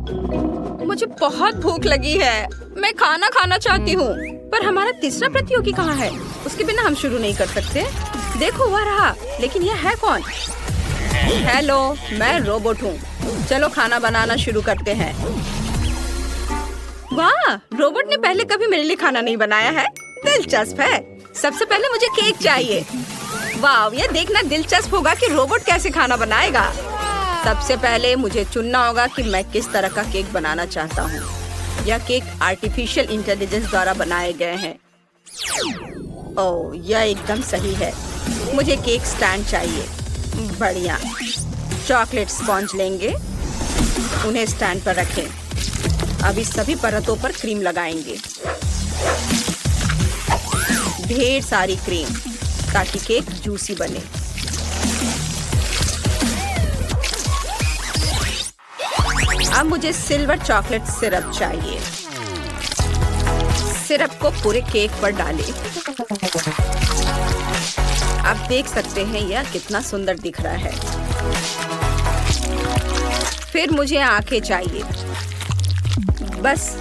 मुझे बहुत भूख लगी है। मैं खाना खाना चाहती हूँ। पर हमारा तीसरा प्रतियोगी कहाँ है? उसके बिना हम शुरू नहीं कर सकते। देखो वह रहा। लेकिन यह है कौन? हेलो, मैं रोबोट हूँ। चलो खाना बनाना शुरू करते हैं। वाह, रोबोट ने पहले कभी मेरे लिए खाना नहीं बनाया है। दिलचस्प है। सबसे पहले मुझे केक चाहिए। वाह, यह देखना दिलचस्प होगा कि रोबोट कैसे खाना बनाएगा। सबसे पहले मुझे चुनना होगा कि मैं किस तरह का केक बनाना चाहता हूँ। यह केक आर्टिफिशियल इंटेलिजेंस द्वारा बनाए गए हैं। ओह, यह एकदम सही है। मुझे केक स्टैंड चाहिए। बढ़िया। चॉकलेट स्पॉन्ज लेंगे, उन्हें स्टैंड पर रखें। अभी सभी परतों पर क्रीम लगाएंगे। ढेर सारी क्रीम ताकि केक जूसी बने। अब मुझे सिल्वर चॉकलेट सिरप चाहिए। सिरप को पूरे केक पर डालें। आप देख सकते हैं यह कितना सुंदर दिख रहा है। फिर मुझे आंखें चाहिए। बस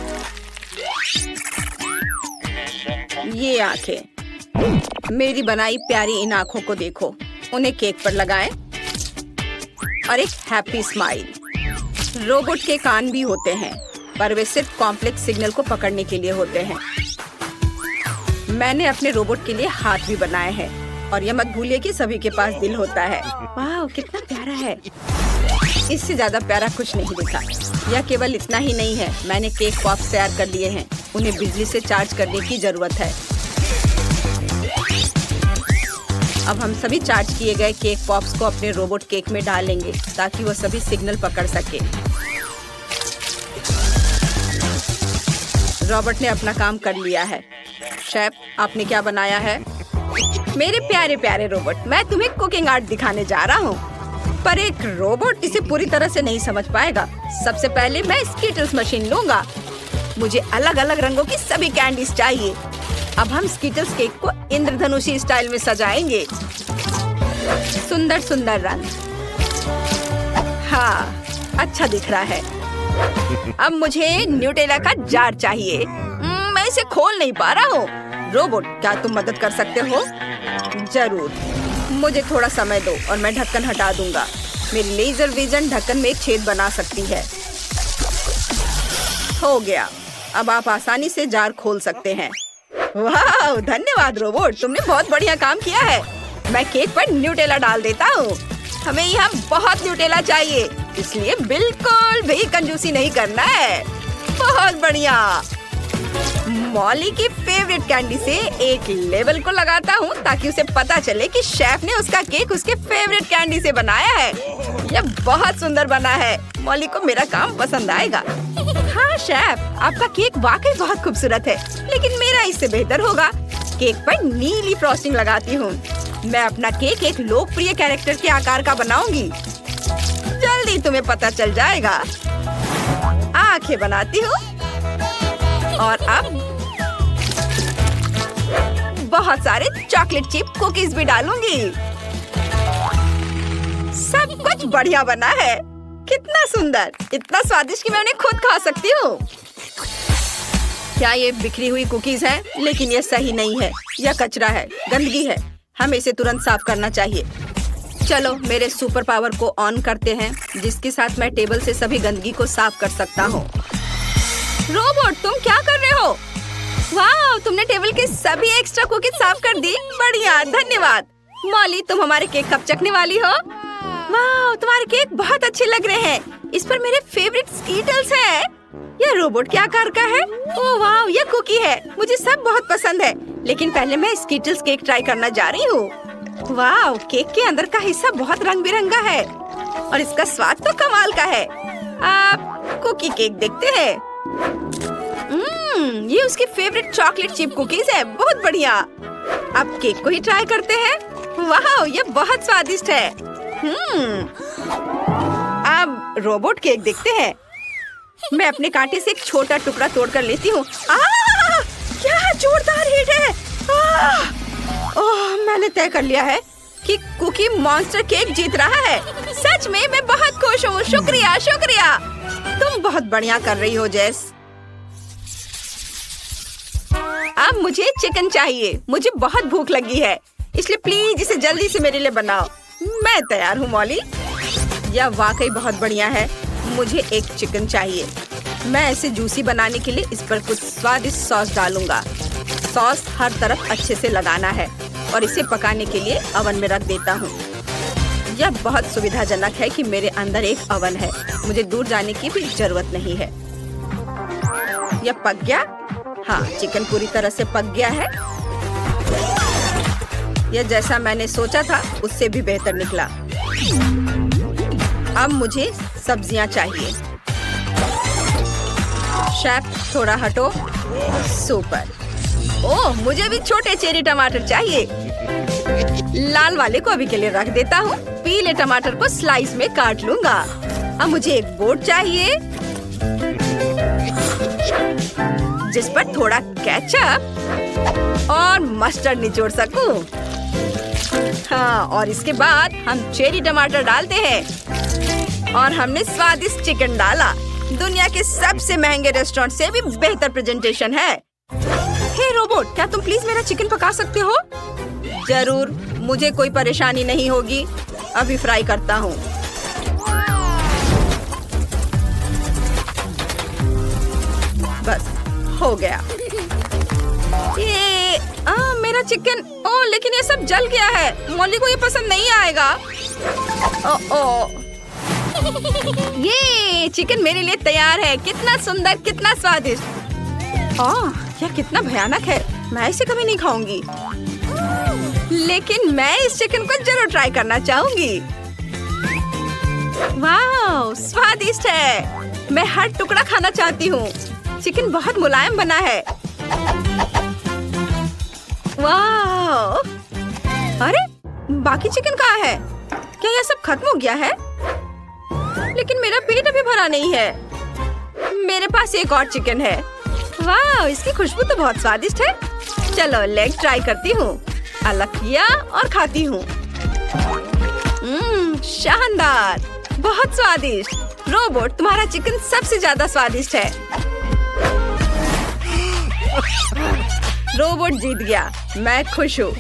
ये आंखें। मेरी बनाई प्यारी इन आंखों को देखो। उन्हें केक पर लगाएं और एक हैप्पी स्माइल। रोबोट के कान भी होते हैं, पर वे सिर्फ कॉम्प्लेक्स सिग्नल को पकड़ने के लिए होते हैं। मैंने अपने रोबोट के लिए हाथ भी बनाए हैं। और यह मत भूलिए कि सभी के पास दिल होता है। वाह, कितना प्यारा है। इससे ज्यादा प्यारा कुछ नहीं दिखा। यह केवल इतना ही नहीं है। मैंने केक पॉप्स तैयार कर लिए हैं। उन्हें बिजली से चार्ज करने की जरूरत है। अब हम सभी चार्ज किए गए केक पॉप्स को अपने रोबोट केक में डालेंगे ताकि वह सभी सिग्नल पकड़ सके। रॉबर्ट ने अपना काम कर लिया है। शेफ, आपने क्या बनाया है? मेरे प्यारे प्यारे रोबोट, मैं तुम्हें कुकिंग आर्ट दिखाने जा रहा हूँ। पर एक रोबोट इसे पूरी तरह से नहीं समझ पाएगा। सबसे पहले मैं स्कीटल्स मशीन लूंगा। मुझे अलग अलग रंगों की सभी कैंडीज चाहिए। अब हम स्कीटल्स केक को इंद्रधनुषी स्टाइल में सजाएंगे। सुंदर सुंदर रंग। हाँ, अच्छा दिख रहा है। अब मुझे न्यूटेला का जार चाहिए। मैं इसे खोल नहीं पा रहा हूँ। रोबोट, क्या तुम मदद कर सकते हो? जरूर। मुझे थोड़ा समय दो और मैं ढक्कन हटा दूंगा। मेरी लेजर विजन ढक्कन में एक छेद बना सकती है। हो गया। अब आप आसानी से जार खोल सकते हैं। वाह, धन्यवाद रोबोट, तुमने बहुत बढ़िया काम किया है। मैं केक पर न्यूटेला डाल देता हूँ। हमें यहाँ बहुत न्यूटेला चाहिए, इसलिए बिल्कुल भी कंजूसी नहीं करना है। बहुत बढ़िया। मॉली की फेवरेट कैंडी से एक लेबल को लगाता हूँ ताकि उसे पता चले कि शेफ ने उसका केक उसके फेवरेट कैंडी से बनाया है। यह बहुत सुंदर बना है। मॉली को मेरा काम पसंद आएगा। हाँ शेफ, आपका केक वाकई बहुत खूबसूरत है, लेकिन मेरा इससे बेहतर होगा। केक पर नीली फ्रॉस्टिंग लगाती हूँ। मैं अपना केक एक लोकप्रिय कैरेक्टर के आकार का बनाऊंगी। जल्दी तुम्हें पता चल जाएगा। आंखें बनाती हूँ और अब बहुत सारे चॉकलेट चिप कुकीज भी डालूंगी। सब कुछ बढ़िया बना है। कितना सुंदर, इतना स्वादिष्ट कि मैं उन्हें खुद खा सकती हूँ। क्या ये बिखरी हुई कुकीज हैं? लेकिन ये सही नहीं है। यह कचरा है, गंदगी है। हमें इसे तुरंत साफ करना चाहिए। चलो मेरे सुपर पावर को ऑन करते हैं, जिसके साथ मैं टेबल से सभी गंदगी को साफ कर सकता हूँ। रोबोट, तुम क्या कर रहे हो? वाह, तुमने टेबल के सभी एक्स्ट्रा कुकीज साफ कर दी। बढ़िया, धन्यवाद। मॉली, तुम हमारे केक कब चखने वाली हो? वाह, तुम्हारे केक बहुत अच्छे लग रहे हैं। इस पर मेरे फेवरेट स्कीटल्स हैं। यह रोबोट क्या आकार का है? ओह वाह, यह कुकी है। मुझे सब बहुत पसंद है, लेकिन पहले मैं स्कीटल्स केक ट्राई करना जा रही हूँ। वाह, केक के अंदर का हिस्सा बहुत रंग बिरंगा है और इसका स्वाद तो कमाल का है। आप कुकी केक देखते हैं। ये उसकी फेवरेट चॉकलेट चिप कुकीज है। बहुत बढ़िया। अब केक को ही ट्राई करते हैं। वाह, यह बहुत स्वादिष्ट है। अब रोबोट केक देखते हैं। मैं अपने कांटे से एक छोटा टुकड़ा तोड़कर लेती हूँ। क्या जोरदार हिट है। ओह, मैंने तय कर लिया है कि कुकी मॉन्स्टर केक जीत रहा है। सच में मैं बहुत खुश हूँ। शुक्रिया शुक्रिया, तुम बहुत बढ़िया कर रही हो जेस। अब मुझे चिकन चाहिए। मुझे बहुत भूख लगी है, इसलिए प्लीज इसे जल्दी से मेरे लिए बनाओ। मैं तैयार हूँ मॉली। यह वाकई बहुत बढ़िया है। मुझे एक चिकन चाहिए। मैं इसे जूसी बनाने के लिए इस पर कुछ स्वादिष्ट सॉस डालूंगा। सॉस हर तरफ अच्छे से लगाना है और इसे पकाने के लिए ओवन में रख देता हूँ। यह बहुत सुविधाजनक है कि मेरे अंदर एक ओवन है। मुझे दूर जाने की भी जरूरत नहीं है। यह पक गया? हाँ, चिकन पूरी तरह से पक गया है। यह जैसा मैंने सोचा था उससे भी बेहतर निकला। अब मुझे सब्जियां चाहिए। शेफ थोड़ा हटो। सुपर। ओह, मुझे भी छोटे चेरी टमाटर चाहिए। लाल वाले को अभी के लिए रख देता हूँ। पीले टमाटर को स्लाइस में काट लूंगा। अब मुझे एक बोर्ड चाहिए जिस पर थोड़ा केचप और मस्टर्ड निचोड़ सकूं। हाँ, और इसके बाद हम चेरी टमाटर डालते हैं और हमने स्वादिष्ट चिकन डाला। दुनिया के सबसे महंगे रेस्टोरेंट से भी बेहतर प्रेजेंटेशन है। हे रोबोट, क्या तुम प्लीज मेरा चिकन पका सकते हो? जरूर, मुझे कोई परेशानी नहीं होगी। अभी फ्राई करता हूँ। बस हो गया। ये मेरा चिकन। ओह, लेकिन ये सब जल गया है। मॉली को ये पसंद नहीं आएगा। ओह, ये चिकन मेरे लिए तैयार है। कितना सुंदर, कितना स्वादिष्ट। यह कितना भयानक है। मैं इसे कभी नहीं खाऊंगी, लेकिन मैं इस चिकन को जरूर ट्राई करना चाहूंगी। वाह, स्वादिष्ट है। मैं हर टुकड़ा खाना चाहती हूँ। चिकन बहुत मुलायम बना है। वाह! अरे, बाकी चिकन कहाँ है? क्या यह सब खत्म हो गया है? लेकिन मेरा पेट अभी भरा नहीं है। मेरे पास एक और चिकन है। वाह, इसकी खुशबू तो बहुत स्वादिष्ट है। चलो लेग ट्राई करती हूँ। अलग किया और खाती हूँ। शानदार, बहुत स्वादिष्ट। रोबोट, तुम्हारा चिकन सबसे ज्यादा स्वादिष्ट है। रोबोट जीत गया। मैं खुश हूँ।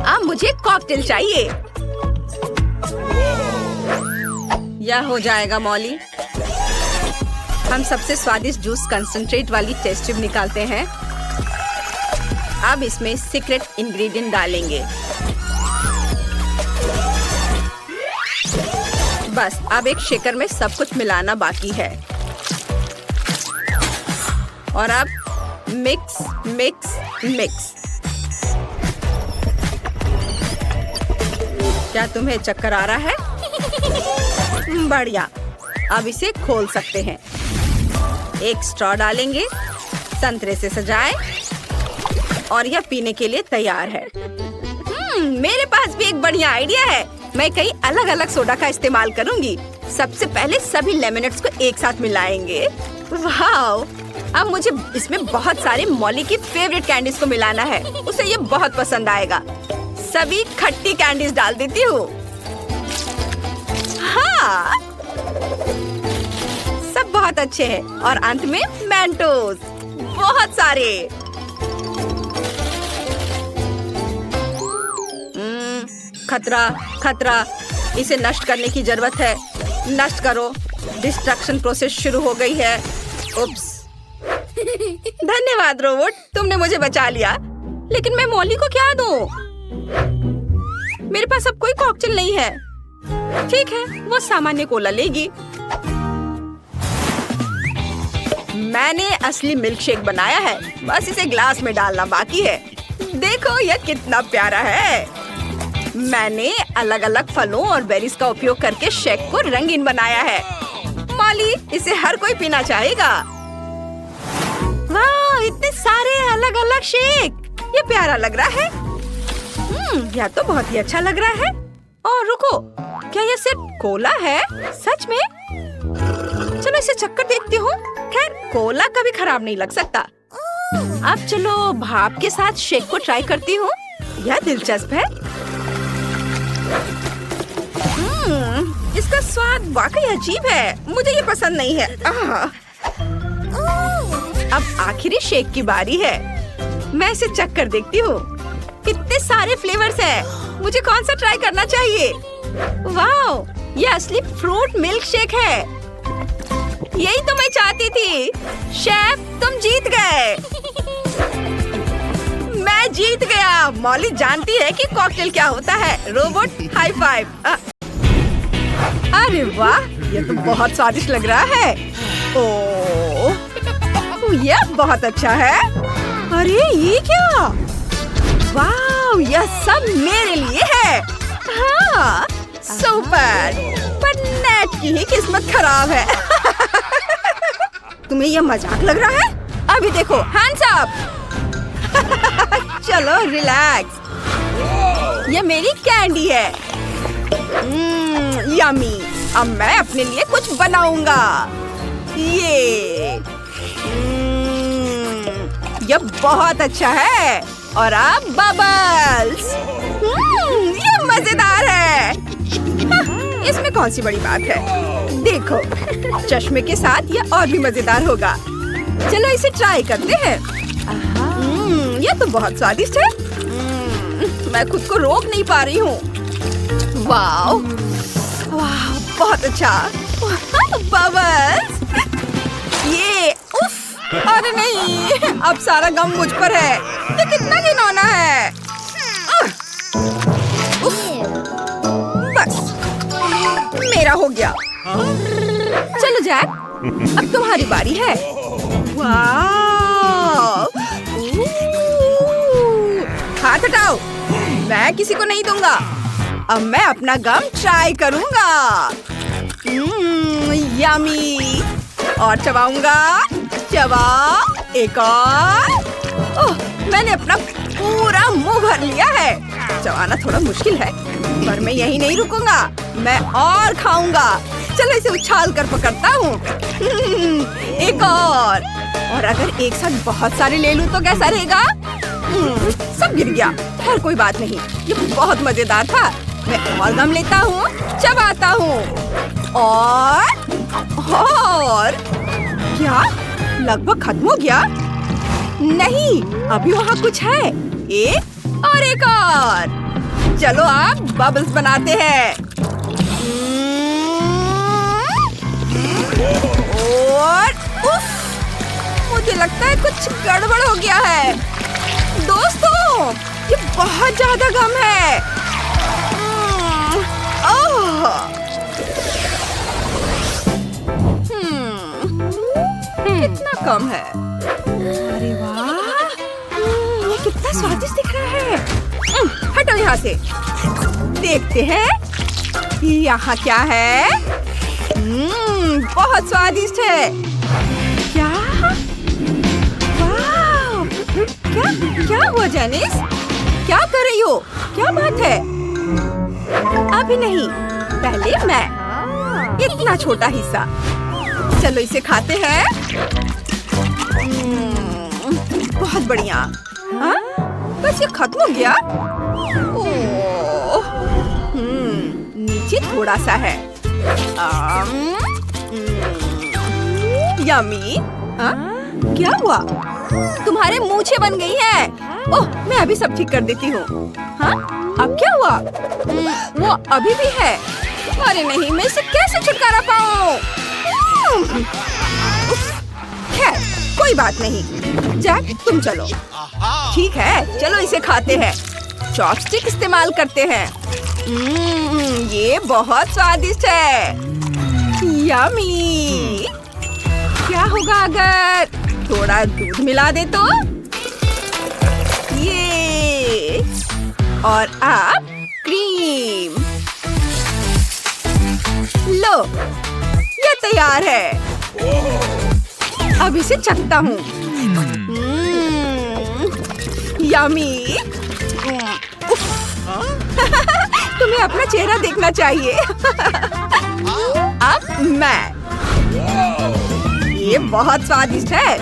अब मुझे कॉकटेल चाहिए। यह हो जाएगा मॉली। हम सबसे स्वादिष्ट जूस कंसंट्रेट वाली टेस्ट ट्यूब निकालते हैं। अब इसमें सीक्रेट इंग्रेडिएंट डालेंगे। बस अब एक शेकर में सब कुछ मिलाना बाकी है। और अब मिक्स मिक्स मिक्स। क्या तुम्हें चक्कर आ रहा है? बढ़िया। अब इसे खोल सकते हैं। एक स्ट्रॉ डालेंगे, संतरे से सजाएं और यह पीने के लिए तैयार है। मेरे पास भी एक बढ़िया आइडिया है। मैं कई अलग अलग सोडा का इस्तेमाल करूंगी। सबसे पहले सभी लेमनेड्स को एक साथ मिलाएंगे। वाह! अब मुझे इसमें बहुत सारे मॉली की फेवरेट कैंडीज को मिलाना है। उसे ये बहुत पसंद आएगा। सभी खट्टी कैंडीज डाल देती हूँ। हाँ, सब बहुत अच्छे हैं। और अंत में मेंटोस, बहुत सारे। खतरा, खतरा। इसे नष्ट करने की जरूरत है। नष्ट करो। डिस्ट्रक्शन प्रोसेस शुरू हो गई है। उप्स। धन्यवाद रोबोट, तुमने मुझे बचा लिया। लेकिन मैं मॉली को क्या दूं? मेरे पास अब कोई कॉकटेल नहीं है। ठीक है, वो सामान्य कोला लेगी। मैंने असली मिल्कशेक बनाया है। बस इसे ग्लास में डालना बाकी है। देखो यह कितना प्यारा है। मैंने अलग अलग फलों और बेरीज का उपयोग करके शेक को रंगीन बनाया है। मॉली, इसे हर कोई पीना चाहेगा। वाह, इतने सारे अलग अलग शेक। ये प्यारा लग रहा है। यह तो बहुत ही अच्छा लग रहा है। और रुको, क्या यह सिर्फ कोला है? सच में? चलो इसे चक्कर देखती हूँ। खैर, कोला कभी खराब नहीं लग सकता। अब चलो भाप के साथ शेक को ट्राई करती हूँ। यह दिलचस्प है। इसका स्वाद वाकई अजीब है, मुझे ये पसंद नहीं है। अब आखिरी शेक की बारी है। मैं इसे चख कर देखती हूँ। कितने सारे फ्लेवर्स हैं। मुझे कौन सा ट्राई करना चाहिए? वाह, ये असली फ्रूट मिल्क शेक है। यही तो मैं चाहती थी। शेफ, तुम जीत गए। मैं जीत गया। मॉली जानती है कि कॉकटेल क्या होता है। Robot high five. अरे वाह, ये तो बहुत स्वादिष्ट लग रहा है। ओह, ये बहुत अच्छा है। अरे ये क्या? वाह, यह सब मेरे लिए है। हाँ, सुपर। पर नेट की ही किस्मत खराब है। तुम्हें यह मजाक लग रहा है? अभी देखो, हैंड्स अप। चलो रिलैक्स। ये मेरी कैंडी है। यम्मी। अब मैं अपने लिए कुछ बनाऊंगा। ये बहुत अच्छा है। और अब बबल्स। ये मजेदार है। इसमें कौन सी बड़ी बात है? देखो, चश्मे के साथ ये और भी मजेदार होगा। चलो इसे ट्राई करते हैं। ये तो बहुत स्वादिष्ट है। मैं खुद को रोक नहीं पा रही हूँ। वाह, वाह, बहुत अच्छा। बबल्स। ये उफ, अरे नहीं, अब सारा गम मुझ पर है। ये कितना घिनौना है। बस, मेरा हो गया। चलो जैक, अब तुम्हारी बारी है। वाह, हाथ हटाओ। मैं किसी को नहीं दूंगा। अब मैं अपना गम ट्राई करूंगा। यम्मी। और चबाऊंगा। चबाओ, एक और। ओह, मैंने अपना पूरा मुंह भर लिया है। चबाना थोड़ा मुश्किल है, पर मैं यही नहीं रुकूंगा। मैं और खाऊंगा। चलो इसे उछाल कर पकड़ता हूँ। एक और अगर एक साथ बहुत सारे ले लूं तो कैसा रहेगा? सब गिर गया। खैर कोई बात नहीं, ये बहुत मजेदार था। मैं और गम लेता हूँ, चबाता हूँ। और क्या? लगभग खत्म हो गया? नहीं, अभी वहाँ कुछ है। एक और। चलो आप बबल्स बनाते हैं। और उफ, मुझे लगता है कुछ गड़बड़ हो गया है। दोस्तों, ये बहुत ज्यादा गम है। कितना कम है। अरे वाह, ये कितना स्वादिष्ट दिख रहा है। हटो यहाँ से। देखते हैं यहाँ क्या है। बहुत स्वादिष्ट है। क्या? वाह, क्या हुआ जेनिस? क्या कर रही हो? क्या बात है? अभी नहीं, पहले मैं। इतना छोटा हिस्सा। चलो इसे खाते हैं। बहुत बढ़िया। हाँ? बस ये खत्म हो गया। ओह, नीचे थोड़ा सा है। यम्मी। क्या हुआ? तुम्हारे मूंछें बन गई है। ओह, मैं अभी सब ठीक कर देती हूँ। हाँ? अब क्या हुआ? वो अभी भी है। अरे नहीं, मैं इसे कैसे छुटकारा पाऊँ? खैर, कोई बात नहीं। जैक, तुम चलो। ठीक है, चलो इसे खाते हैं। चॉपस्टिक इस्तेमाल करते हैं। ये बहुत स्वादिष्ट है। यम्मी। क्या होगा अगर थोड़ा दूध मिला दे तो? ये और अब क्रीम। लो, ये तैयार है। अब इसे चखता हूँ। यम्मी। तुम्हें अपना चेहरा देखना चाहिए। अब मैं। ये बहुत स्वादिष्ट है।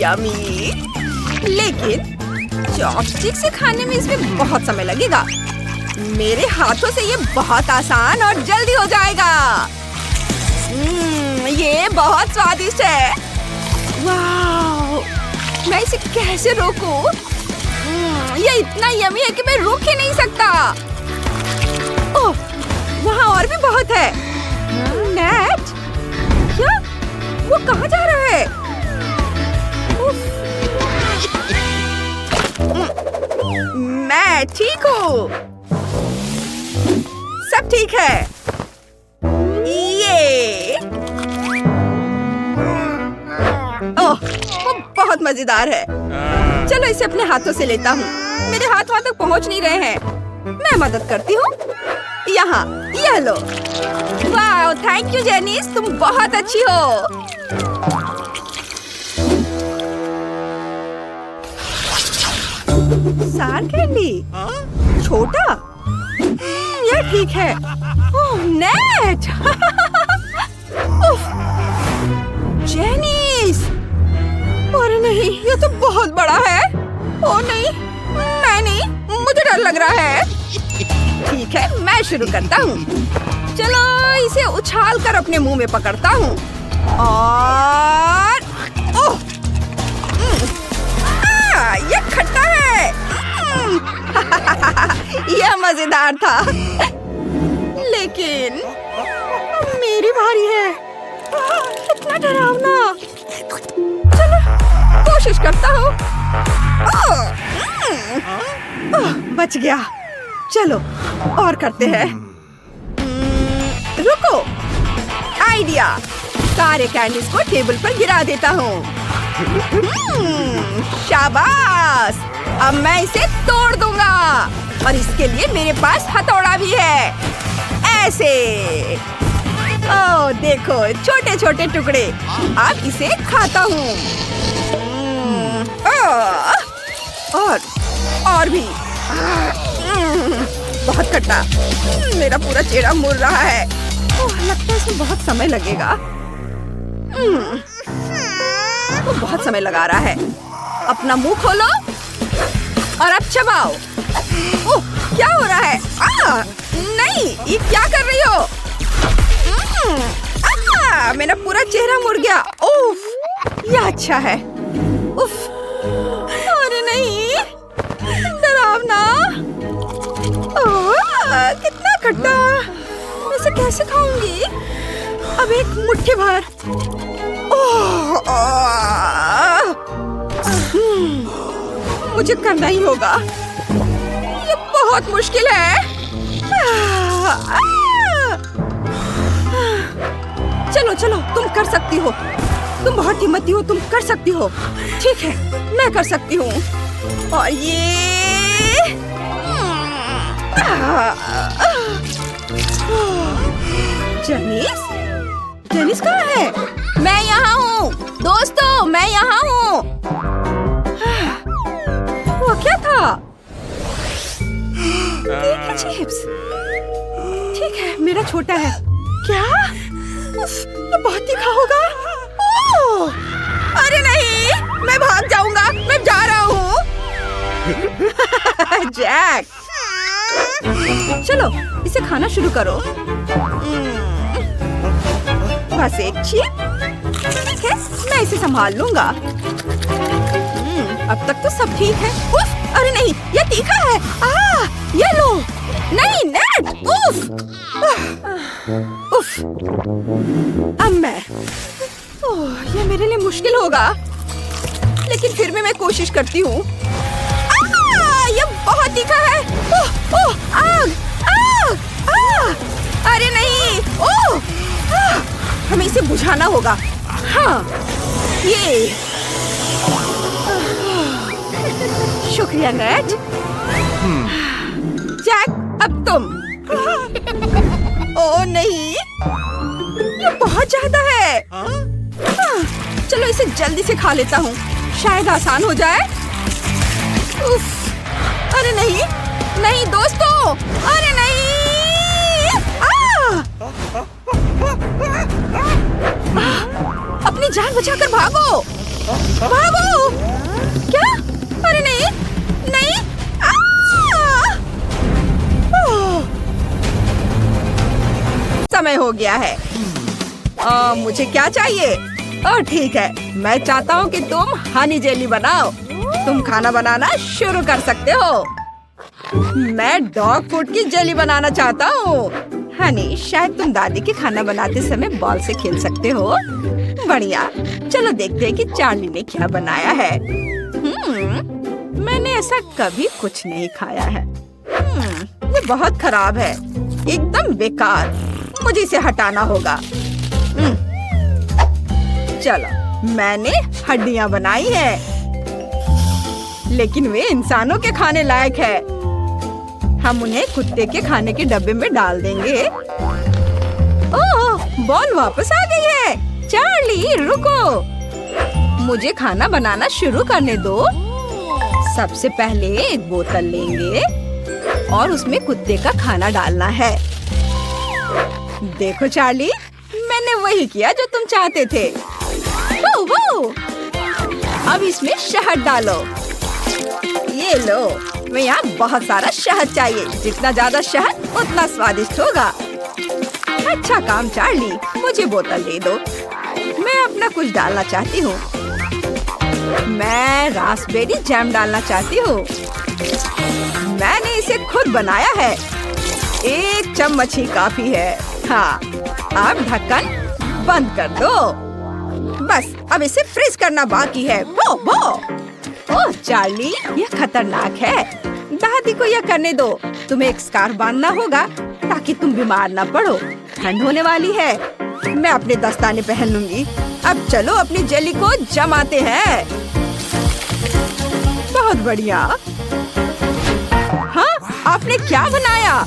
यम्मी। लेकिन चॉपस्टिक से खाने में इसमें बहुत समय लगेगा। मेरे हाथों से ये बहुत आसान और जल्दी हो जाएगा। ये बहुत स्वादिष्ट है। वाह! मैं इसे कैसे रोकूं? ये इतना यम्मी है कि मैं रोक ही नहीं सकता। ओह, वहाँ और भी बहुत है। नेट? क्या? वो कहाँ जा रहा है? मैं ठीक हूँ। सब ठीक है। ये ओह, वो बहुत मजेदार है। चलो इसे अपने हाथों से लेता हूँ। मेरे हाथ वहाँ तक पहुँच नहीं रहे हैं। मैं मदद करती हूँ। यहाँ, यह लो। वाह, थैंक यू जेनिस, तुम बहुत अच्छी हो। सार कैंडी? छोटा? यह ठीक है। ओह, नेट! जेनिस! अरे नहीं, ये तो बहुत बड़ा है। ओह नहीं, मैं नहीं, मुझे डर लग रहा है। ठीक है, मैं शुरू करता हूँ। चलो इसे उछाल कर अपने मुंह में पकड़ता हूँ और ओह! ये खट्टा है। यह मजेदार था, लेकिन मेरी बारी है। कितना डरावना। चलो कोशिश करता हूँ। बच गया। चलो और करते हैं। रुको, आइडिया। सारे कैंडीज को टेबल पर गिरा देता हूँ। शाबाश! अब मैं इसे तोड़ दूंगा और इसके लिए मेरे पास हथौड़ा भी है। ऐसे। ओह देखो, छोटे छोटे टुकड़े। अब इसे खाता हूँ। और भी। बहुत खट्टा। मेरा पूरा चेहरा मुड़ रहा है। ओह, लगता है इसमें बहुत समय लगेगा। वो बहुत समय लगा रहा है। अपना मुंह खोलो और अब चबाओ। ओह, क्या हो रहा है? नहीं, ये क्या कर रही हो? मेरा पूरा चेहरा मुड़ गया। उफ, ये अच्छा है। उफ, अरे नहीं, डरावना। कितना खट्टा। मैं इसे कैसे खाऊंगी? अब एक मुट्ठी भर। मुझे करना ही होगा। ये बहुत मुश्किल है। चलो चलो, तुम कर सकती हो। तुम बहुत हिम्मती हो, तुम कर सकती हो। ठीक है, मैं कर सकती हूँ। और ये जेनिस? जेनिस कहाँ है? मैं यहाँ हूँ दोस्तों, मैं यहाँ हूँ। वो क्या था? चिप्स। ठीक है, मेरा छोटा है। क्या? ये बहुत तीखा होगा। ओह! अरे नहीं, मैं भाग जाऊंगा। मैं जा रहा हूँ। जैक, चलो इसे खाना शुरू करो। बस एक चिप। ठीक है, मैं इसे संभाल लूंगा। अब तक तो सब ठीक है। उफ! अरे नहीं, ये तीखा है। ये लो। नहीं, नेट! उफ! उफ! अब मैं। ओह, ये मेरे लिए मुश्किल होगा, लेकिन फिर भी मैं कोशिश करती हूँ। ये बहुत तीखा है। ओह! ओह! आग! आग! अरे नहीं! ओह! हमें इसे बुझाना होगा। हाँ, ये। शुक्रिया नेट। जैक, अब तुम। ओह नहीं, ये बहुत ज्यादा है। चलो इसे जल्दी से खा लेता हूँ, शायद आसान हो जाए। उफ, अरे नहीं, नहीं दोस्तों, अरे नहीं। अपनी जान बचाकर भागो, भागो। क्या? अरे नहीं, नहीं। समय हो गया है। मुझे क्या चाहिए? ठीक है, मैं चाहता हूँ कि तुम हनी जेली बनाओ। तुम खाना बनाना शुरू कर सकते हो। मैं डॉग फूड की जेली बनाना चाहता हूँ। हनी, शायद तुम दादी के खाना बनाते समय बॉल से खेल सकते हो। बढ़िया, चलो देखते हैं कि चार्ली ने क्या बनाया है। मैंने ऐसा कभी कुछ नहीं खाया है। ये बहुत खराब है, एकदम बेकार। मुझे इसे हटाना होगा। चलो, मैंने हड्डियां बनाई है, लेकिन वे इंसानों के खाने लायक है। हम उन्हें कुत्ते के खाने के डब्बे में डाल देंगे। ओह, बॉल वापस आ गई है। चार्ली, रुको, मुझे खाना बनाना शुरू करने दो। सबसे पहले एक बोतल लेंगे और उसमें कुत्ते का खाना डालना है। देखो चार्ली, मैंने वही किया जो तुम चाहते थे। वो। अब इसमें शहद डालो। ये लो, मैं यहाँ बहुत सारा शहद चाहिए। जितना ज्यादा शहद उतना स्वादिष्ट होगा। अच्छा काम चार्ली, मुझे बोतल दे दो। मैं अपना कुछ डालना चाहती हूँ। मैं रास्पबेरी जैम डालना चाहती हूँ। मैंने इसे खुद बनाया है। 1 चम्मच ही काफी है। हाँ, अब ढक्कन बंद कर दो। बस अब इसे फ्रीज करना बाकी है। ओह चार्ली, यह खतरनाक है। दादी को यह करने दो। तुम्हें एक स्कार्फ बांधना होगा ताकि तुम बीमार न पड़ो। ठंड होने वाली है। मैं अपने दस्ताने पहन लूंगी। अब चलो अपनी जेली को जमाते हैं। बहुत बढ़िया। हाँ, आपने क्या बनाया?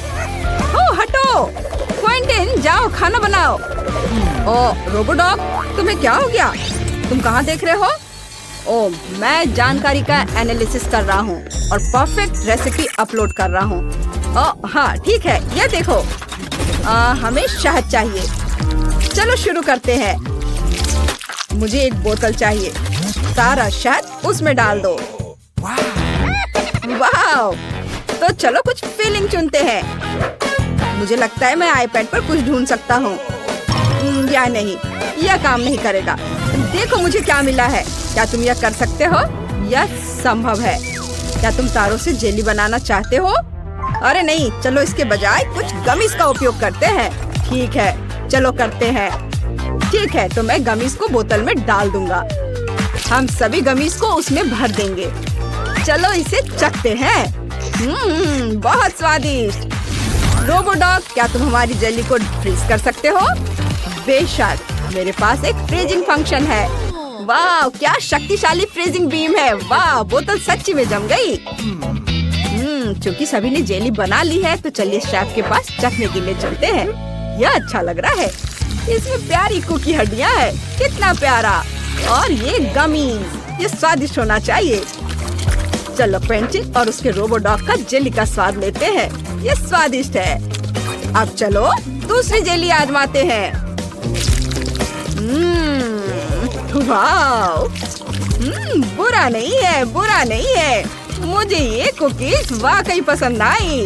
ओह हटो। क्विंटन, जाओ खाना बनाओ। ओह रोबोडॉग, तुम्हें क्या हो गया? तुम कहाँ देख रहे हो? ओह, मैं जानकारी का एनालिसिस कर रहा हूँ और परफेक्ट रेसिपी अपलोड कर रहा हूँ। ओह हाँ, ठीक है, ये देखो। हमें शहद चाहिए। चलो शुरू करते हैं। मुझे एक बोतल चाहिए। सारा शहद उसमें डाल दो। वाह! तो चलो कुछ फीलिंग चुनते हैं। मुझे लगता है मैं आईपैड पर कुछ ढूंढ सकता हूँ। या नहीं, यह काम नहीं करेगा। देखो मुझे क्या मिला है। क्या तुम यह कर सकते हो? यह संभव है। क्या तुम तारों से जेली बनाना चाहते हो? अरे नहीं, चलो इसके बजाय कुछ गमीज का उपयोग करते हैं। ठीक है, चलो करते हैं। ठीक है, तो मैं गमीज को बोतल में डाल दूंगा। हम सभी गमीज को उसमें भर देंगे। चलो इसे चखते हैं। बहुत स्वादिष्ट। रोबोडॉग, क्या तुम हमारी जेली को फ्रीज कर सकते हो? बेशक, मेरे पास एक फ्रीजिंग फंक्शन है। वाह, क्या शक्तिशाली फ्रीजिंग बीम है। वाह, बोतल सच्ची में जम गई। चूंकि सभी ने जेली बना ली है, तो चलिए शेफ के पास चखने के लिए चलते हैं। यह अच्छा लग रहा है। इसमें प्यारी कुकी हड्डियां है। कितना प्यारा। और ये गमीज, ये स्वादिष्ट होना चाहिए। चलो क्विंटन और उसके रोबोडॉग का जेली का स्वाद लेते हैं। ये स्वादिष्ट है। अब चलो दूसरी जेली आजमाते हैं। वाव! बुरा नहीं है, बुरा नहीं है। मुझे ये कुकीज वाकई पसंद आई।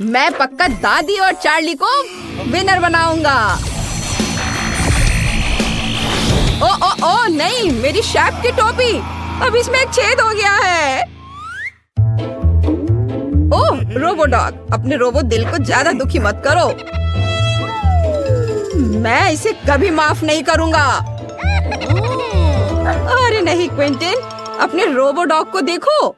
मैं पक्का दादी और चार्ली को विनर बनाऊंगा। ओ नहीं, मेरी शेफ की टोपी। अब इसमें एक छेद हो गया है। ओह रोबोडॉग, अपने रोबो दिल को ज्यादा दुखी मत करो। मैं इसे कभी माफ नहीं करूंगा। अरे नहीं क्विंटन, अपने रोबोडॉग को देखो।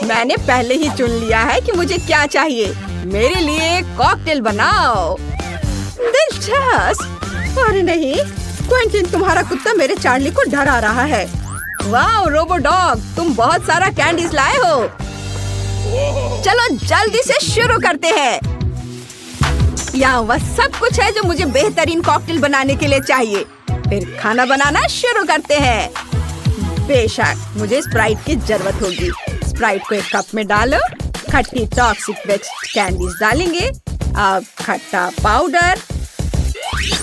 मैंने पहले ही चुन लिया है कि मुझे क्या चाहिए। मेरे लिए कॉकटेल बनाओ। दिलचस्प। अरे नहीं क्विंटन, तुम्हारा कुत्ता मेरे चार्ली को डरा रहा है। वाह रोबोडॉग, तुम बहुत सारा कैंडीज लाए हो। चलो जल्दी से शुरू करते हैं। यहाँ वह सब कुछ है जो मुझे बेहतरीन कॉकटेल बनाने के लिए चाहिए। फिर खाना बनाना शुरू करते हैं। बेशक, मुझे स्प्राइट की जरूरत होगी। स्प्राइट को एक कप में डालो। खट्टी टॉक्सिक वेक्स कैंडीज डालेंगे। अब खट्टा पाउडर।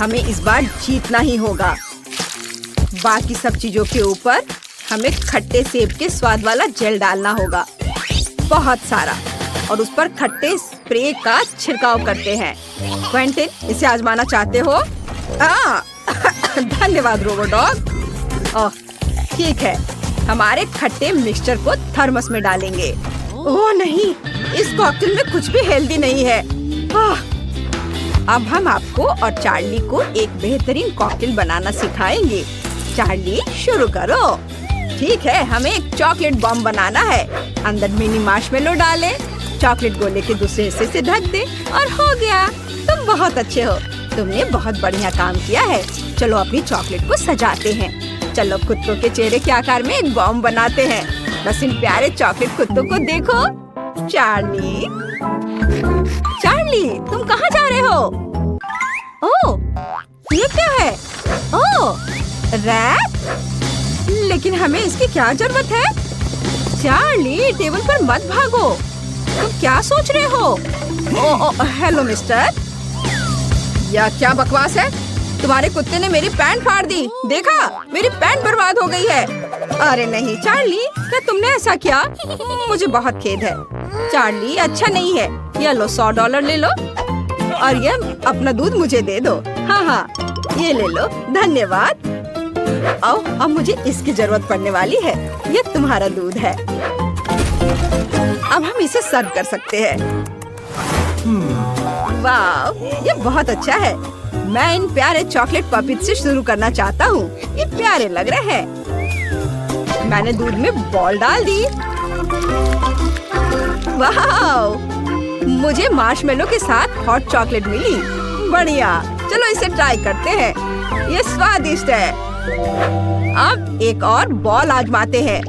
हमें इस बार जीतना ही होगा। बाकी सब चीजों के ऊपर हमें खट्टे सेब के स्वाद वाला जेल डालना होगा। बहुत सारा। और उस पर खट्टे स्प्रे का छिड़काव करते हैं। क्वेंटिन, इसे आजमाना चाहते हो? धन्यवाद रोबोडॉग। ओह ठीक है, हमारे खट्टे मिक्सचर को थर्मस में डालेंगे। ओह नहीं, इस कॉकटेल में कुछ भी हेल्दी नहीं है। अब हम आपको और चार्ली को एक बेहतरीन कॉकटेल बनाना सिखाएंगे। चार्ली शुरू करो। ठीक है, हमें एक चॉकलेट बॉम्ब बनाना है। अंदर मिनी मार्शमेलो डालें, चॉकलेट गोले के दूसरे हिस्से से ढक दे और हो गया। तुम बहुत अच्छे हो, तुमने बहुत बढ़िया काम किया है। चलो अपनी चॉकलेट को सजाते हैं। चलो कुत्तों के चेहरे के आकार में एक बॉम्ब बनाते हैं। बस इन प्यारे चॉकलेट कुत्तों को देखो। चार्ली, चार्ली, तुम कहाँ जा रहे हो? ओह, ये क्या है? ओह, रैट? लेकिन हमें इसकी क्या जरूरत है? चार्ली, टेबल पर मत भागो। तुम क्या सोच रहे हो? ओह, हेलो मिस्टर। यह क्या बकवास है? तुम्हारे कुत्ते ने मेरी पैंट फाड़ दी। देखा, मेरी पैंट बर्बाद हो गई है। अरे नहीं चार्ली, क्या तुमने ऐसा किया? मुझे बहुत खेद है। चार्ली, अच्छा नहीं है। ये लो $100 ले लो और ये अपना दूध मुझे दे दो। हाँ, ये ले लो, धन्यवाद। आओ, अब मुझे इसकी जरूरत पड़ने वाली है। ये तुम्हारा दूध है। अब हम इसे सर्व कर सकते हैं। वाह, ये बहुत अच्छा है। मैं इन प्यारे चॉकलेट पपीज से शुरू करना चाहता हूँ। ये प्यारे लग रहे हैं। मैंने दूध में बॉल डाल दी। वाह, मुझे मार्शमेलो के साथ हॉट चॉकलेट मिली। बढ़िया, चलो इसे ट्राई करते हैं। ये स्वादिष्ट है। अब एक और बॉल आजमाते हैं।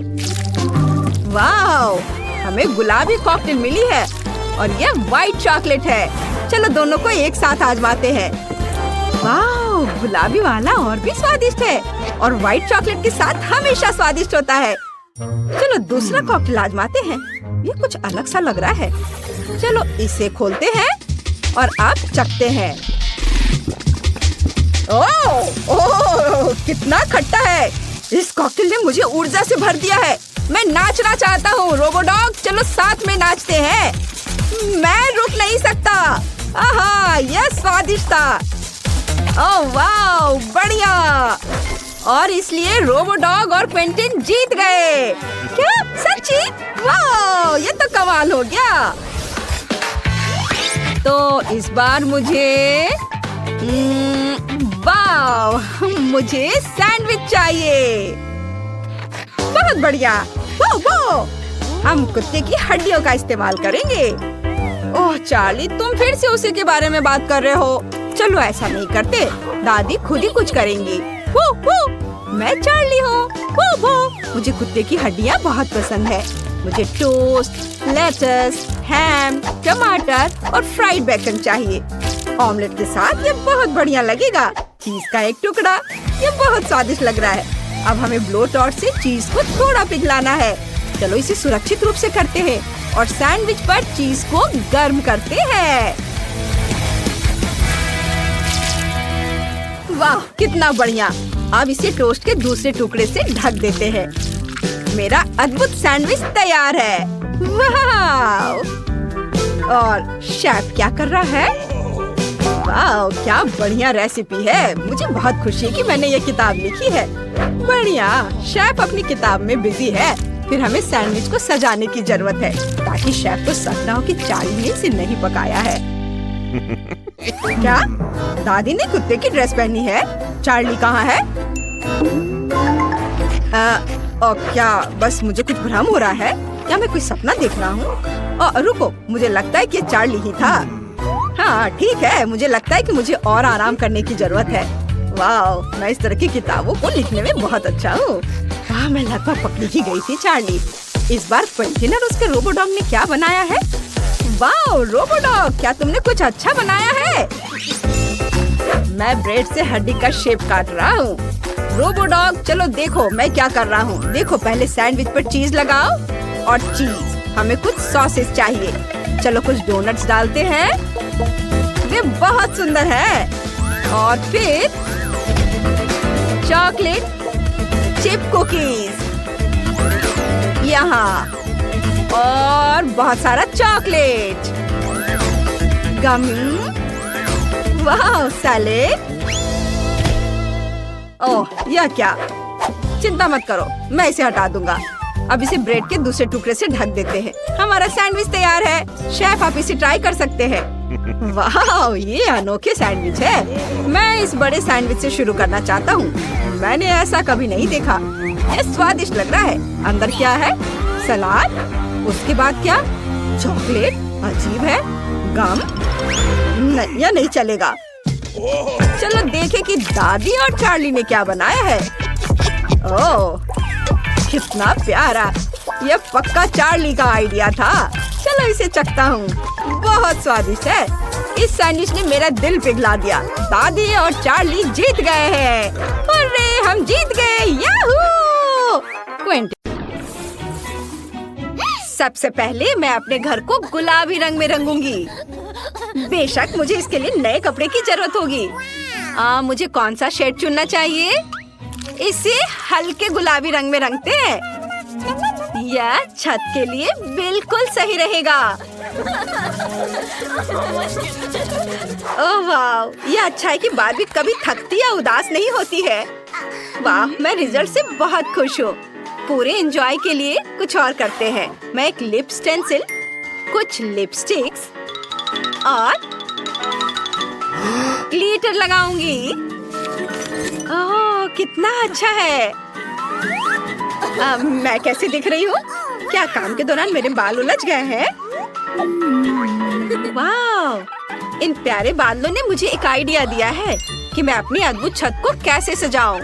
वाह, हमें गुलाबी कॉकटेल मिली है और ये व्हाइट चॉकलेट है। चलो दोनों को एक साथ आजमाते हैं। वाह, गुलाबी वाला और भी स्वादिष्ट है और व्हाइट चॉकलेट के साथ हमेशा स्वादिष्ट होता है। चलो दूसरा कॉकटेल आजमाते हैं। ये कुछ अलग सा लग रहा है। चलो इसे खोलते हैं और आप चखते हैं। ओह, कितना खट्टा है। इस कॉकटेल ने मुझे ऊर्जा से भर दिया है। मैं नाचना चाहता हूँ। रोबोडॉग, चलो साथ में नाचते हैं। मैं रुक नहीं सकता। आहा, यह स्वादिष्ट था। ओह वाह, बढ़िया। और इसलिए रोबोडॉग और क्वेंटिन जीत गए। क्या सच्ची? वाह, ये तो कमाल हो गया। तो इस बार मुझे वाह, मुझे सैंडविच चाहिए। बहुत बढ़िया। हम कुत्ते की हड्डियों का इस्तेमाल करेंगे। ओह चार्ली, तुम फिर से उसी के बारे में बात कर रहे हो। चलो ऐसा नहीं करते, दादी खुद ही कुछ करेंगी। मैं चार्ली हूँ। मुझे कुत्ते की हड्डियाँ बहुत पसंद है। मुझे टोस्ट, लेटस, हैम, टमाटर और फ्राइड बेकन चाहिए। ऑमलेट के साथ ये बहुत बढ़िया लगेगा। चीज का एक टुकड़ा, ये बहुत स्वादिष्ट लग रहा है। अब हमें ब्लो टॉर्च से चीज को थोड़ा पिघलाना है। चलो इसे सुरक्षित रूप से करते हैं और सैंडविच पर चीज को गर्म करते हैं। वाह, कितना बढ़िया। अब इसे टोस्ट के दूसरे टुकड़े से ढक देते हैं। मेरा अद्भुत सैंडविच तैयार है। वाह! और शेफ क्या कर रहा है? वाह, क्या बढ़िया रेसिपी है। मुझे बहुत खुशी है कि मैंने ये किताब लिखी है। बढ़िया, शेफ अपनी किताब में बिजी है। फिर हमें सैंडविच को सजाने की जरूरत है ताकि शेफ को शक न हो कि चार्ली ने इसे नहीं पकाया है। क्या दादी ने कुत्ते की ड्रेस पहनी है? चार्ली कहाँ है? और क्या बस मुझे कुछ भ्रम हो रहा है या मैं कोई सपना देख रहा हूँ? रुको, मुझे लगता है कि ये ही था। हाँ ठीक है, मुझे लगता है कि मुझे और आराम करने की जरूरत है। वाह, मैं इस तरह की किताबों को लिखने में बहुत अच्छा हूँ। हाँ, मैं लगभग पकड़ी ही गई थी चार्ली। इस बार क्वेंटिन और उसके रोबोडॉग ने क्या बनाया है? वाह रोबोडॉग, क्या तुमने कुछ अच्छा बनाया है? मैं ब्रेड से हड्डी का शेप काट रहा हूँ। रोबोडॉग, चलो देखो मैं क्या कर रहा हूँ। देखो, पहले सैंडविच पर चीज लगाओ और चीज। हमें कुछ सॉसेस चाहिए। चलो कुछ डोनट्स डालते हैं। ये बहुत सुंदर है। और फिर चॉकलेट चिप कुकीज यहाँ। और बहुत सारा चॉकलेट, गमी, वाह सैलेड। ओह यह क्या? चिंता मत करो, मैं इसे हटा दूंगा। अब इसे ब्रेड के दूसरे टुकड़े से ढक देते हैं। हमारा सैंडविच तैयार है। शेफ आप इसे ट्राई कर सकते हैं। वाह ये अनोखे सैंडविच है। मैं इस बड़े सैंडविच से शुरू करना चाहता हूँ। मैंने ऐसा कभी नहीं देखा। ये स्वादिष्ट लग रहा है। अंदर क्या है? सलाद, उसके बाद क्या? चॉकलेट, अजीब है। गम, नहीं यह नहीं चलेगा। चलो देखें कि दादी और चार्ली ने क्या बनाया है। ओह कितना प्यारा। यह पक्का चार्ली का आइडिया था। चलो इसे चखता हूँ। बहुत स्वादिष्ट है। इस सैंडविच ने मेरा दिल पिघला दिया। दादी और चार्ली जीत गए हैं। अरे हम जीत गए, याहू! सबसे पहले मैं अपने घर को गुलाबी रंग में रंगूंगी। बेशक मुझे इसके लिए नए कपड़े की जरूरत होगी। मुझे कौन सा शेड चुनना चाहिए? इसे हल्के गुलाबी रंग में रंगते हैं। यह छत के लिए बिल्कुल सही रहेगा। ओह वाह, यह अच्छा है कि बार्बी कभी थकती या उदास नहीं होती है। वाह, मैं रिजल्ट से बहुत खुश हूँ। पूरे एंजॉय के लिए कुछ और करते हैं। मैं एक लिप स्टेंसिल, कुछ लिपस्टिक्स और ग्लिटर लगाऊंगी। ओह कितना अच्छा है। मैं कैसी दिख रही हूँ? क्या काम के दौरान मेरे बाल उलझ गए हैं? वाह, इन प्यारे बादलों ने मुझे एक आइडिया दिया है कि मैं अपनी अद्भुत छत को कैसे सजाऊं।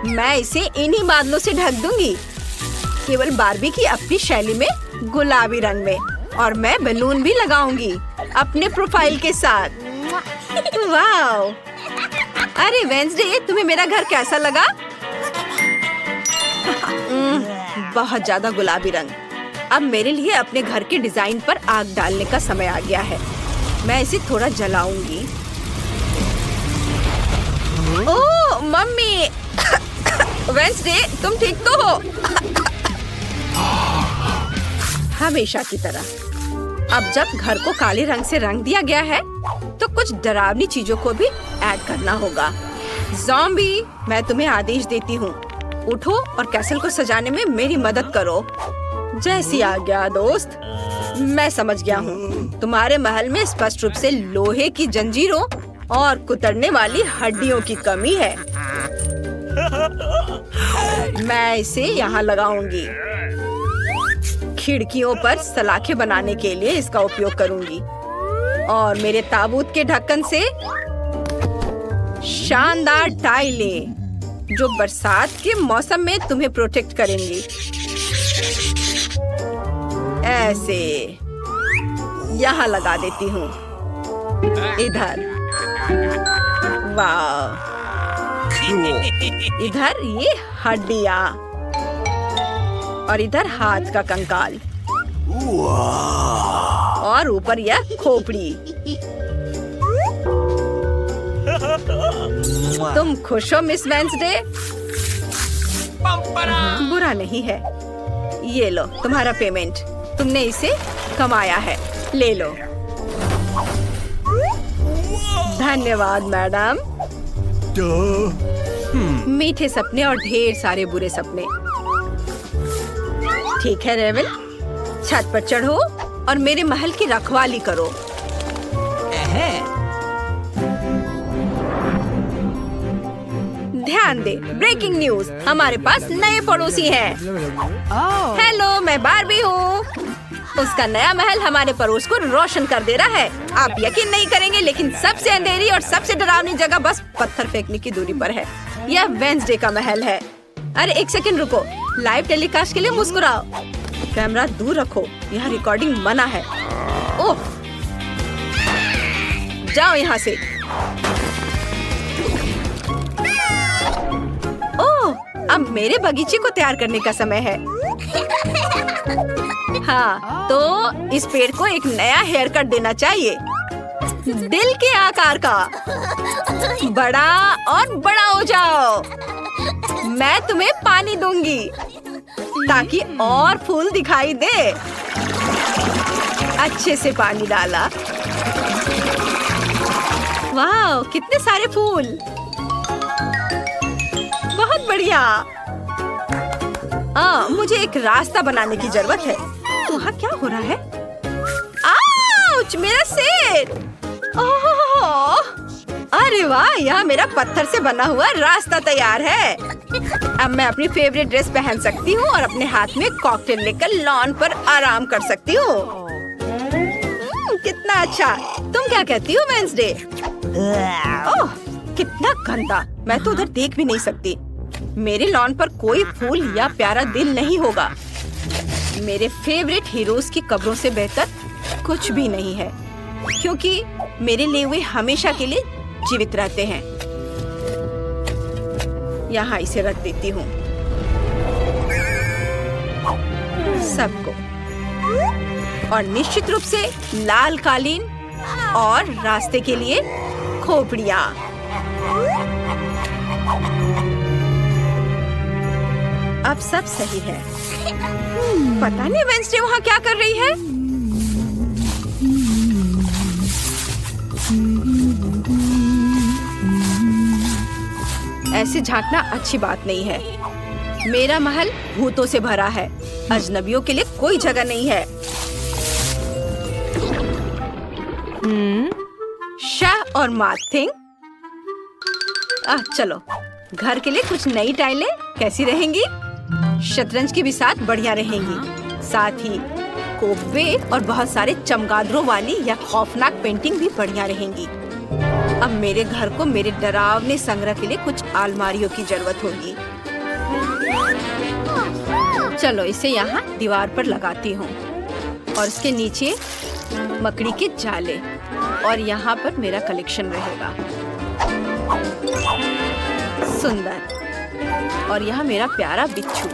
मैं इसे इन्हीं बादलों से ढक दूंगी, केवल बार्बी की अपनी शैली में, गुलाबी रंग में। और मैं बैलून भी लगाऊंगी अपने प्रोफाइल के साथ। वाह! अरे वेंसडे, तुम्हें मेरा घर कैसा लगा? बहुत ज्यादा गुलाबी रंग। अब मेरे लिए अपने घर के डिजाइन पर आग डालने का समय आ गया है। मैं इसे थोड़ा जलाऊंगी। ओह मम्मी! वेंसडे, तुम ठीक तो हो? हमेशा की तरह। अब जब घर को काले रंग से रंग दिया गया है, तो कुछ डरावनी चीजों को भी ऐड करना होगा। ज़ॉम्बी, मैं तुम्हें आदेश देती हूँ, उठो और कैसल को सजाने में मेरी मदद करो। जैसी आज्ञा दोस्त। मैं समझ गया हूँ। तुम्हारे महल में स्पष्ट रूप से लोहे की जंजीरों और कुतरने वाली हड्डियों की कमी है। मैं इसे यहाँ लगाऊंगी। खिड़कियों पर सलाखें बनाने के लिए इसका उपयोग करूंगी। और मेरे ताबूत के ढक्कन से शानदार टाइलें, जो बरसात के मौसम में तुम्हें प्रोटेक्ट करेंगी। ऐसे यहाँ लगा देती हूँ। इधर, वाह! इधर ये हड्डियाँ और इधर हाथ का कंकाल और ऊपर यह खोपड़ी। तुम खुश हो मिस वेंसडे? बुरा नहीं है। ये लो तुम्हारा पेमेंट। तुमने इसे कमाया है, ले लो। धन्यवाद मैडम। मीठे सपने और ढेर सारे बुरे सपने। ठीक है रेवन, छत पर चढ़ो और मेरे महल की रखवाली करो। ध्यान दे, ब्रेकिंग न्यूज, हमारे पास नए पड़ोसी हैं। हेलो, मैं बार्बी हूँ। उसका नया महल हमारे पड़ोस को रोशन कर दे रहा है। आप यकीन नहीं करेंगे, लेकिन सबसे अंधेरी और सबसे डरावनी जगह बस पत्थर फेंकने की दूरी पर है। यह वेंसडे का महल है। अरे एक सेकंड रुको, लाइव टेलीकास्ट के लिए मुस्कुराओ। कैमरा दूर रखो, यहाँ रिकॉर्डिंग मना है। ओह, जाओ यहाँ से। ओह, अब मेरे बगीचे को तैयार करने का समय है। हाँ, तो इस पेड़ को एक नया हेयर कट देना चाहिए, दिल के आकार का। बड़ा और बड़ा हो जाओ। मैं तुम्हें पानी दूंगी। ताकि और फूल दिखाई दे। अच्छे से पानी डाला। वाह, कितने सारे फूल! बहुत बढ़िया। मुझे एक रास्ता बनाने की जरूरत है। वहाँ क्या हो रहा है? आउच! मेरा सिर! ओह! अरे वाह, यहाँ मेरा पत्थर से बना हुआ रास्ता तैयार है। अब मैं अपनी फेवरेट ड्रेस पहन सकती हूँ और अपने हाथ में कॉकटेल लेकर लॉन पर आराम कर सकती हूँ। कितना अच्छा। तुम क्या कहती हो वेंसडे? ओह, कितना गंदा। मैं तो उधर देख भी नहीं सकती। मेरे लॉन पर कोई फूल या प्यारा दिल नहीं होगा। मेरे फेवरेट हीरोज की कब्रों से बेहतर कुछ भी नहीं है, क्योंकि मेरे लिए वे हमेशा के लिए जीवित रहते हैं। यहाँ इसे रख देती हूँ सबको, और निश्चित रूप से लाल कालीन और रास्ते के लिए खोपड़ियाँ। अब सब सही है। पता नहीं वेंसडे वहाँ क्या कर रही है। ऐसे झांकना अच्छी बात नहीं है। मेरा महल भूतों से भरा है। अजनबियों के लिए कोई जगह नहीं है। शाह और मार्थिंग, चलो घर के लिए कुछ नई टाइलें कैसी रहेंगी? शतरंज की बिसात बढ़िया रहेंगी। साथ ही कोबे और बहुत सारे चमगादड़ों वाली या खौफनाक पेंटिंग भी बढ़िया रहेंगी। अब मेरे घर को मेरे डरावने संग्रह के लिए कुछ अलमारियों की जरूरत होगी। चलो इसे यहाँ दीवार पर लगाती हूँ और इसके नीचे मकड़ी के जाले, और यहाँ पर मेरा कलेक्शन रहेगा। सुंदर। और यहाँ मेरा प्यारा बिच्छू।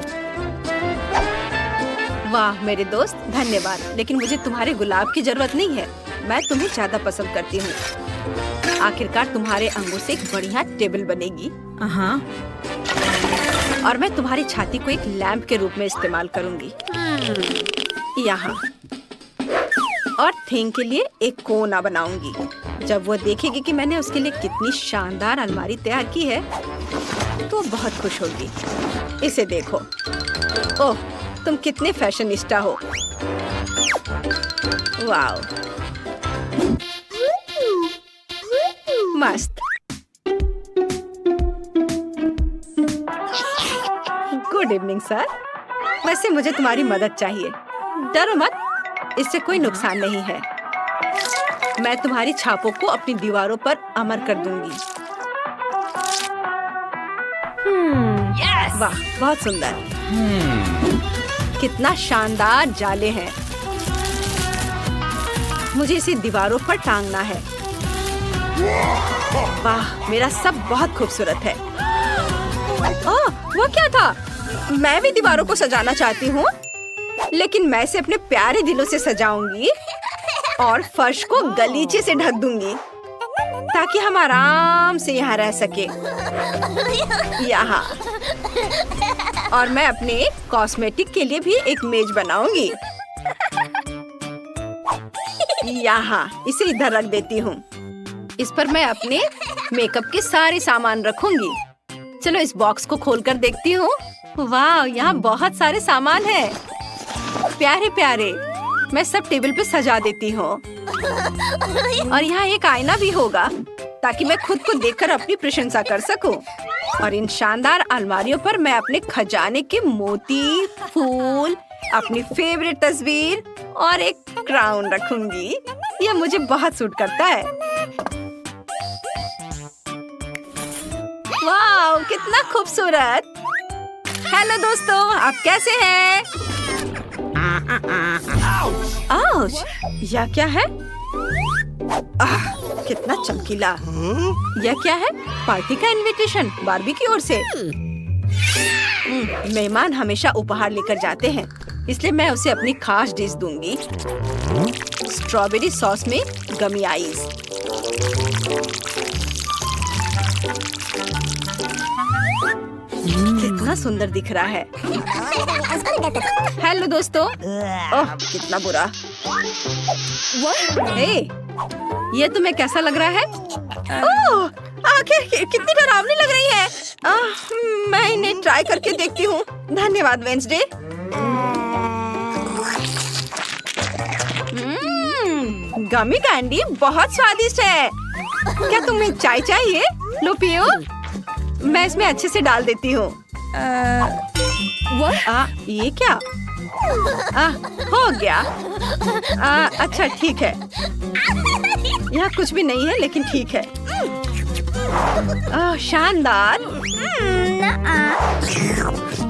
वाह मेरे दोस्त, धन्यवाद, लेकिन मुझे तुम्हारे गुलाब की जरूरत नहीं है। मैं तुम्हें ज्यादा पसंद करती हूँ। आखिरकार तुम्हारे अंगों से एक बढ़िया टेबल बनेगी। और मैं तुम्हारी छाती को एक लैंप के रूप में इस्तेमाल करूंगी। यहाँ और थिंग के लिए एक कोना बनाऊंगी। जब वो देखेगी कि मैंने उसके लिए कितनी शानदार अलमारी तैयार की है, तो बहुत खुश होगी। इसे देखो। ओह, तुम कितने फैशनिस्टा हो। वाओ, मस्त। Good evening sir. वैसे मुझे तुम्हारी मदद चाहिए। डरो मत, इससे कोई नुकसान नहीं है। मैं तुम्हारी छापों को अपनी दीवारों पर अमर कर दूंगी। वाह, बहुत सुंदर। कितना शानदार जाले हैं। मुझे इसे दीवारों पर टांगना है। वाह, मेरा सब बहुत खूबसूरत है। ओह, वो क्या था? मैं भी दीवारों को सजाना चाहती हूँ, लेकिन मैं इसे अपने प्यारे दिलों से सजाऊंगी और फर्श को गलीचे से ढक दूंगी, ताकि हम आराम से यहाँ रह सके। यहाँ। और मैं अपने कॉस्मेटिक के लिए भी एक मेज बनाऊंगी। यहाँ इसे इधर रख देती हूँ। इस पर मैं अपने मेकअप के सारे सामान रखूंगी। चलो इस बॉक्स को खोलकर देखती हूँ। वाह, यहाँ बहुत सारे सामान हैं। प्यारे प्यारे। मैं सब टेबल पे सजा देती हूँ। और यहाँ एक आईना भी होगा, ताकि मैं खुद को देखकर अपनी प्रशंसा कर सकूं। और इन शानदार अलमारियों पर मैं अपने खजाने के मोती, फूल, अपनी फेवरेट तस्वीर और एक क्राउन रखूंगी। यह मुझे बहुत सूट करता है। वाह, कितना खूबसूरत। हेलो दोस्तों, आप कैसे हैं? आउच, यह क्या है? कितना चमकीला। यह क्या है? पार्टी का इनविटेशन बार्बी की ओर से। मेहमान हमेशा उपहार लेकर जाते हैं, इसलिए मैं उसे अपनी खास डिश दूंगी। स्ट्रॉबेरी सॉस में गमी आइस। कितना सुंदर दिख रहा है। हेलो दोस्तों। ओह कितना बुरा। हे, ये तुम्हें कैसा लग रहा है? ओह, आखिर कितनी डरावनी लग रही है। मैं इन्हें ट्राई करके देखती हूँ। धन्यवाद वेंसडे। गमी कैंडी बहुत स्वादिष्ट है। क्या तुम्हें चाय चाहिए? लो पियो। मैं इसमें अच्छे से डाल देती हूँ। ये क्या? हो गया। अच्छा ठीक है। यहाँ कुछ भी नहीं है लेकिन ठीक है। शानदार।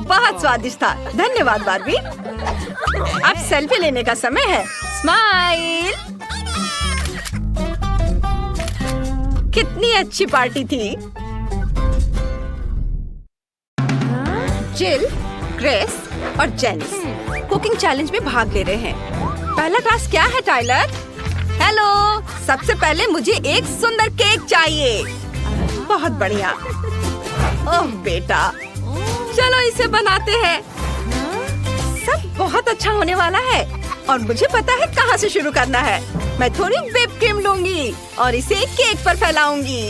बहुत स्वादिष्ट था। धन्यवाद बार्बी। अब सेल्फी लेने का समय है। स्माइल। कितनी अच्छी पार्टी थी। जिल, ग्रेस और जेनिस कुकिंग चैलेंज में भाग ले रहे हैं। पहला टास्क क्या है टाइलर? हेलो, सबसे पहले मुझे एक सुंदर केक चाहिए। बहुत बढ़िया। ओह बेटा, चलो इसे बनाते हैं। सब बहुत अच्छा होने वाला है और मुझे पता है कहाँ से शुरू करना है। मैं थोड़ी व्हिप क्रीम लूंगी और इसे केक पर फैलाऊंगी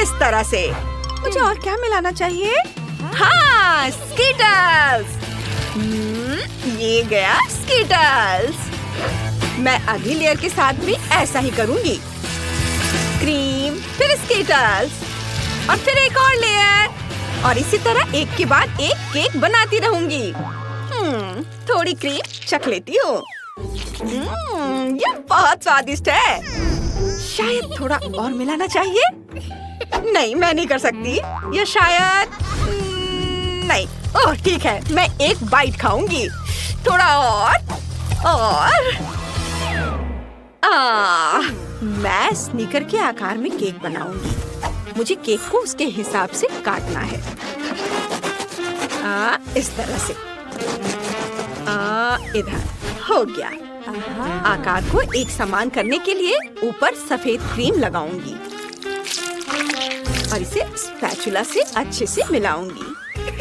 इस तरह से। मुझे और क्या मिलाना चाहिए? हाँ, स्कीटल्स। ये गया स्कीटल्स। मैं अगली लेयर के साथ भी ऐसा ही करूंगी। क्रीम, फिर स्कीटल्स और फिर एक और लेयर और इसी तरह एक के बाद एक केक बनाती रहूंगी। थोड़ी क्रीम चख लेती हूँ। ये बहुत स्वादिष्ट है। शायद थोड़ा और मिलाना चाहिए। नहीं, मैं नहीं कर सकती। या शायद नहीं। ओह ठीक है, मैं एक बाइट खाऊंगी। थोड़ा और मैं स्नीकर के आकार में केक बनाऊंगी। मुझे केक को उसके हिसाब से काटना है। इस तरह से। इधर हो गया। आकार को एक समान करने के लिए ऊपर सफेद क्रीम लगाऊंगी और इसे स्पैचुला से अच्छे से मिलाऊंगी।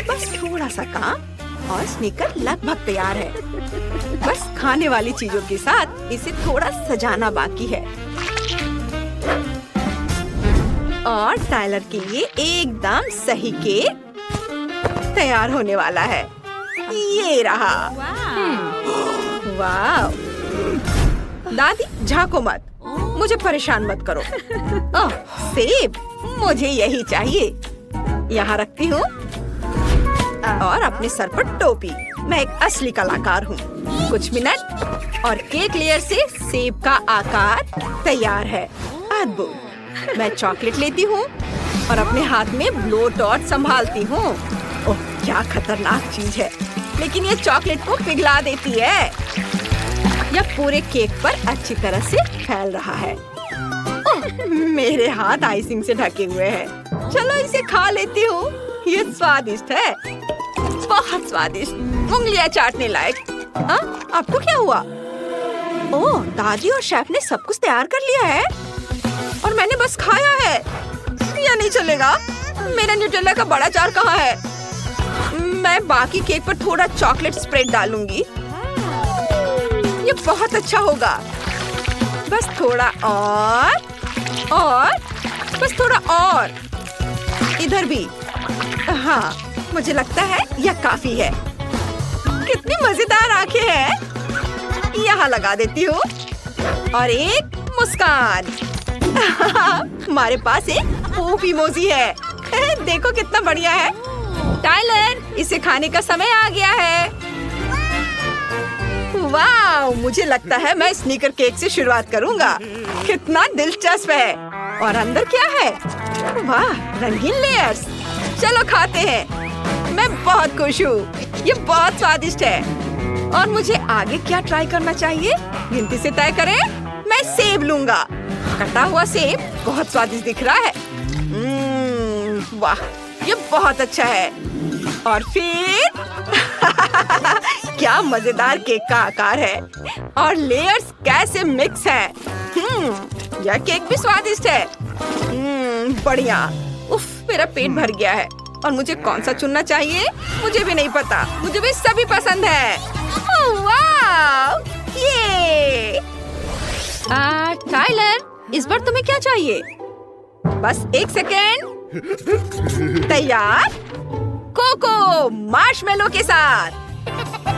बस थोड़ा सा काम और स्नीकर लगभग तैयार है। बस खाने वाली चीजों के साथ इसे थोड़ा सजाना बाकी है। और टाइलर के लिए एकदम सही केक तैयार होने वाला है। ये रहा। वाह। दादी झांको मत, मुझे परेशान मत करो। ओह सेब, मुझे यही चाहिए। यहाँ रखती हूँ और अपने सर पर टोपी। मैं एक असली कलाकार हूँ। कुछ मिनट और केक लेयर से सेब का आकार तैयार है। अद्भुत। मैं चॉकलेट लेती हूँ और अपने हाथ में ब्लो डॉट संभालती हूँ। ओह क्या खतरनाक चीज है, लेकिन ये चॉकलेट को पिघला देती है। यह पूरे केक पर अच्छी तरह से फैल रहा है। ओह, मेरे हाथ आइसिंग से ढके हुए हैं। चलो इसे खा लेती हूँ। ये स्वादिष्ट है, बहुत स्वादिष्ट। उंगलियां चाटने लायक। आपको क्या हुआ? ओह, दादी और शेफ ने सब कुछ तैयार कर लिया है और मैंने बस खाया है। यह नहीं चलेगा। मेरा न्यूटेला का बड़ा जार कहाँ है? मैं बाकी केक पर थोड़ा चॉकलेट स्प्रेड डालूंगी। ये बहुत अच्छा होगा। बस थोड़ा और बस थोड़ा और। इधर भी। हाँ, मुझे लगता है यह काफी है। कितनी मजेदार आंखें हैं। यहाँ लगा देती हूँ और एक मुस्कान। हमारे पास एक पूप इमोजी है। देखो कितना बढ़िया है। टाइलर, इसे खाने का समय आ गया है। वाह, मुझे लगता है मैं स्नीकर केक से शुरुआत करूँगा। कितना दिलचस्प है। और अंदर क्या है? वाह, रंगीन लेयर्स। चलो खाते हैं। मैं बहुत खुश हूँ। ये बहुत स्वादिष्ट है। और मुझे आगे क्या ट्राई करना चाहिए? गिनती से तय करें। मैं सेब लूंगा। कटा हुआ सेब बहुत स्वादिष्ट दिख रहा है। वाह, ये बहुत अच्छा है। और फिर क्या मजेदार केक का आकार है और लेयर्स कैसे मिक्स हैं। यह केक भी स्वादिष्ट है। बढ़िया। उफ, मेरा पेट भर गया है। और मुझे कौन सा चुनना चाहिए मुझे भी नहीं पता। मुझे भी सभी पसंद है। ओह वाव! ये टाइलर, इस बार तुम्हें क्या चाहिए? बस एक सेकेंड। तैयार? कोको मार्शमेलो के साथ।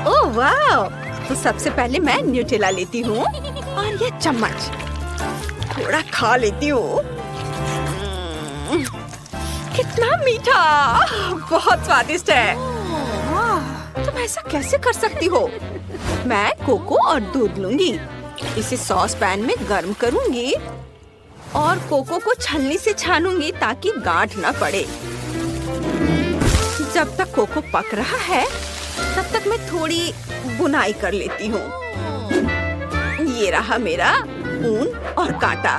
ओह वाव! तो सबसे पहले मैं न्यूटेला लेती हूँ और ये चम्मच थोड़ा खा लेती हूँ। कितना मीठा, बहुत स्वादिष्ट है। तुम ऐसा कैसे कर सकती हो? मैं कोको और दूध लूंगी, इसे सॉस पैन में गर्म करूंगी और कोको को छलनी से छानूंगी ताकि गांठ ना पड़े। जब तक कोको पक रहा है तब तक मैं थोड़ी बुनाई कर लेती हूँ। ये रहा मेरा ऊन और कांटा।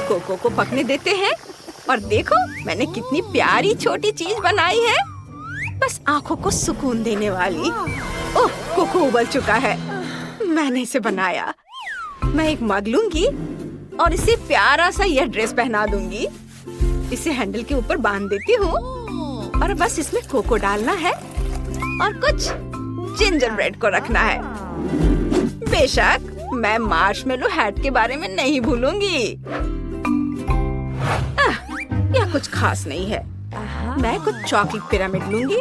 कोको को पकने देते हैं और देखो मैंने कितनी प्यारी छोटी चीज बनाई है, बस आंखों को सुकून देने वाली। ओह, कोको उबल चुका है। मैंने इसे बनाया। मैं एक मग लूंगी और इसे प्यारा सा यह ड्रेस पहना दूंगी। इसे हैंडल के ऊपर बांध देती हूँ और बस इसमें कोको डालना है और कुछ जिंजर ब्रेड को रखना है। बेशक मैं मार्शमेलो हैट के बारे में नहीं भूलूंगी। यह कुछ खास नहीं है। मैं कुछ चॉकलेट पिरामिड लूंगी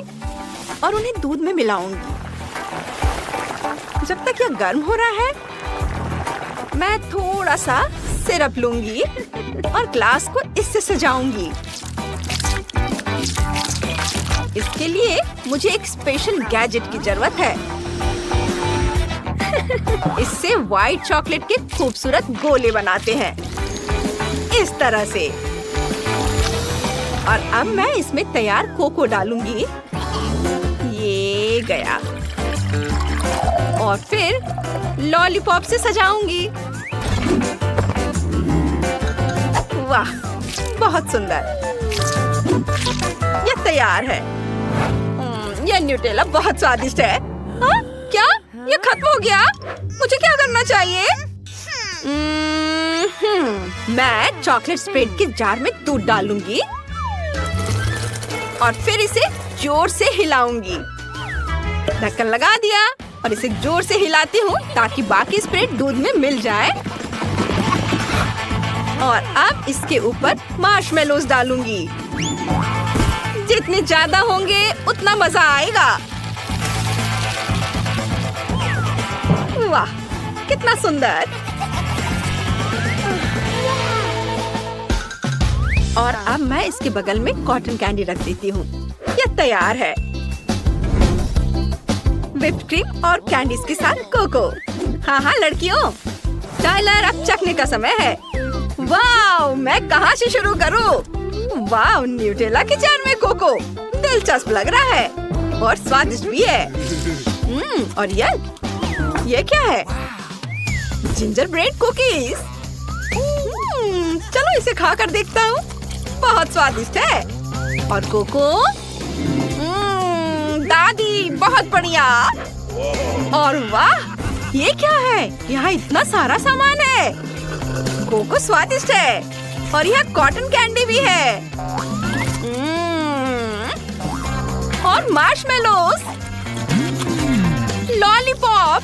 और उन्हें दूध में मिलाऊंगी। जब तक यह गर्म हो रहा है मैं थोड़ा सा सिरप लूंगी और ग्लास को इससे सजाऊंगी। इसके लिए मुझे एक स्पेशल गैजेट की जरूरत है। इससे व्हाइट चॉकलेट के खूबसूरत गोले बनाते हैं, इस तरह से। और अब मैं इसमें तैयार कोको डालूंगी। ये गया। और फिर लॉलीपॉप से सजाऊंगी। वाह, बहुत सुंदर। यह तैयार है। यह न्यूटेला बहुत स्वादिष्ट है। हाँ? क्या? यह खत्म हो गया? मुझे क्या करना चाहिए? मैं चॉकलेट स्प्रेड के जार में दूध डालूंगी और फिर इसे जोर से हिलाऊंगी। ढक्कन लगा दिया और इसे जोर से हिलाती हूँ ताकि बाकी स्प्रेड दूध में मिल जाए। और अब इसके ऊपर मार्शमेलोस डालूंगी। जितने ज्यादा होंगे उतना मजा आएगा। वाह, कितना सुंदर। और अब मैं इसके बगल में कॉटन कैंडी रख देती हूँ। यह तैयार है। व्हिप्ड क्रीम और कैंडीज के साथ कोको। हाँ हाँ लड़कियों, टाइलर अब चखने का समय है। वाह, मैं कहाँ से शुरू करूँ? वाह, न्यूटेला के जार में कोको, दिलचस्प लग रहा है और स्वादिष्ट भी है। और ये क्या है? Ginger bread cookies. चलो इसे खा कर देखता हूँ। बहुत स्वादिष्ट है। और कोको, दादी बहुत बढ़िया। और वाह, ये क्या है? यहाँ इतना सारा सामान है। कोको स्वादिष्ट है और यह कॉटन कैंडी भी है। और मार्शमेलोस, लॉलीपॉप,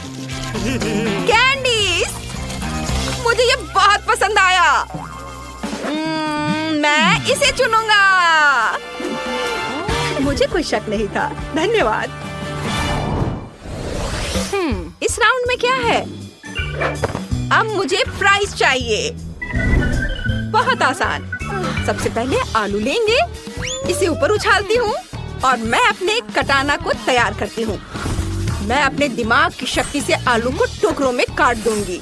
कैंडीज। मुझे ये बहुत पसंद आया। मैं इसे चुनूंगा। मुझे कोई शक नहीं था। धन्यवाद। इस राउंड में क्या है? अब मुझे फ्राइज चाहिए। बहुत आसान। सबसे पहले आलू लेंगे, इसे ऊपर उछालती हूँ और मैं अपने कटाना को तैयार करती हूँ। मैं अपने दिमाग की शक्ति से आलू को टुकड़ों में काट दूंगी।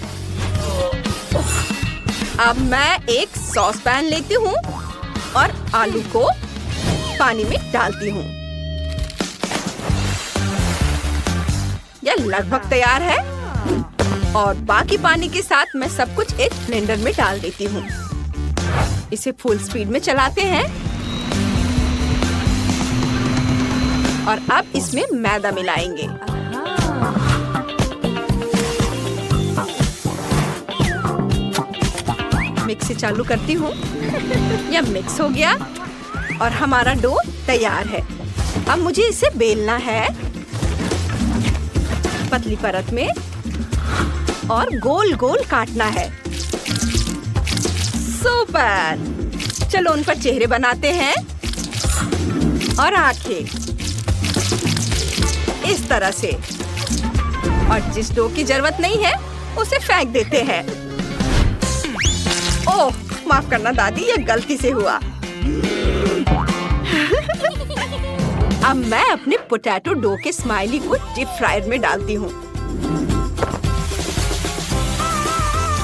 अब मैं एक सॉस पैन लेती हूँ और आलू को पानी में डालती हूँ। यह लगभग तैयार है और बाकी पानी के साथ मैं सब कुछ एक ब्लेंडर में डाल देती हूँ। इसे फुल स्पीड में चलाते हैं और अब इसमें मैदा मिलाएंगे। मिक्सिंग इसे चालू करती हूँ। यह मिक्स हो गया और हमारा डो तैयार है। अब मुझे इसे बेलना है पतली परत में और गोल गोल काटना है। सुपर! चलो उन पर चेहरे बनाते हैं और आंखें इस तरह से। और जिस डो की जरूरत नहीं है उसे फेंक देते हैं। ओह, माफ करना दादी, ये गलती से हुआ। अब मैं अपने पोटैटो डो के स्माइली को डीप फ्रायर में डालती हूँ।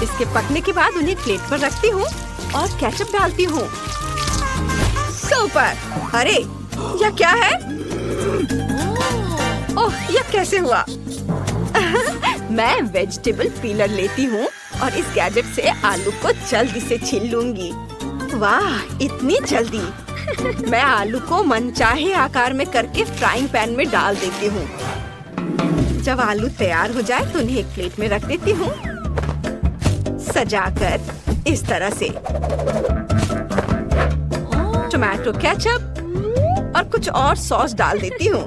इसके पकने के बाद उन्हें प्लेट पर रखती हूँ और केचप डालती हूँ। सुपर! अरे यह क्या है? ओह, यह कैसे हुआ? मैं वेजिटेबल पीलर लेती हूँ और इस गैजेट से आलू को जल्दी से छील लूंगी। वाह, इतनी जल्दी! मैं आलू को मनचाहे आकार में करके फ्राइंग पैन में डाल देती हूँ। जब आलू तैयार हो जाए तो उन्हें एक प्लेट में रख देती हूँ, सजाकर इस तरह से। टोमेटो केचप और कुछ और सॉस डाल देती हूँ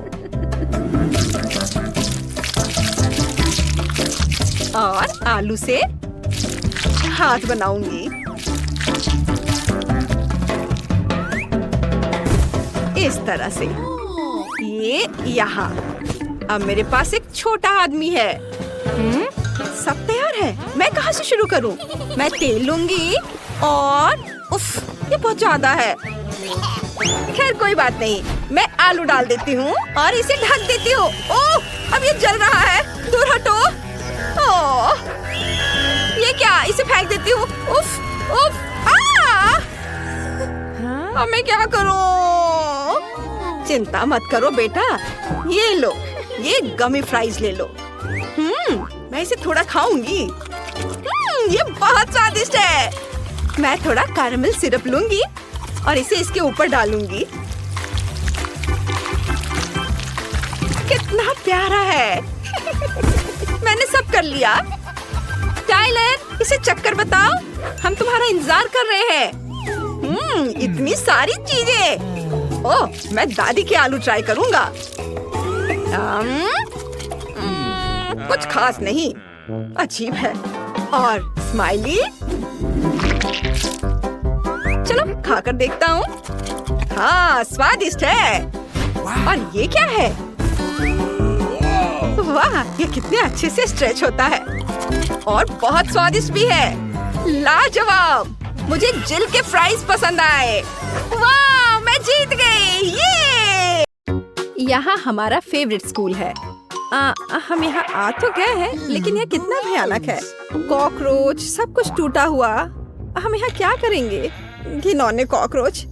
और आलू से हाथ बनाऊंगी। इस तरह से। ये यहाँ। अब मेरे पास एक छोटा आदमी है। सब तैयार है। मैं कहाँ से शुरू करूँ? मैं तेल लूंगी और उफ, ये बहुत ज्यादा है। खैर कोई बात नहीं, मैं आलू डाल देती हूँ और इसे ढक देती हूँ। ओह, अब ये जल रहा है। दूर हटो। ओह, ये क्या? इसे फेंक देती हूँ। उफ, उफ, अब मैं क्या करूँ? चिंता मत करो बेटा, ये लो, ये गमी फ्राइज ले लो। मैं इसे थोड़ा खाऊंगी। ये बहुत स्वादिष्ट है। मैं थोड़ा कैरेमल सिरप लूंगी और इसे इसके ऊपर डालूंगी। कितना प्यारा है। मैंने सब कर लिया। टाइलर, इसे चक्कर बताओ, हम तुम्हारा इंतजार कर रहे हैं। इतनी सारी चीजें। ओह, मैं दादी के आलू ट्राई करूंगा। कुछ खास नहीं, अजीब है। और स्माइली, चलो खाकर देखता हूँ। हाँ, स्वादिष्ट है। और ये क्या है? वाह, ये कितने अच्छे से स्ट्रेच होता है और बहुत स्वादिष्ट भी है। लाजवाब! मुझे जिल के फ्राइज पसंद आए। वाह, मैं जीत गई। ये यहाँ हमारा फेवरेट स्कूल है। हम यहाँ आ तो गए हैं, लेकिन यह कितना भयानक है। कॉकरोच, सब कुछ टूटा हुआ। हम यहाँ क्या करेंगे? घिनौने कॉकरोच।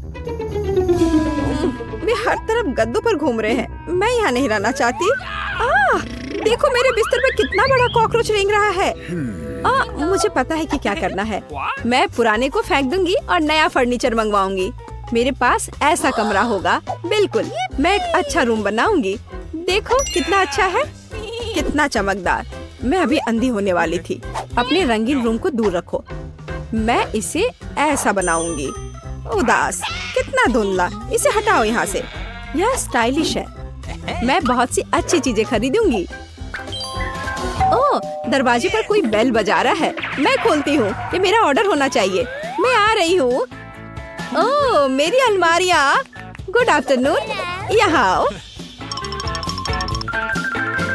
वे हर तरफ गद्दों पर घूम रहे हैं। मैं यहाँ नहीं रहना चाहती। देखो मेरे बिस्तर पे कितना बड़ा कॉकरोच रेंग रहा है। मुझे पता है कि क्या करना है। मैं पुराने को फेंक दूंगी और नया फर्नीचर मंगवाऊंगी। मेरे पास ऐसा कमरा होगा। बिल्कुल, मैं एक अच्छा रूम बनाऊंगी। देखो कितना अच्छा है, कितना चमकदार। मैं अभी अंधी होने वाली थी। अपने रंगीन रूम को दूर रखो। मैं इसे ऐसा बनाऊंगी। उदास, कितना धुंधला। इसे हटाओ यहाँ से। यह स्टाइलिश है। मैं बहुत सी अच्छी चीजें खरीदूंगी। ओह, दरवाजे पर कोई बेल बजा रहा है। मैं खोलती हूँ। ये मेरा ऑर्डर होना चाहिए। मैं आ रही हूँ। ओह, मेरी अलमारियाँ। गुड आफ्टरनून, यहाँ आओ।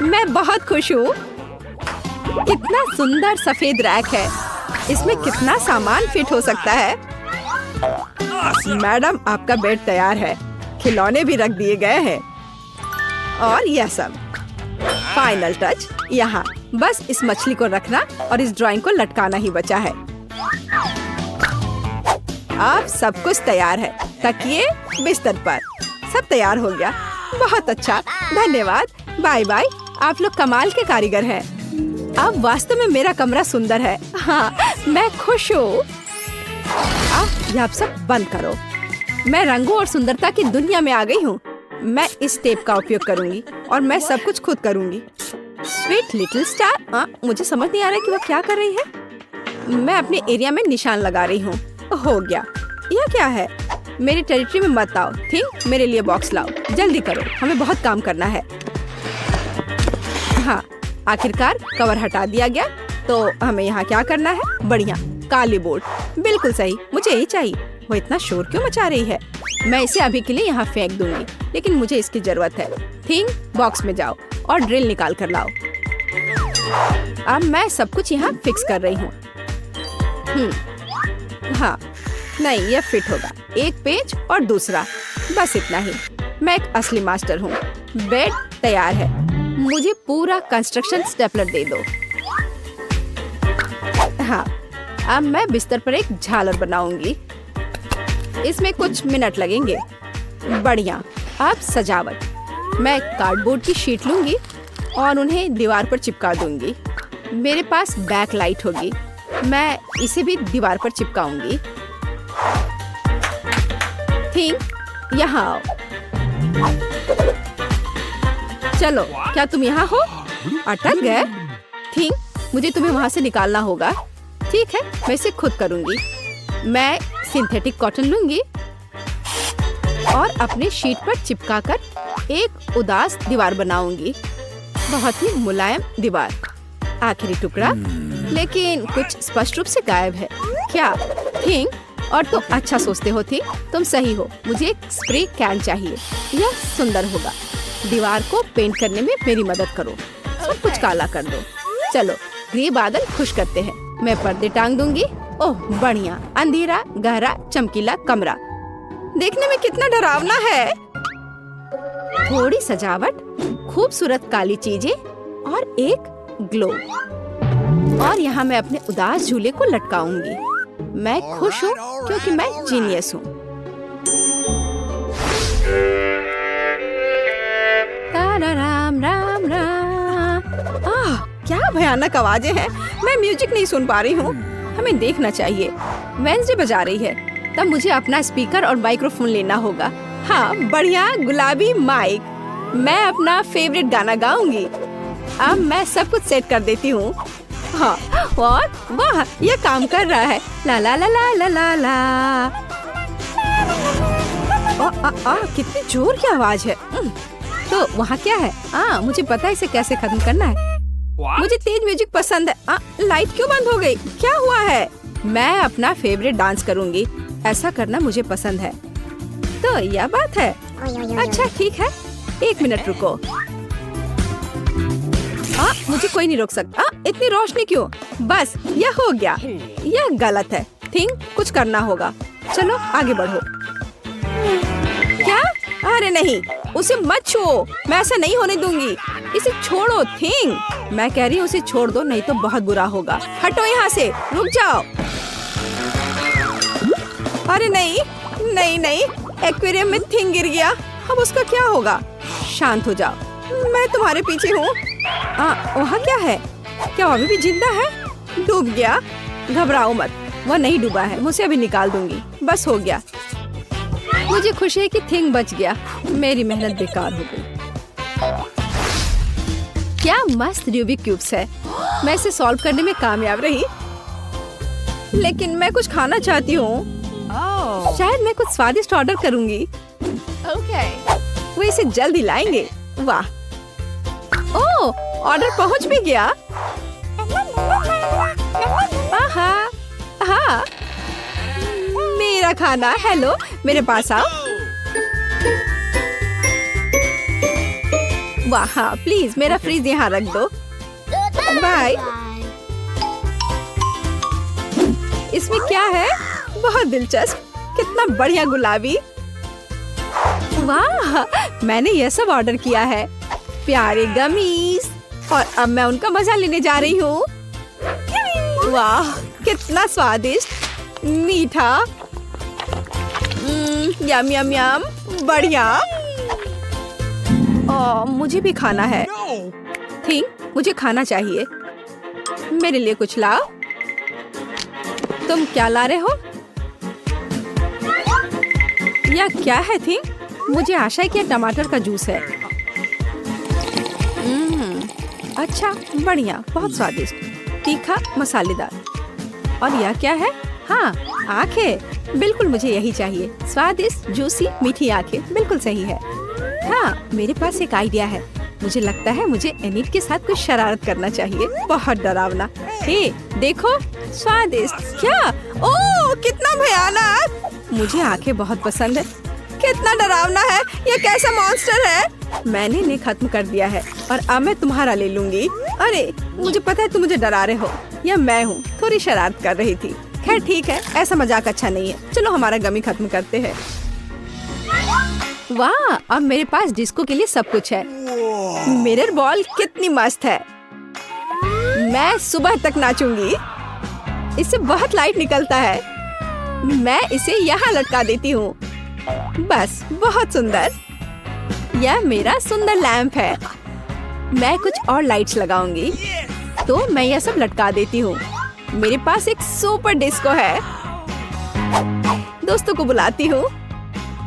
मैं बहुत खुश हूँ। कितना सुंदर सफेद रैक है। इसमें कितना सामान फिट हो सकता है। मैडम, आपका बेड तैयार है। खिलौने भी रख दिए गए हैं और यह सब। फाइनल टच यहाँ। बस इस मछली को रखना और इस ड्राइंग को लटकाना ही बचा है। अब सब कुछ तैयार है। तकिए, बिस्तर पर सब तैयार हो गया। बहुत अच्छा, धन्यवाद। Bye bye. आप लोग कमाल के कारीगर हैं। अब वास्तव में मेरा कमरा सुंदर है। हाँ, मैं खुश हूँ। अब आप सब बंद करो। मैं रंगों और सुंदरता की दुनिया में आ गई हूँ। मैं इस टेप का उपयोग करूँगी और मैं सब कुछ खुद करूँगी। Sweet little star. मुझे समझ नहीं आ रहा कि वो क्या कर रही है। मैं अपने एरिया में निशान लगा रही हूँ। हो गया। यह क्या है? मेरी टेरिटरी में मत आओ। ठीक, मेरे लिए बॉक्स लाओ। जल्दी करो, हमें बहुत काम करना है। हाँ, आखिरकार कवर हटा दिया गया। तो हमें यहाँ क्या करना है? बढ़िया, काली बोर्ड। बिल्कुल सही, मुझे यही चाहिए। वो इतना शोर क्यों मचा रही है? मैं इसे अभी के लिए यहाँ फेंक दूंगी, लेकिन मुझे इसकी जरूरत है। थिंग, बॉक्स में जाओ और ड्रिल निकाल कर लाओ। अब मैं सब कुछ यहाँ फिक्स कर रही हूँ। हाँ, नहीं, यह फिट होगा। एक पेज और दूसरा, बस इतना ही। मैं एक असली मास्टर हूँ। बेड तैयार है। मुझे पूरा कंस्ट्रक्शन स्टेपलर दे दो। हाँ, अब मैं बिस्तर पर एक झालर बनाऊंगी। इसमें कुछ मिनट लगेंगे। बढ़िया। अब सजावट। मैं कार्डबोर्ड की शीट लूंगी और उन्हें दीवार पर चिपका दूंगी। मेरे पास बैक लाइट होगी। मैं इसे भी दीवार पर चिपकाऊंगी। थिंग, यहाँ आओ। चलो, क्या तुम यहाँ हो? अटक गए? थिंग, मुझे तुम्हें वहाँ से निकालना होगा। ठीक है, मैं इसे खुद करूंगी। मैं सिंथेटिक कॉटन लूंगी और अपने शीट पर चिपकाकर एक उदास दीवार बनाऊंगी। बहुत ही मुलायम दीवार। आखिरी टुकड़ा, लेकिन कुछ स्पष्ट रूप से गायब है। क्या? थिंग, और तुम अच्छा सोचते हो। थी, तुम सही हो। मुझे एक स्प्रे कैन चाहिए। यह सुंदर होगा। दीवार को पेंट करने में मेरी मदद करो। सब कुछ काला कर दो। चलो, ग्रे बादल खुश करते हैं। मैं पर्दे टांग दूंगी। ओह बढ़िया, अंधेरा, गहरा, चमकीला कमरा। देखने में कितना डरावना है। थोड़ी सजावट, खूबसूरत काली चीजें और एक ग्लो। और यहाँ मैं अपने उदास झूले को लटकाऊंगी। मैं खुश हूँ क्योंकि मैं जीनियस हूँ। राम राम राम। क्या भयानक आवाजें हैं। मैं म्यूजिक नहीं सुन पा रही हूँ। हमें देखना चाहिए। वेंसडे बजा रही है। तब मुझे अपना स्पीकर और माइक्रोफोन लेना होगा। हाँ, बढ़िया गुलाबी माइक। मैं अपना फेवरेट गाना गाऊंगी। अब मैं सब कुछ सेट कर देती हूँ। हाँ, और वाह, ये काम कर रहा है। ला ला ला ला ला ला ला। कितनी जोर की आवाज है। तो वहाँ क्या है? मुझे पता है इसे कैसे खत्म करना है। मुझे तेज म्यूजिक पसंद है। लाइट क्यों बंद हो गई? क्या हुआ है? मैं अपना फेवरेट डांस करूंगी। ऐसा करना मुझे पसंद है। तो यह बात है। अच्छा ठीक है, 1 मिनट रुको। मुझे कोई नहीं रोक सकता। इतनी रोशनी क्यों? बस यह हो गया। यह गलत है। थिंग, कुछ करना होगा। चलो आगे बढ़ो। क्या? अरे नहीं, उसे मत छुओ। मैं ऐसा नहीं होने दूंगी। इसे छोड़ो। थिंग, मैं कह रही हूँ उसे छोड़ दो, नहीं तो बहुत बुरा होगा। हटो यहाँ से, रुक जाओ। अरे नहीं नहीं नहीं, एक्वेरियम में थिंग गिर गया। अब उसका क्या होगा? शांत हो जाओ, मैं तुम्हारे पीछे हूँ। वहाँ क्या है? क्या वो अभी भी जिंदा है? डूब गया? घबराओ मत, वो नहीं डूबा है। मुझे अभी निकाल दूंगी। बस हो गया। मुझे खुशी है कि थिंग बच गया। मेरी मेहनत बेकार हो गई। क्या मस्त रूबिक क्यूब्स है। मैं इसे सॉल्व करने में कामयाब रही। लेकिन मैं कुछ खाना चाहती हूँ। शायद मैं कुछ स्वादिष्ट ऑर्डर करूँगी। वो इसे जल्दी लाएंगे। वाह, ओह, ऑर्डर पहुँच भी गया। हाँ, मेरा खाना। हेलो, मेरे पास आओ। वाह, हाँ, प्लीज मेरा फ्रिज यहाँ रख दो। बाय। इसमें क्या है? बहुत दिलचस्प। कितना बढ़िया गुलाबी। वाह, मैंने यह सब ऑर्डर किया है। प्यारे गमीज। और अब मैं उनका मजा लेने जा रही हूँ। वाह, कितना स्वादिष्ट, मीठा। यम यम यम, बढ़िया। मुझे भी खाना है। थिंग, मुझे खाना चाहिए। मेरे लिए कुछ लाओ। तुम क्या ला रहे हो? यह क्या है थिंग? मुझे आशा है कि यह टमाटर का जूस है। अच्छा, बढ़िया, बहुत स्वादिष्ट, तीखा, मसालेदार। और यह क्या है? हाँ, आंखें। बिल्कुल मुझे यही चाहिए। स्वादिष्ट, जूसी, मीठी आंखें बिल्कुल सही है। हाँ, मेरे पास एक आइडिया है। मुझे लगता है मुझे एनिट के साथ कुछ शरारत करना चाहिए। बहुत डरावना। हे, देखो, स्वादिष्ट। क्या? ओह, कितना भयानक! मुझे आंखें बहुत पसंद है। कितना डरावना है! ये कैसा मॉन्स्टर है? मैंने इन्हें खत्म कर दिया है और अब मैं तुम्हारा ले लूंगी। अरे, मुझे पता है तुम मुझे डरा रहे हो। यह मैं हूँ, थोड़ी शरारत कर रही थी। खैर ठीक है, ऐसा मजाक अच्छा नहीं है। चलो हमारा गमी खत्म करते हैं। वाह, अब मेरे पास डिस्को के लिए सब कुछ है। मिरर बॉल कितनी मस्त है। मैं सुबह तक नाचूंगी। इससे बहुत लाइट निकलता है। मैं इसे यहाँ लटका देती हूँ। बस, बहुत सुंदर। यह मेरा सुंदर लैंप है। मैं कुछ और लाइट्स लगाऊंगी। तो मैं यह सब लटका देती हूँ। मेरे पास एक सुपर डिस्को है। दोस्तों को बुलाती हूँ।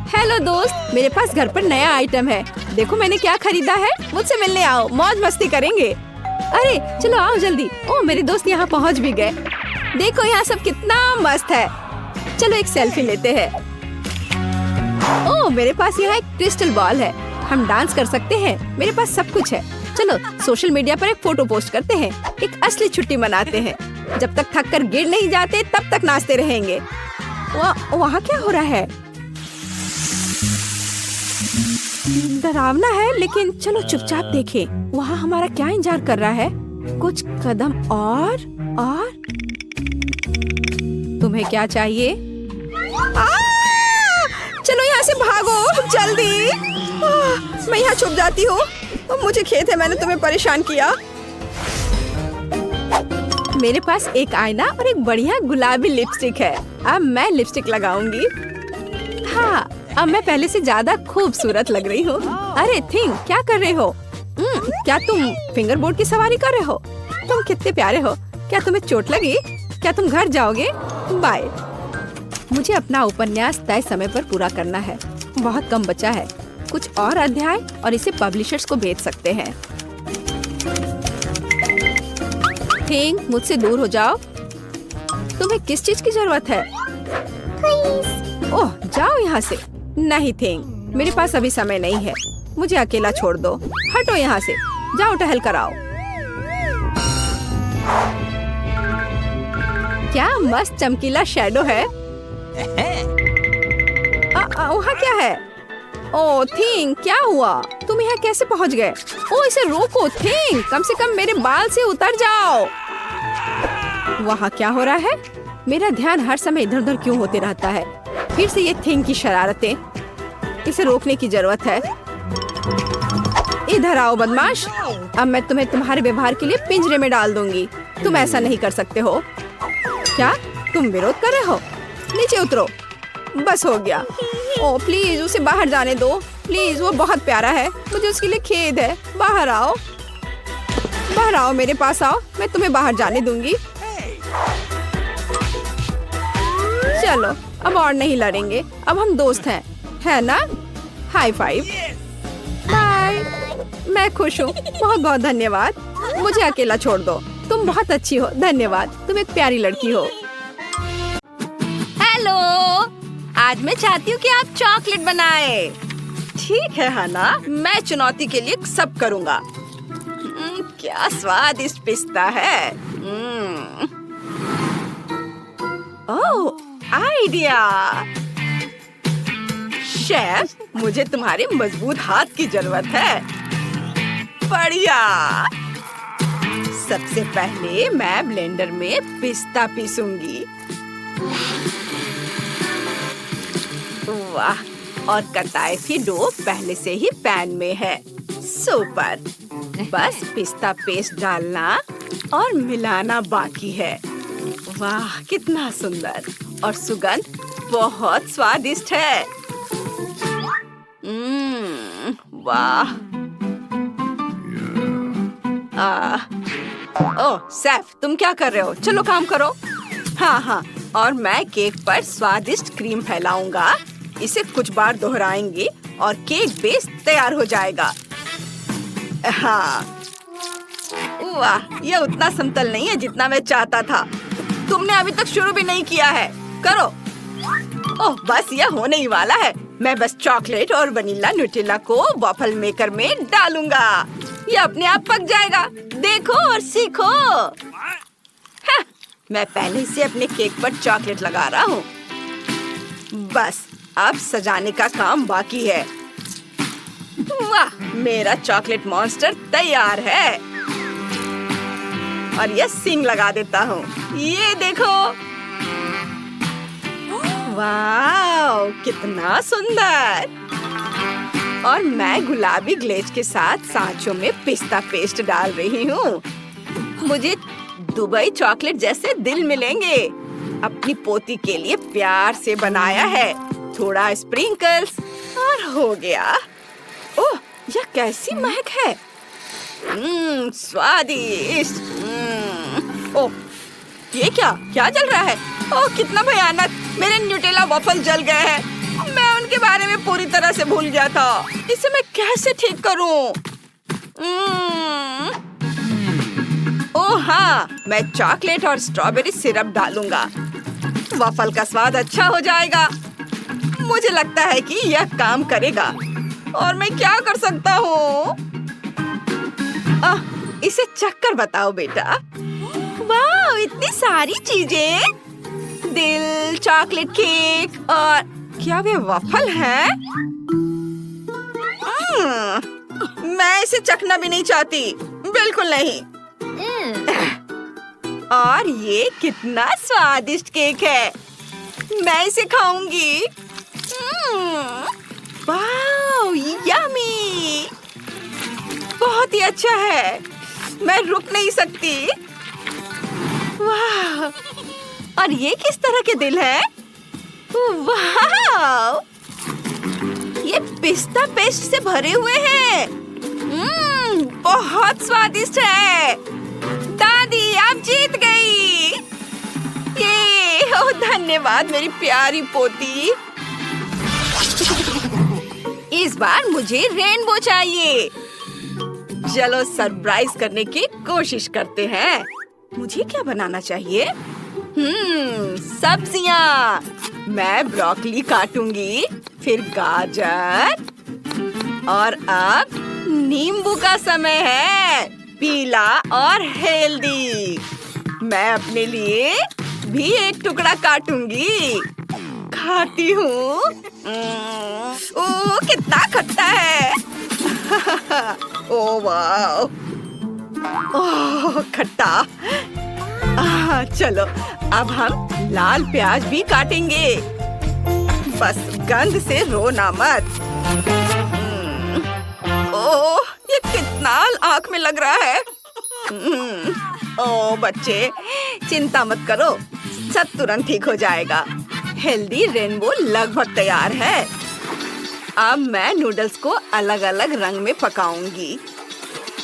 हेलो दोस्त, मेरे पास घर पर नया आइटम है। देखो मैंने क्या खरीदा है। मुझसे मिलने आओ, मौज मस्ती करेंगे। अरे चलो आओ जल्दी। ओह, मेरे दोस्त यहाँ पहुँच भी गए। देखो यहाँ सब कितना मस्त है। चलो एक सेल्फी लेते हैं। ओह, मेरे पास यहाँ एक क्रिस्टल बॉल है। हम डांस कर सकते हैं। मेरे पास सब कुछ है। चलो सोशल मीडिया पर एक फोटो पोस्ट करते हैं। एक असली छुट्टी मनाते हैं। जब तक थक कर गिर नहीं जाते तब तक नाचते रहेंगे। वहाँ क्या हो रहा है? डरावना है, लेकिन चलो चुपचाप देखें। वहाँ हमारा क्या इंतजार कर रहा है? कुछ कदम और तुम्हें क्या चाहिए? चलो यहाँ से भागो जल्दी। मैं यहाँ छुप जाती हूँ। मुझे खेद है मैंने तुम्हें परेशान किया। मेरे पास एक आईना और एक बढ़िया गुलाबी लिपस्टिक है। अब मैं लिपस्टिक लगाऊंगी। हाँ, अब मैं पहले से ज्यादा खूबसूरत लग रही हूँ। अरे थिंग, क्या कर रहे हो? क्या तुम फिंगर बोर्ड की सवारी कर रहे हो? तुम कितने प्यारे हो। क्या तुम्हें चोट लगी? क्या तुम घर जाओगे? बाय। मुझे अपना उपन्यास तय समय पर पूरा करना है। बहुत कम बचा है। कुछ और अध्याय और इसे पब्लिशर्स को भेज सकते हैं। थिंग, मुझसे दूर हो जाओ। तुम्हें किस चीज की जरूरत है? ओह, जाओ यहाँ से। नहीं थिंग, मेरे पास अभी समय नहीं है। मुझे अकेला छोड़ दो। हटो यहाँ से। जाओ टहल कर आओ। क्या मस्त चमकीला शैडो है। वहाँ क्या है? ओह थिंग, क्या हुआ? तुम यहाँ कैसे पहुँच गए? ओह, इसे रोको थिंग, कम से कम मेरे बाल से उतर जाओ। वहाँ क्या हो रहा है? मेरा ध्यान हर समय इधर उधर क्यों होते रहता है? फिर से ये थिंग की शरारतें। इसे रोकने की जरूरत है। इधर आओ बदमाश। अब मैं तुम्हें तुम्हारे व्यवहार के लिए पिंजरे में डाल दूंगी। तुम ऐसा नहीं कर सकते हो। क्या तुम विरोध कर रहे हो? नीचे उतरो। बस हो गया। ओह प्लीज, उसे बाहर जाने दो प्लीज। वो बहुत प्यारा है। मुझे उसके लिए खेद है। बाहर आओ, बाहर आओ, मेरे पास आओ। मैं तुम्हें बाहर जाने दूंगी। चलो अब और नहीं लड़ेंगे। अब हम दोस्त हैं, है ना? High five. बाय। मैं खुश हूँ। बहुत बहुत धन्यवाद। मुझे अकेला छोड़ दो। तुम बहुत अच्छी हो। धन्यवाद। तुम एक प्यारी लड़की हो। हेलो, आज मैं चाहती हूँ कि आप चॉकलेट बनाए। ठीक है हना, मैं चुनौती के लिए सब करूँगा। क्या स्वादिष्ट पिस्ता है। ओह, आइडिया। शेफ, मुझे तुम्हारे मजबूत हाथ की जरूरत है। बढ़िया। सबसे पहले मैं ब्लेंडर में पिस्ता पीसूंगी। वाह, और कटाई की डो पहले से ही पैन में है। सुपर। बस पिस्ता पेस्ट डालना और मिलाना बाकी है। वाह, कितना सुंदर और सुगंध बहुत स्वादिष्ट है। वाह। ओह शेफ, तुम क्या कर रहे हो? चलो काम करो। हाँ, और मैं केक पर स्वादिष्ट क्रीम फैलाऊंगा। इसे कुछ बार दोहराएंगे और केक बेस तैयार हो जाएगा। हाँ, वाह, यह उतना समतल नहीं है जितना मैं चाहता था। तुमने अभी तक शुरू भी नहीं किया है। करो। ओह, बस यह होने ही वाला है। मैं बस चॉकलेट और वनीला न्यूटेला को वॉफल मेकर में डालूंगा। यह अपने आप पक जाएगा। देखो और सीखो। हाँ, मैं पहले से अपने केक पर चॉकलेट लगा रहा हूँ। बस अब सजाने का काम बाकी है। वाह, मेरा चॉकलेट मॉन्स्टर तैयार है। और ये सिंग लगा देता हूँ। ये देखो। वाह, कितना सुंदर। और मैं गुलाबी ग्लेज के साथ सांचों में पिस्ता पेस्ट डाल रही हूँ। मुझे दुबई चॉकलेट जैसे दिल मिलेंगे। अपनी पोती के लिए प्यार से बनाया है। थोड़ा स्प्रिंकल्स और हो गया। ओह, यह कैसी महक है। स्वादिष्ट। ओह, ये क्या जल रहा है। ओह, कितना भयानक। मेरे न्यूटेला वॉफल जल गए हैं। मैं उनके बारे में पूरी तरह से भूल गया था। इसे मैं कैसे ठीक करूं? ओह हाँ, मैं चॉकलेट और स्ट्रॉबेरी सिरप डालूंगा। वॉफल का स्वाद अच्छा हो जाएगा। मुझे लगता है कि यह काम करेगा। और मैं क्या कर सकता हूँ? इसे चक्कर बताओ बेटा। वाह, इतनी सारी चीजें। दिल, चॉकलेट केक और क्या वे वॉफल है? मैं इसे चखना भी नहीं चाहती। बिल्कुल नहीं। और ये कितना स्वादिष्ट केक है। मैं इसे खाऊंगी। वाह, यम्मी। बहुत ही अच्छा है। मैं रुक नहीं सकती। वाह, और ये किस तरह के दिल है? वाह, ये पिस्ता पेस्ट से भरे हुए हैं। बहुत स्वादिष्ट है। दादी, आप जीत गई। ये, ओह, धन्यवाद मेरी प्यारी पोती। इस बार मुझे रेनबो चाहिए। चलो सरप्राइज करने की कोशिश करते हैं। मुझे क्या बनाना चाहिए? सब्जियाँ। मैं ब्रोकली काटूंगी, फिर गाजर, और अब नींबू का समय है। पीला और हेल्दी। मैं अपने लिए भी एक टुकड़ा काटूंगी। खाती हूँ। ओह, कितना खट्टा है। ओह वाह, ओह खट्टा। चलो अब हम लाल प्याज भी काटेंगे। बस गंध से रोना मत। ओह, ये कितना आँख में लग रहा है। ओह बच्चे, चिंता मत करो, सब तुरंत ठीक हो जाएगा। हेल्दी रेनबो लगभग तैयार है। अब मैं नूडल्स को अलग अलग रंग में पकाऊंगी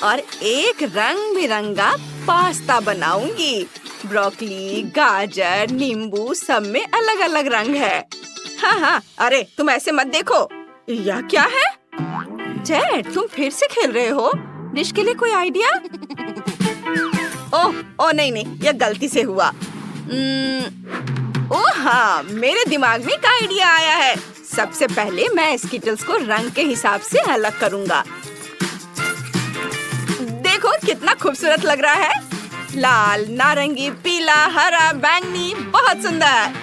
और एक रंग बिरंगा पास्ता बनाऊंगी। ब्रोकली, गाजर, नींबू सब में अलग अलग रंग है। हाँ, अरे तुम ऐसे मत देखो। यह क्या है? जेड, तुम फिर से खेल रहे हो? डिश के लिए कोई आइडिया? ओह नहीं, यह गलती से हुआ। ओह हाँ, मेरे दिमाग में एक आइडिया आया है। सबसे पहले मैं स्किटल्स को रंग के हिसाब से अलग करूंगा। देखो कितना खूबसूरत लग रहा है। लाल, नारंगी, पीला, हरा, बैंगनी, बहुत सुंदर।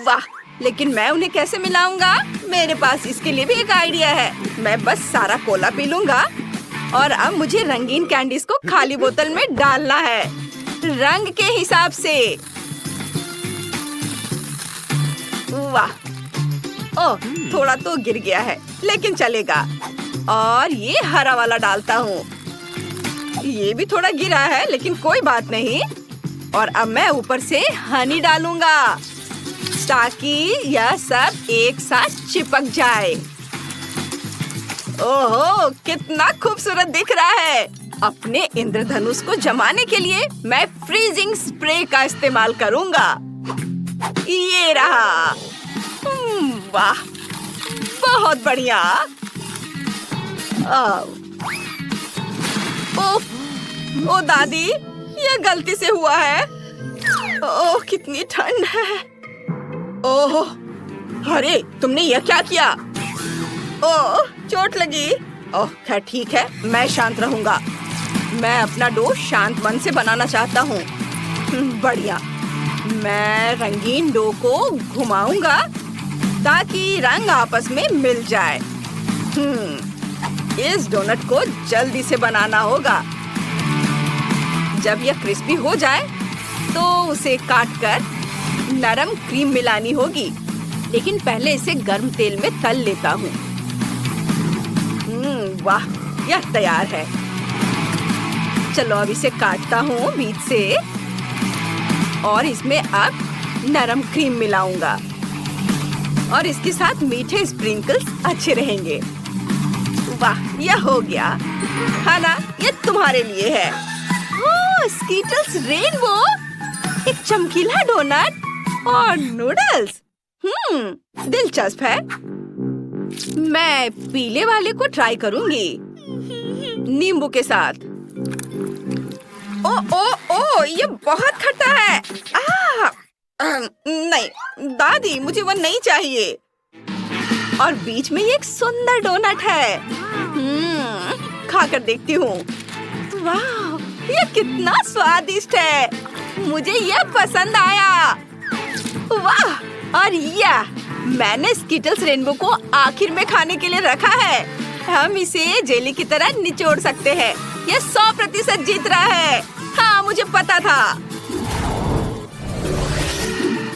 वाह, लेकिन मैं उन्हें कैसे मिलाऊंगा? मेरे पास इसके लिए भी एक आइडिया है। मैं बस सारा कोला पी लूंगा और अब मुझे रंगीन कैंडीज को खाली बोतल में डालना है, रंग के हिसाब से। वाह, ओह थोड़ा तो गिर गया है, लेकिन चलेगा। और ये हरा वाला डालता हूँ। ये भी थोड़ा गिरा है, लेकिन कोई बात नहीं। और अब मैं ऊपर से हनी डालूंगा ताकि यह सब एक साथ चिपक जाए। ओहो, कितना खूबसूरत दिख रहा है। अपने इंद्रधनुष को जमाने के लिए मैं फ्रीजिंग स्प्रे का इस्तेमाल करूंगा। ये रहा। वाह, बहुत बढ़िया। ओ दादी, यह गलती से हुआ है। ओह कितनी ठंड है। ओह अरे तुमने यह क्या किया? ओह चोट लगी। ओह खैर ठीक है, मैं शांत रहूंगा। मैं अपना डो शांत मन से बनाना चाहता हूँ। बढ़िया। मैं रंगीन डो को घुमाऊंगा ताकि रंग आपस में मिल जाए। इस डोनट को जल्दी से बनाना होगा। जब यह क्रिस्पी हो जाए तो उसे काटकर नरम क्रीम मिलानी होगी, लेकिन पहले इसे गर्म तेल में तल लेता हूँ। वाह यह तैयार है। चलो अब इसे काटता हूँ बीच से और इसमें अब नरम क्रीम मिलाऊंगा और इसके साथ मीठे स्प्रिंकल्स अच्छे रहेंगे। वाह यह हो गया। हाँ ना, ये तुम्हारे लिए है। ओह स्कीटल्स रेनबो, एक चमकीला डोनट और नूडल्स। दिलचस्प है। मैं पीले वाले को ट्राई करूंगी नींबू के साथ। ओ ओ ओ ये बहुत खट्टा है। नहीं दादी, मुझे वो नहीं चाहिए। और बीच में ये एक सुंदर डोनट है। खाकर देखती हूँ। वाह ये कितना स्वादिष्ट है। मुझे यह पसंद आया। वाह और यह मैंने स्कीटल्स रेनबो को आखिर में खाने के लिए रखा है। हम इसे जेली की तरह निचोड़ सकते हैं। यह 100% जीत रहा है। हाँ मुझे पता था।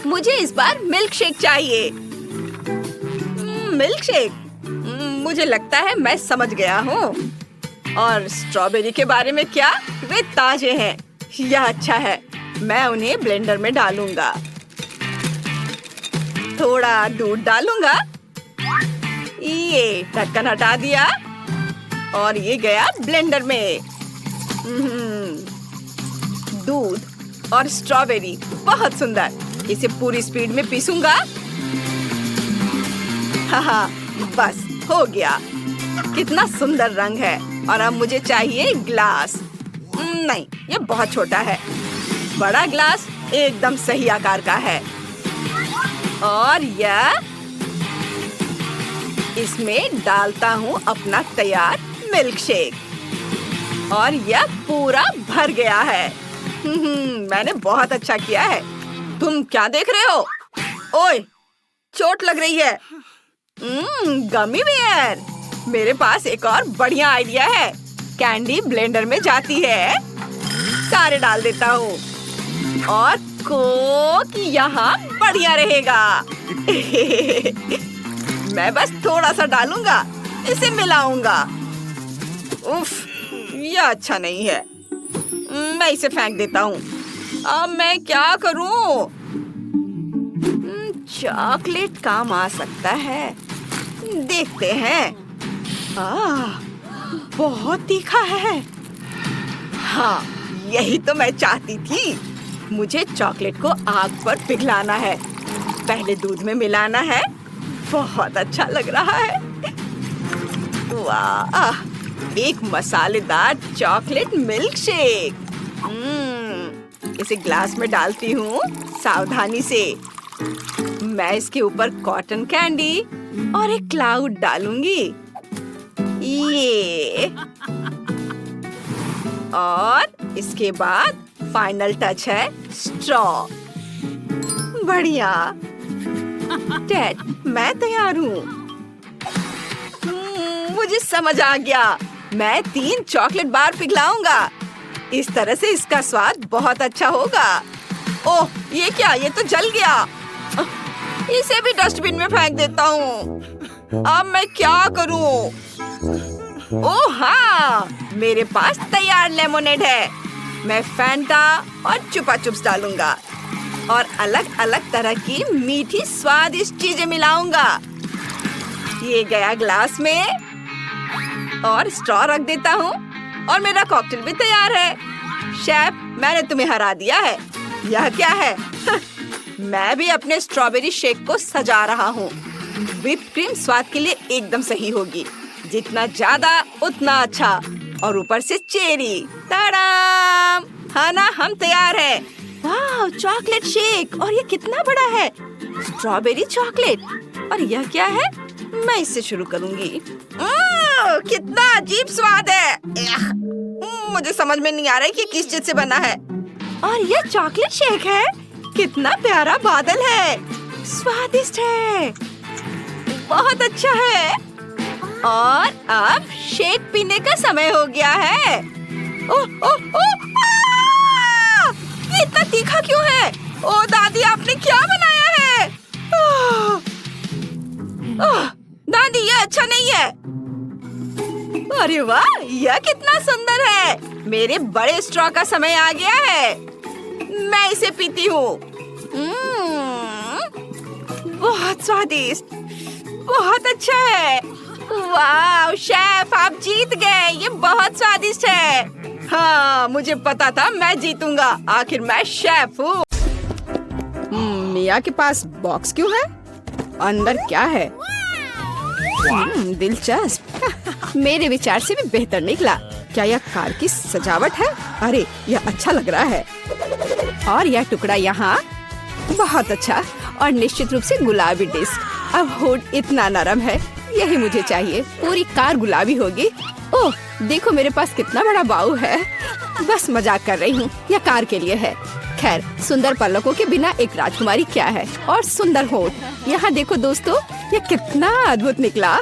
मुझे इस बार मिल्क शेक चाहिए। Milk shake? मुझे लगता है मैं समझ गया हूँ। और स्ट्रॉबेरी के बारे में क्या? वे ताजे हैं। यह अच्छा है। मैं उन्हें ब्लेंडर में डालूंगा। थोड़ा दूध डालूंगा। ये ढक्कन हटा दिया और ये गया ब्लेंडर में। दूध और स्ट्रॉबेरी बहुत सुंदर। इसे पूरी स्पीड में पीसूंगा। हाँ बस हो गया। कितना सुंदर रंग है। और अब मुझे चाहिए ग्लास। नहीं ये बहुत छोटा है। बड़ा ग्लास एकदम सही आकार का है। और यह इसमें डालता हूँ अपना तैयार मिल्क शेक और यह पूरा भर गया है। मैंने बहुत अच्छा किया है। तुम क्या देख रहे हो? ओए चोट लग रही है। गमी बियर। मेरे पास एक और बढ़िया आइडिया है। कैंडी ब्लेंडर में जाती है। सारे डाल देता हूँ और कोक यहाँ बढ़िया रहेगा। मैं बस थोड़ा सा डालूंगा, इसे मिलाऊंगा। उफ, यह अच्छा नहीं है। मैं इसे फेंक देता हूँ। अब मैं क्या करूँ? चॉकलेट काम आ सकता है। देखते हैं। बहुत तीखा है। हाँ यही तो मैं चाहती थी। मुझे चॉकलेट को आग पर पिघलाना है। पहले दूध में मिलाना है। बहुत अच्छा लग रहा है। वाह एक मसालेदार चॉकलेट मिल्क शेक। इसे ग्लास में डालती हूँ सावधानी से। मैं इसके ऊपर कॉटन कैंडी और एक क्लाउड डालूंगी। ये और इसके बाद फाइनल टच है स्ट्रॉ। बढ़िया टेड, मैं तैयार हूँ। मुझे समझ आ गया। मैं 3 चॉकलेट बार पिघलाऊंगा। इस तरह से इसका स्वाद बहुत अच्छा होगा। ओह ये क्या? ये तो जल गया। इसे भी डस्टबिन में फेंक देता हूँ। अब मैं क्या करूँ? ओह हाँ, मेरे पास तैयार लेमोनेड है। मैं फैंटा और चुपा चुप्स डालूंगा और अलग अलग तरह की मीठी स्वादिष्ट चीजें मिलाऊंगा। ये गया ग्लास में और स्ट्रॉ रख देता हूँ और मेरा कॉकटेल भी तैयार है। शेफ, मैंने तुम्हें हरा दिया है। यह क्या है? मैं भी अपने स्ट्रॉबेरी शेक को सजा रहा हूँ। व्हिप क्रीम स्वाद के लिए एकदम सही होगी। जितना ज्यादा उतना अच्छा। और ऊपर से चेरी। ताडाम! खाना हम तैयार है। वाह, चॉकलेट शेक, और ये कितना बड़ा है। स्ट्रॉबेरी चॉकलेट, और यह क्या है? मैं इससे शुरू करूंगी। कितना अजीब स्वाद है। मुझे समझ में नहीं आ रहा है कि किस चीज से बना है। और यह चॉकलेट शेक है। कितना प्यारा बादल है, स्वादिष्ट है, बहुत अच्छा है। और अब शेक पीने का समय हो गया है। ओह ओह ओह, ये इतना तीखा क्यों है? ओ दादी, आपने क्या बनाया है? दादी, ये अच्छा नहीं है। अरे वाह, यह कितना सुंदर है। मेरे बड़े स्ट्रॉ का समय आ गया है। मैं इसे पीती हूँ। बहुत स्वादिष्ट, बहुत अच्छा है। वाह शेफ, आप जीत गए। ये बहुत स्वादिष्ट है। हाँ, मुझे पता था मैं जीतूंगा। आखिर मैं शेफ हूँ। मिया के पास बॉक्स क्यों है? अंदर क्या है? दिलचस्प। मेरे विचार से भी बेहतर निकला। क्या यह कार की सजावट है? अरे, यह अच्छा लग रहा है। और यह टुकड़ा यहाँ, बहुत अच्छा। और निश्चित रूप से गुलाबी डिस्क। अब हुड इतना नरम है, यही मुझे चाहिए। पूरी कार गुलाबी होगी। ओह, देखो मेरे पास कितना बड़ा बाऊ है। बस मजाक कर रही हूँ, यह कार के लिए है। खैर, सुंदर पलकों के बिना एक राजकुमारी क्या है। और सुंदर होठ। यहाँ देखो दोस्तों, यह कितना अद्भुत निकला।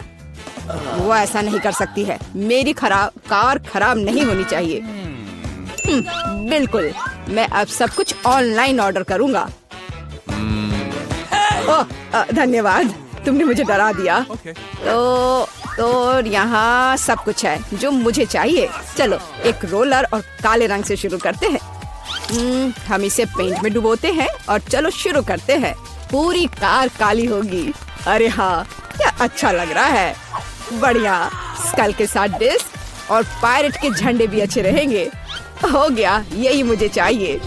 वो ऐसा नहीं कर सकती है। मेरी कार खराब नहीं होनी चाहिए। बिल्कुल, मैं अब सब कुछ ऑनलाइन ऑर्डर करूँगा। ओह, धन्यवाद, तुमने मुझे डरा दिया। तो यहाँ सब कुछ है जो मुझे चाहिए। चलो, एक रोलर और काले रंग से शुरू करते हैं। हम इसे पेंट में डुबोते हैं और चलो शुरू करते हैं। पूरी कार काली होगी। अरे हाँ, क्या अच्छा लग रहा है। बढ़िया, स्कल के साथ डिस्क और पायरेट के झंडे भी अच्छे रहेंगे। हो गया, यही मुझे चाहिए।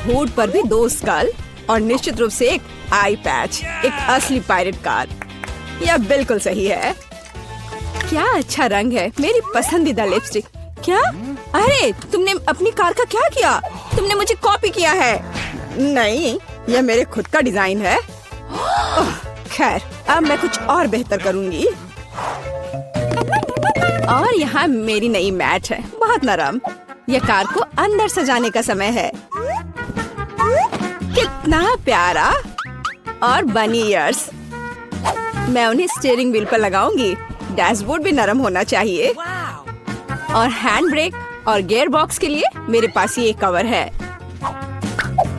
हुड पर भी 2 स्कल और निश्चित रूप से एक आई पैच। एक असली पायरेट कार। यह बिल्कुल सही है। क्या अच्छा रंग है। मेरी पसंदीदा लिपस्टिक। क्या? अरे, तुमने अपनी कार का क्या किया? तुमने मुझे कॉपी किया है। नहीं, यह मेरे खुद का डिजाइन है। खैर, अब मैं कुछ और बेहतर करूंगी। और यहाँ मेरी नई मैट है, बहुत नरम। यह कार को अंदर सजाने का समय है। कितना प्यारा। और बनी ईयर्स। मैं उन्हें स्टीयरिंग व्हील पर लगाऊंगी। डैशबोर्ड भी नरम होना चाहिए। और हैंड ब्रेक और गियर बॉक्स के लिए मेरे पास ये कवर है।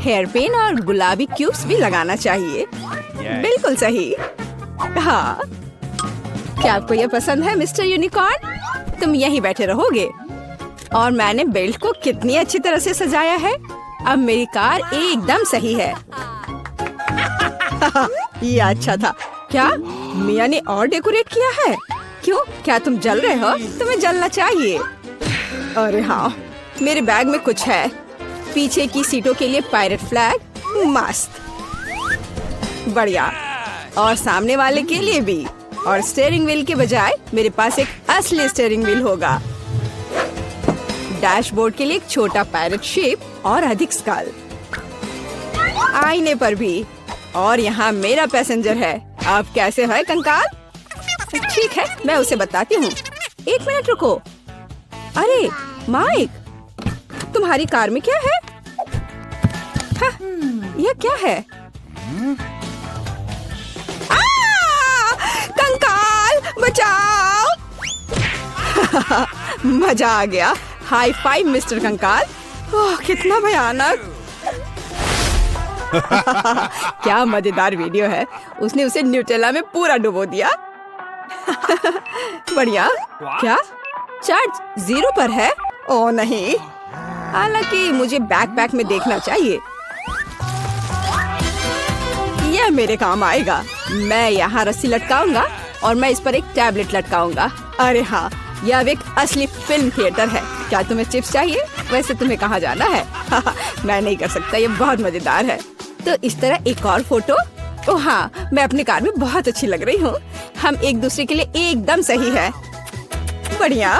हेयर पिन और गुलाबी क्यूब्स भी लगाना चाहिए। बिल्कुल सही। हाँ, क्या आपको यह पसंद है मिस्टर यूनिकॉर्न? तुम यहीं बैठे रहोगे। और मैंने बेल्ट को कितनी अच्छी तरह से सजाया है। अब मेरी कार एकदम सही है। ये अच्छा था। क्या मिया ने और डेकोरेट किया है? क्यों, क्या तुम जल रहे हो? तुम्हें जलना चाहिए। अरे हाँ, मेरे बैग में कुछ है। पीछे की सीटों के लिए पायरेट फ्लैग। मस्त, बढ़िया। और सामने वाले के लिए भी। और स्टीयरिंग व्हील के बजाय मेरे पास एक असली स्टीयरिंग व्हील होगा। डैशबोर्ड के लिए एक छोटा पायरेट शेप और अधिक स्कल। आईने पर भी। और यहाँ मेरा पैसेंजर है। आप कैसे है कंकाल? ठीक है, मैं उसे बताती हूँ। 1 मिनट रुको। अरे माइक, तुम्हारी कार में क्या है? हाँ, यह क्या है? कंकाल, बचाओ। मजा आ गया। हाई फाइव मिस्टर कंकाल। ओह, कितना भयानक। क्या मजेदार वीडियो है। उसने उसे न्यूटेला में पूरा डुबो दिया। बढ़िया। क्या चार्ज 0 पर है? ओह नहीं, हालांकि मुझे बैकपैक में देखना चाहिए। यह मेरे काम आएगा। मैं यहाँ रस्सी लटकाऊंगा और मैं इस पर एक टैबलेट लटकाऊंगा। अरे हाँ, यह अब एक असली फिल्म थिएटर है। क्या तुम्हें चिप्स चाहिए? वैसे तुम्हें कहाँ जाना है? मैं नहीं कर सकता, ये बहुत मजेदार है। तो इस तरह एक और फोटो। ओह हाँ, मैं अपनी कार में बहुत अच्छी लग रही हूँ। हम एक दूसरे के लिए एकदम सही है। बढ़िया।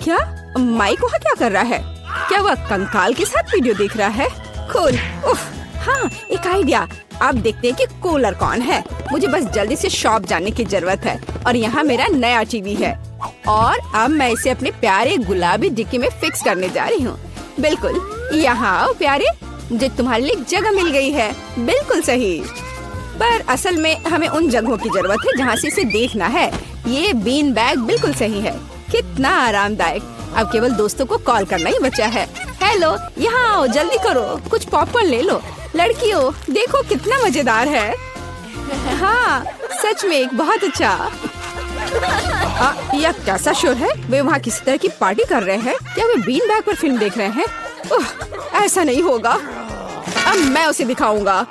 क्या माइक वहाँ क्या कर रहा है? क्या वह कंकाल के साथ वीडियो देख रहा है? कूल। उफ, हाँ, एक आइडिया। अब देखते हैं कि कूलर कौन है। मुझे बस जल्दी से शॉप जाने की जरूरत है और यहाँ मेरा नया टीवी है और अब मैं इसे अपने प्यारे गुलाबी डिक्की में फिक्स करने जा रही हूँ। बिल्कुल, यहाँ आओ प्यारे, मुझे तुम्हारे लिए जगह मिल गई है। बिल्कुल सही, पर असल में हमें उन जगहों की जरूरत है जहाँ से इसे देखना है। ये बीन बैग बिल्कुल सही है, कितना आरामदायक। अब केवल दोस्तों को कॉल करना ही बचा है। हेलो, यहाँ आओ, जल्दी करो, कुछ पॉपकॉर्न ले लो। लड़कियों, देखो कितना मजेदार है। हाँ, सच में एक बहुत अच्छा। यह कैसा शो है? वे वहाँ किसी तरह की पार्टी कर रहे हैं? क्या वे बीन बैग पर फिल्म देख रहे हैं? ऐसा नहीं होगा, अब मैं उसे दिखाऊंगा।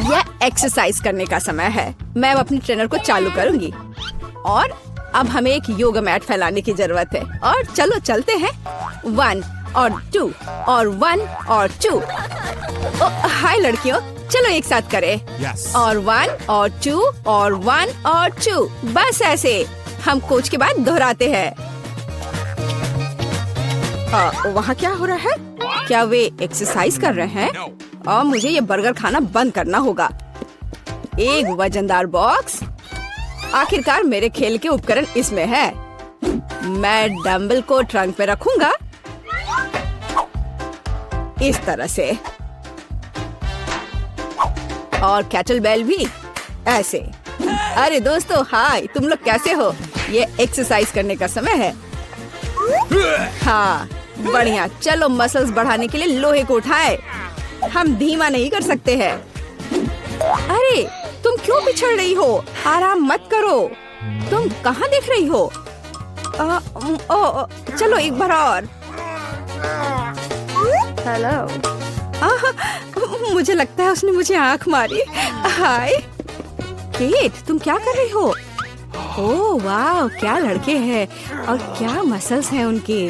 यह एक्सरसाइज करने का समय है। मैं अब अपनी ट्रेनर को चालू करूंगी और अब हमें एक योगा मैट फैलाने की जरूरत है। और चलो चलते हैं। 1 और 2 और 1 और 2। हाय लड़कियों, चलो एक साथ करें। और 1 और 2 और 1 और 2। बस ऐसे हम कोच के बाद दोहराते हैं। वहाँ क्या हो रहा है? क्या वे एक्सरसाइज कर रहे हैं? और मुझे ये बर्गर खाना बंद करना होगा। एक वजनदार बॉक्स। आखिरकार मेरे खेल के उपकरण इसमें है। मैं डंबल को ट्रंक में रखूंगा इस तरह से, और कैटल बेल भी ऐसे। अरे दोस्तों, हाय, तुम लोग कैसे हो? ये एक्सरसाइज करने का समय है। हाँ, बढ़िया। चलो मसल्स बढ़ाने के लिए लोहे को उठाए। हम धीमा नहीं कर सकते हैं। अरे तुम क्यों पिछड़ रही हो? आराम मत करो। तुम कहाँ देख रही हो? चलो एक बार और। हेलो। मुझे लगता है उसने मुझे आंख मारी। हाय केट, तुम क्या कर रही हो? ओह वाह, क्या लड़के हैं और क्या मसल्स हैं उनके।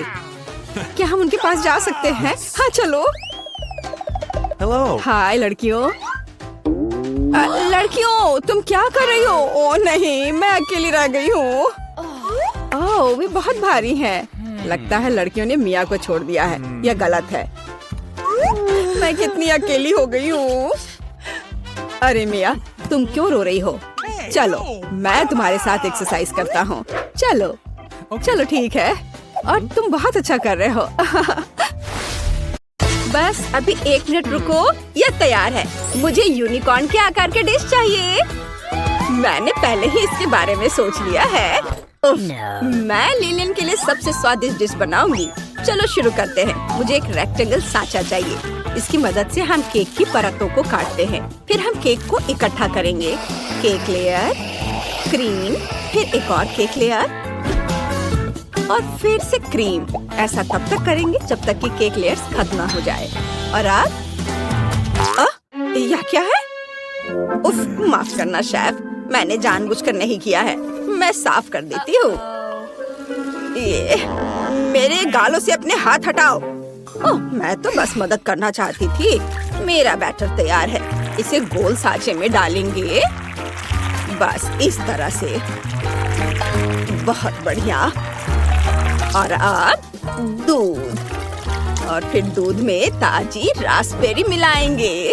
क्या हम उनके पास जा सकते हैं? हाँ चलो। हेलो। हाय लड़कियों। लड़कियों, तुम क्या कर रही हो? ओह नहीं, मैं अकेली रह गई हूँ। ओह, वे बहुत भारी हैं। लगता है लड़कियों ने मिया को छोड़ दिया है। यह गलत है। मैं कितनी अकेली हो गई हूँ। अरे मिया, तुम क्यों रो रही हो? चलो, मैं तुम्हारे साथ एक्सरसाइज करता हूँ। चलो चलो ठीक है, और तुम बहुत अच्छा कर रहे हो। बस अभी 1 मिनट रुको, यह तैयार है। मुझे यूनिकॉर्न के आकार के डिश चाहिए। मैंने पहले ही इसके बारे में सोच लिया है। मैं लिलियन के लिए सबसे स्वादिष्ट डिश बनाऊंगी। चलो शुरू करते हैं। मुझे एक रेक्टेंगल सांचा चाहिए। इसकी मदद से हम केक की परतों को काटते हैं। फिर हम केक को इकट्ठा करेंगे। केक लेयर, क्रीम, फिर एक और केक लेयर और फिर से क्रीम। ऐसा तब तक करेंगे जब तक कि केक लेयर्स खत्म ना हो जाए। और अब यह क्या है? उफ, माफ करना शेफ, मैंने जानबूझकर नहीं किया है। मैं साफ कर देती हूँ। ये मेरे गालों से अपने हाथ हटाओ। ओह, मैं तो बस मदद करना चाहती थी। मेरा बैटर तैयार है। इसे गोल सांचे में डालेंगे, बस इस तरह से। बहुत बढ़िया। और अब दूध, और फिर दूध में ताजी रास्पबेरी मिलाएंगे।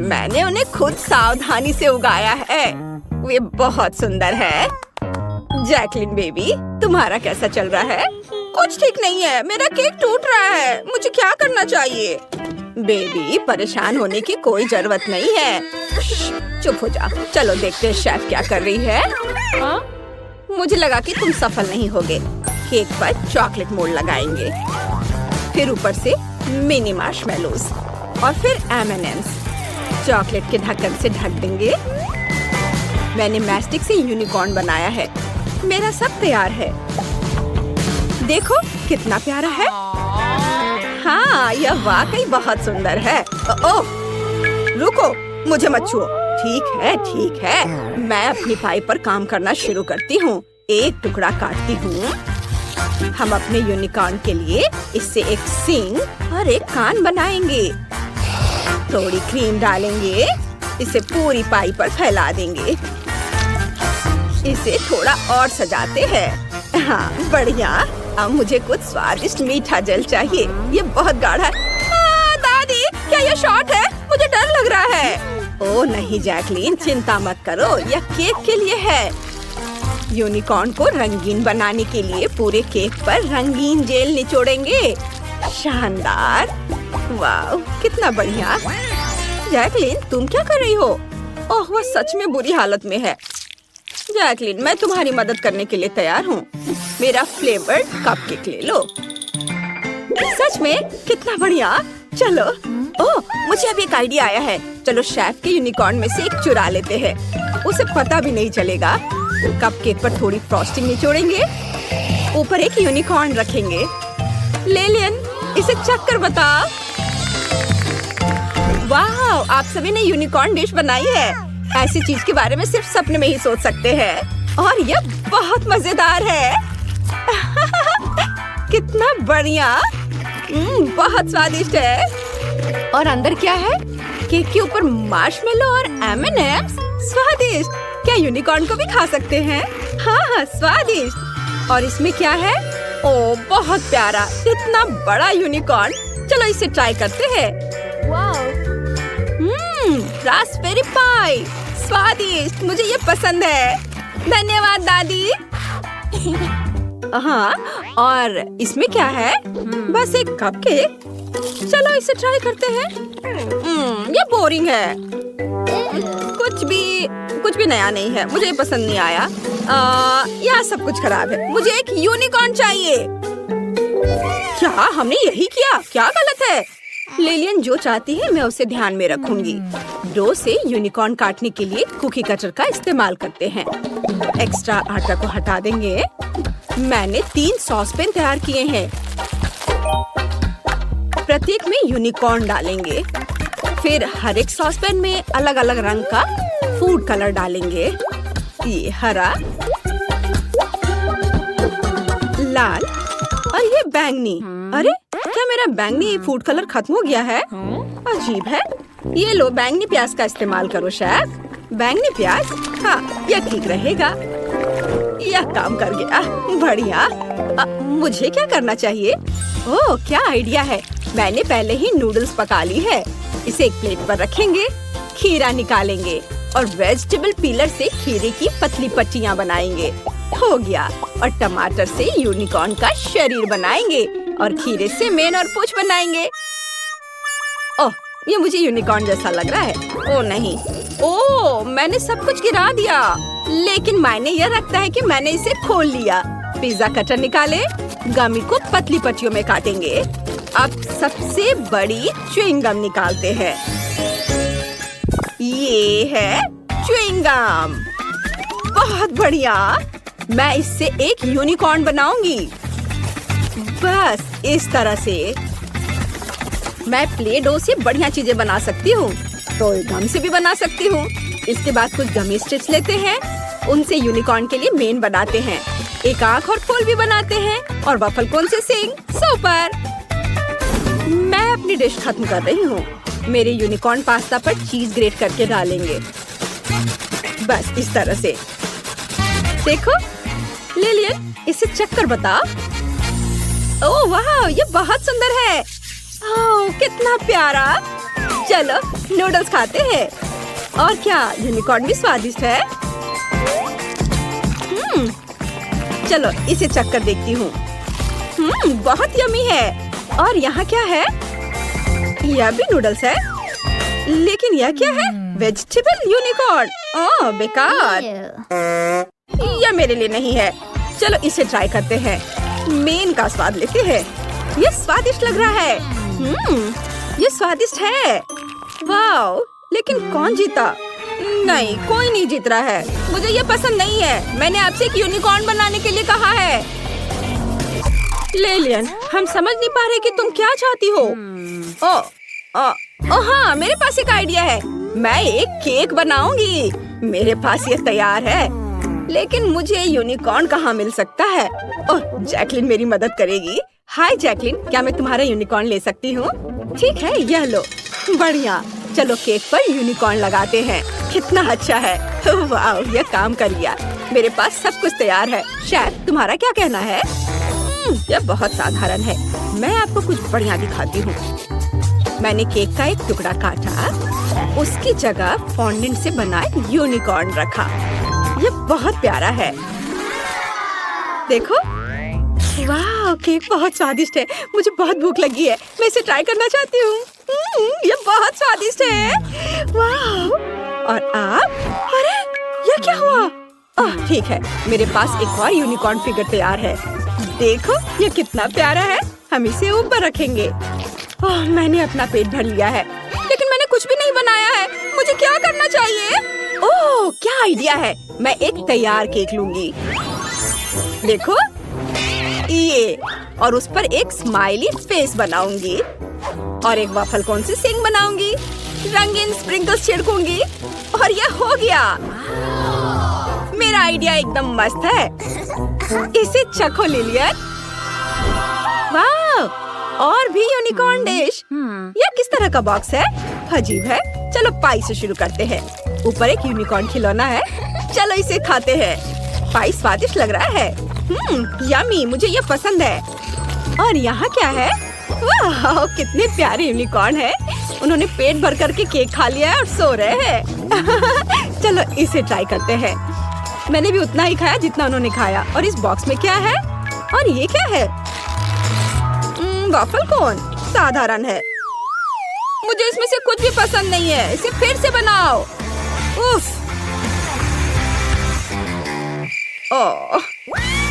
मैंने उन्हें खुद सावधानी से उगाया है। वे बहुत सुंदर है। जैकलिन बेबी, तुम्हारा कैसा चल रहा है? कुछ ठीक नहीं है, मेरा केक टूट रहा है। मुझे क्या करना चाहिए? बेबी, परेशान होने की कोई जरूरत नहीं है। चुप हो जा। चलो देखते हैं शेफ क्या कर रही है। मुझे लगा कि तुम सफल नहीं होगे। केक पर चॉकलेट मोल्ड लगाएंगे, फिर ऊपर से मिनी मार्शमेलोस और फिर M&M's। चॉकलेट के ढक्कन से ढक देंगे। मैंने मैस्टिक से यूनिकॉर्न बनाया है। मेरा सब तैयार है। देखो कितना प्यारा है। हाँ, यह वाकई बहुत सुंदर है। ओह, रुको, मुझे मत छुओ। ठीक है, मैं अपनी पाई पर काम करना शुरू करती हूँ। एक टुकड़ा काटती हूँ। हम अपने यूनिकॉर्न के लिए इससे एक सींग और एक कान बनाएंगे। थोड़ी क्रीम डालेंगे, इसे पूरी पाई पर फैला देंगे। इसे थोड़ा और सजाते हैं। हाँ, बढ़िया। अब मुझे कुछ स्वादिष्ट मीठा जेल चाहिए। ये बहुत गाढ़ा है। दादी, क्या ये शॉट है? मुझे डर लग रहा है। ओह नहीं जैकलीन, चिंता मत करो, यह केक के लिए है। यूनिकॉर्न को रंगीन बनाने के लिए पूरे केक पर रंगीन जेल निचोड़ेंगे। शानदार। वाह, कितना बढ़िया। जैकलीन, तुम क्या कर रही हो? ओह, वह सच में बुरी हालत में है। जैकलीन, मैं तुम्हारी मदद करने के लिए तैयार हूँ। मेरा फ्लेवर्ड कपकेक ले लो। सच में कितना बढ़िया। चलो। ओह, मुझे अब एक आइडिया आया है। चलो शेफ के यूनिकॉर्न में से एक चुरा लेते हैं। उसे पता भी नहीं चलेगा। कपकेक पर थोड़ी फ्रॉस्टिंग निचोड़ेंगे, ऊपर एक यूनिकॉर्न रखेंगे। लेलियन, इसे चख कर बताओ। वाह, आप सभी ने यूनिकॉर्न डिश बनाई है। ऐसी चीज के बारे में सिर्फ सपने में ही सोच सकते हैं। और यह बहुत मजेदार है। कितना बढ़िया। बहुत स्वादिष्ट है। और अंदर क्या है? केक के ऊपर मार्शमेलो और M&M's। स्वादिष्ट। क्या यूनिकॉर्न को भी खा सकते हैं? हाँ, स्वादिष्ट। और इसमें क्या है? ओह, बहुत प्यारा, इतना बड़ा यूनिकॉर्न। चलो इसे ट्राई करते हैं। रास्पबेरी पाई, स्वादिष्ट, मुझे ये पसंद है। धन्यवाद दादी। हाँ, और इसमें क्या है? बस एक कपकेक। चलो इसे ट्राई करते हैं। ये बोरिंग है। कुछ भी नया नहीं है। मुझे ये पसंद नहीं आया। यहाँ सब कुछ खराब है। मुझे एक यूनिकॉर्न चाहिए। क्या हमने यही किया? क्या गलत है? लिलियन जो चाहती है मैं उसे ध्यान में रखूंगी। डो से यूनिकॉर्न काटने के लिए कुकी कटर का इस्तेमाल करते हैं। एक्स्ट्रा आटा को हटा देंगे। मैंने 3 सॉसपैन तैयार किए हैं। प्रत्येक में यूनिकॉर्न डालेंगे। फिर हर एक सॉसपैन में अलग अलग रंग का फूड कलर डालेंगे। ये हरा, लाल और ये बैंगनी। अरे, क्या मेरा बैंगनी फूड कलर खत्म हो गया है? अजीब है। ये लो, बैंगनी प्याज का इस्तेमाल करो शेफ। बैंगनी प्याज? हाँ, यह ठीक रहेगा। यह काम कर गया। बढ़िया। मुझे क्या करना चाहिए? ओह, क्या आइडिया है। मैंने पहले ही नूडल्स पका ली है। इसे एक प्लेट पर रखेंगे। खीरा निकालेंगे और वेजिटेबल पीलर से खीरे की पतली पट्टियाँ बनाएंगे। हो गया। और टमाटर से यूनिकॉर्न का शरीर बनाएंगे और खीरे से मेन और पूंछ बनाएंगे। ओह, ये मुझे यूनिकॉर्न जैसा लग रहा है। ओह नहीं। ओह, मैंने सब कुछ गिरा दिया। लेकिन मायने यह रखता है कि मैंने इसे खोल लिया। पिज्जा कटर निकाले। गमी को पतली पट्टियों में काटेंगे। अब सबसे बड़ी च्युइंग गम निकालते हैं। ये है च्युइंग गम। बहुत बढ़िया। मैं इससे एक यूनिकॉर्न बनाऊंगी। बस इस तरह से। मैं प्ले डो से बढ़िया चीजें बना सकती हूँ, तो गम से भी बना सकती हूँ। इसके बाद कुछ गमी स्ट्रिप्स लेते हैं। उनसे यूनिकॉर्न के लिए मेन बनाते हैं। एक आँख और फूल भी बनाते हैं और वफल कोन से सिंग। सुपर। मैं अपनी डिश खत्म कर रही हूँ। मेरे यूनिकॉर्न पास्ता पर चीज ग्रेट करके डालेंगे। बस इस तरह से। देखो लिलियन, इसे चख कर बताओ। ओह वाह, ये बहुत सुंदर है। ओह, कितना प्यारा। चलो नूडल्स खाते हैं। और क्या, यूनिकॉर्न भी स्वादिष्ट है। चलो इसे चख कर देखती हूँ। बहुत यम्मी है। और यहाँ क्या है? यह भी नूडल्स है। लेकिन यह क्या है? Vegetable unicorn. ओह बेकार। यह मेरे लिए नहीं है। चलो इसे ट्राई करते हैं। मेन का स्वाद लेते हैं। यह स्वादिष्ट लग रहा है। यह स्वादिष्ट है। वाह, लेकिन कौन जीता? नहीं, कोई नहीं जीत रहा है। मुझे ये पसंद नहीं है। मैंने आपसे एक यूनिकॉर्न बनाने के लिए कहा है। लिलियन, हम समझ नहीं पा रहे कि तुम क्या चाहती हो। ओह हाँ, मेरे पास एक आइडिया है। मैं एक केक बनाऊंगी। मेरे पास ये तैयार है। लेकिन मुझे यूनिकॉर्न कहाँ मिल सकता है? ओह, जैकलिन मेरी मदद करेगी। हाय जैकलिन, क्या मैं तुम्हारा यूनिकॉर्न ले सकती हूँ? ठीक है, यह लो। बढ़िया। चलो केक पर यूनिकॉर्न लगाते हैं। कितना अच्छा है। वाह, यह काम कर गया। मेरे पास सब कुछ तैयार है। शायद तुम्हारा क्या कहना है? यह बहुत साधारण है। मैं आपको कुछ बढ़िया दिखाती हूँ। मैंने केक का एक टुकड़ा काटा, उसकी जगह फॉन्डेंट से बना यूनिकॉर्न रखा। यह बहुत प्यारा है। देखो, वाह, केक बहुत स्वादिष्ट है। मुझे बहुत भूख लगी है। मैं इसे ट्राई करना चाहती हूँ। यह बहुत स्वादिष्ट है। वाह! और आप? अरे, यह क्या हुआ? ठीक है, मेरे पास एक और यूनिकॉर्न फिगर तैयार है। देखो, यह कितना प्यारा है। हम इसे ऊपर रखेंगे। मैंने अपना पेट भर लिया है, लेकिन मैंने कुछ भी नहीं बनाया है। मुझे क्या करना चाहिए? ओह, क्या आइडिया है। मैं एक तैयार केक लूंगी। देखो, ये, और उस पर एक स्माइली फेस बनाऊंगी और एक वॉफल कोन से सिंग बनाऊंगी। रंगीन स्प्रिंकल्स छिड़कूंगी और यह हो गया। मेरा आइडिया एकदम मस्त है। इसे चखो लिलियन। वाह, और भी यूनिकॉर्न डिश। यह किस तरह का बॉक्स है? अजीब है। चलो पाई से शुरू करते हैं। ऊपर एक यूनिकॉर्न खिलौना है। चलो इसे खाते हैं। पाई स्वादिष्ट लग रहा है। यम्मी, मुझे ये पसंद है। और यहाँ क्या है? वाह, कितने प्यारे यूनिकॉर्न है। उन्होंने पेट भर करके केक खा लिया है और सो रहे हैं। चलो इसे ट्राई करते हैं। मैंने भी उतना ही खाया जितना उन्होंने खाया। और इस बॉक्स में क्या है? और ये क्या है? वॉफल कोन साधारण है। मुझे इसमें से कुछ भी पसंद नहीं है। इसे फिर से बनाओ। उफ। ओह,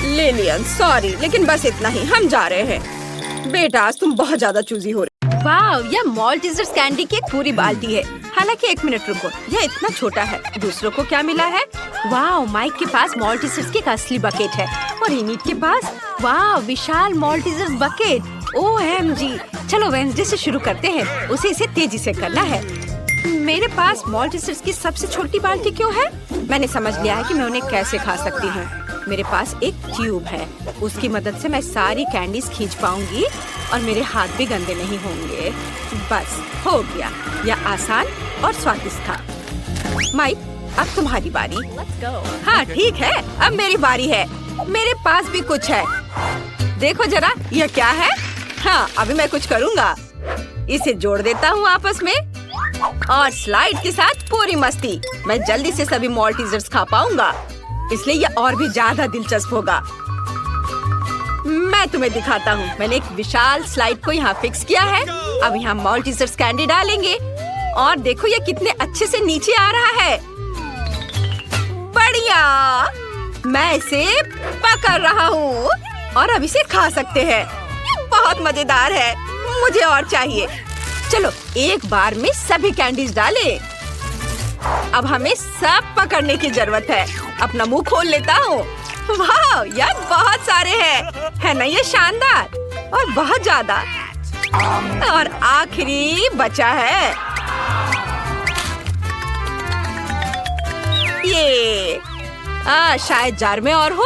लिलियन, सॉरी, लेकिन बस इतना ही। हम जा रहे हैं। बेटा, आज तुम बहुत ज्यादा चूजी हो रही। वाह, यह मॉल्टीजर्स कैंडी की एक पूरी बाल्टी है। हालांकि 1 मिनट रुको, यह इतना छोटा है। दूसरों को क्या मिला है? वाह, माइक के पास मॉल्टीजर्स की एक असली बकेट है और इनिट के पास वाह विशाल मॉल्टीजर्स बकेट। OMG, चलो वेंसडे से शुरू करते हैं। उसे इसे तेजी से करना है। मेरे पास मॉल्टीजर्स की सबसे छोटी बाल्टी क्यों है? मैंने समझ लिया है कि मैं उन्हें कैसे खा सकती हूँ। मेरे पास एक ट्यूब है। उसकी मदद से मैं सारी कैंडीज खींच पाऊंगी और मेरे हाथ भी गंदे नहीं होंगे। बस हो गया। यह आसान और स्वादिष्ट था। माइक, अब तुम्हारी बारी। हाँ ठीक है, अब मेरी बारी है। मेरे पास भी कुछ है। देखो जरा, यह क्या है? हाँ, अभी मैं कुछ करूँगा। इसे जोड़ देता हूँ आपस में और स्लाइड के साथ पूरी मस्ती। मैं जल्दी से सभी मॉल्टीजर्स खा पाऊंगा, इसलिए यह और भी ज्यादा दिलचस्प होगा। मैं तुम्हें दिखाता हूँ। मैंने एक विशाल स्लाइड को यहाँ फिक्स किया है। अब यहाँ मॉल्टीजर्स कैंडी डालेंगे और देखो ये कितने अच्छे से नीचे आ रहा है। बढ़िया, मैं इसे पकड़ रहा हूँ और अब इसे खा सकते हैं। बहुत मजेदार है। मुझे और चाहिए। चलो एक बार में सभी कैंडीज डालें। अब हमें सब पकड़ने की जरूरत है। अपना मुंह खोल लेता हूँ। वाह, यार बहुत सारे हैं, है ना? ये शानदार और बहुत ज्यादा। और आखिरी बचा है ये। शायद जार में और हो।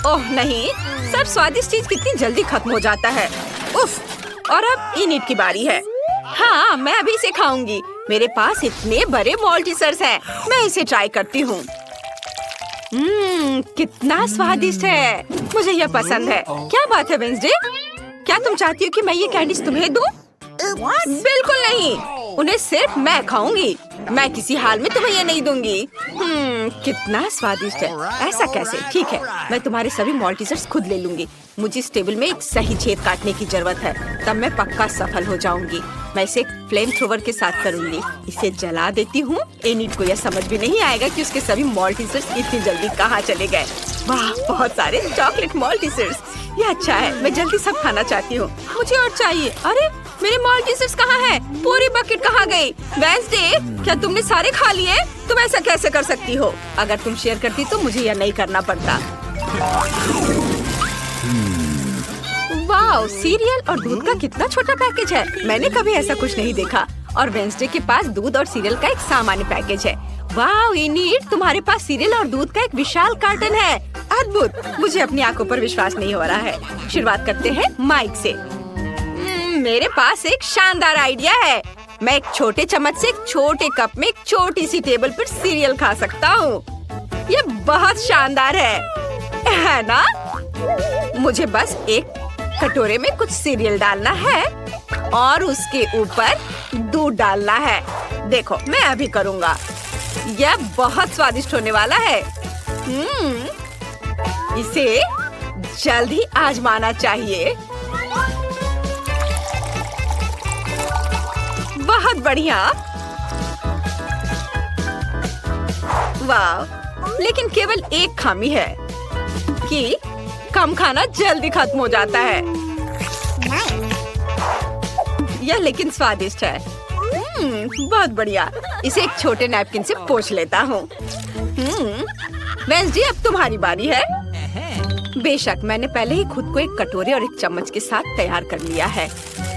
ओह नहीं, सब स्वादिष्ट चीज कितनी जल्दी खत्म हो जाता है। उफ। और अब इनिट की बारी है। हाँ, मैं अभी इसे खाऊंगी। मेरे पास इतने बड़े मॉल्टीजर्स हैं। मैं इसे ट्राई करती हूँ। कितना स्वादिष्ट है। मुझे यह पसंद है। क्या बात है वेंसडे? क्या तुम चाहती हो कि मैं ये कैंडीज तुम्हें दूँ? बिल्कुल नहीं, उन्हें सिर्फ मैं खाऊंगी। मैं किसी हाल में तुम्हें ये नहीं दूंगी। कितना स्वादिष्ट है। ऐसा कैसे? ठीक है, मैं तुम्हारे सभी मॉल्टीजर्स खुद ले लूंगी। मुझे इस टेबल में एक सही छेद काटने की जरूरत है, तब मैं पक्का सफल हो जाऊंगी। मैं इसे फ्लेम थ्रोवर के साथ करूंगी। इसे जला देती हूँ। एनिट को यह समझ भी नहीं आएगा कि उसके सभी मॉल्टीजर्स इतनी जल्दी कहाँ चले गए। वाह, बहुत सारे चॉकलेट मॉल्टीजर्स। ये अच्छा है। मैं जल्दी सब खाना चाहती हूँ। मुझे और चाहिए। अरे मेरे मॉल्टीजर्स कहाँ हैं? पूरी बकेट कहाँ गई? वेंसडे, क्या तुमने सारे खा लिए? तुम ऐसा कैसे कर सकती हो? अगर तुम शेयर करती तो मुझे यह नहीं करना पड़ता। वाह, सीरियल और दूध का कितना छोटा पैकेज है। मैंने कभी ऐसा कुछ नहीं देखा। और वेंसडे के पास दूध और सीरियल का एक सामान्य पैकेज है। वाह इनिट, तुम्हारे पास सीरियल और दूध का एक विशाल कार्टन है। अद्भुत। मुझे अपनी आंखों पर विश्वास नहीं हो रहा है। शुरुआत करते हैं माइक से। मेरे पास एक शानदार आइडिया है। मैं एक छोटे चम्मच से एक छोटे कप में एक छोटी सी टेबल पर सीरियल खा सकता हूँ। ये बहुत शानदार है ना? मुझे बस एक कटोरे में कुछ सीरियल डालना है और उसके ऊपर दूध डालना है। देखो, मैं अभी करूँगा। यह बहुत स्वादिष्ट होने वाला है। इसे जल्द ही आजमाना चाहिए। बहुत बढ़िया। वाह, लेकिन केवल एक खामी है कि कम खाना जल्दी खत्म हो जाता है। यह लेकिन स्वादिष्ट है। बहुत बढ़िया। इसे एक छोटे नैपकिन से पोंछ लेता हूँ। वेंसडे, अब तुम्हारी बारी है। बेशक, मैंने पहले ही खुद को एक कटोरे और एक चम्मच के साथ तैयार कर लिया है।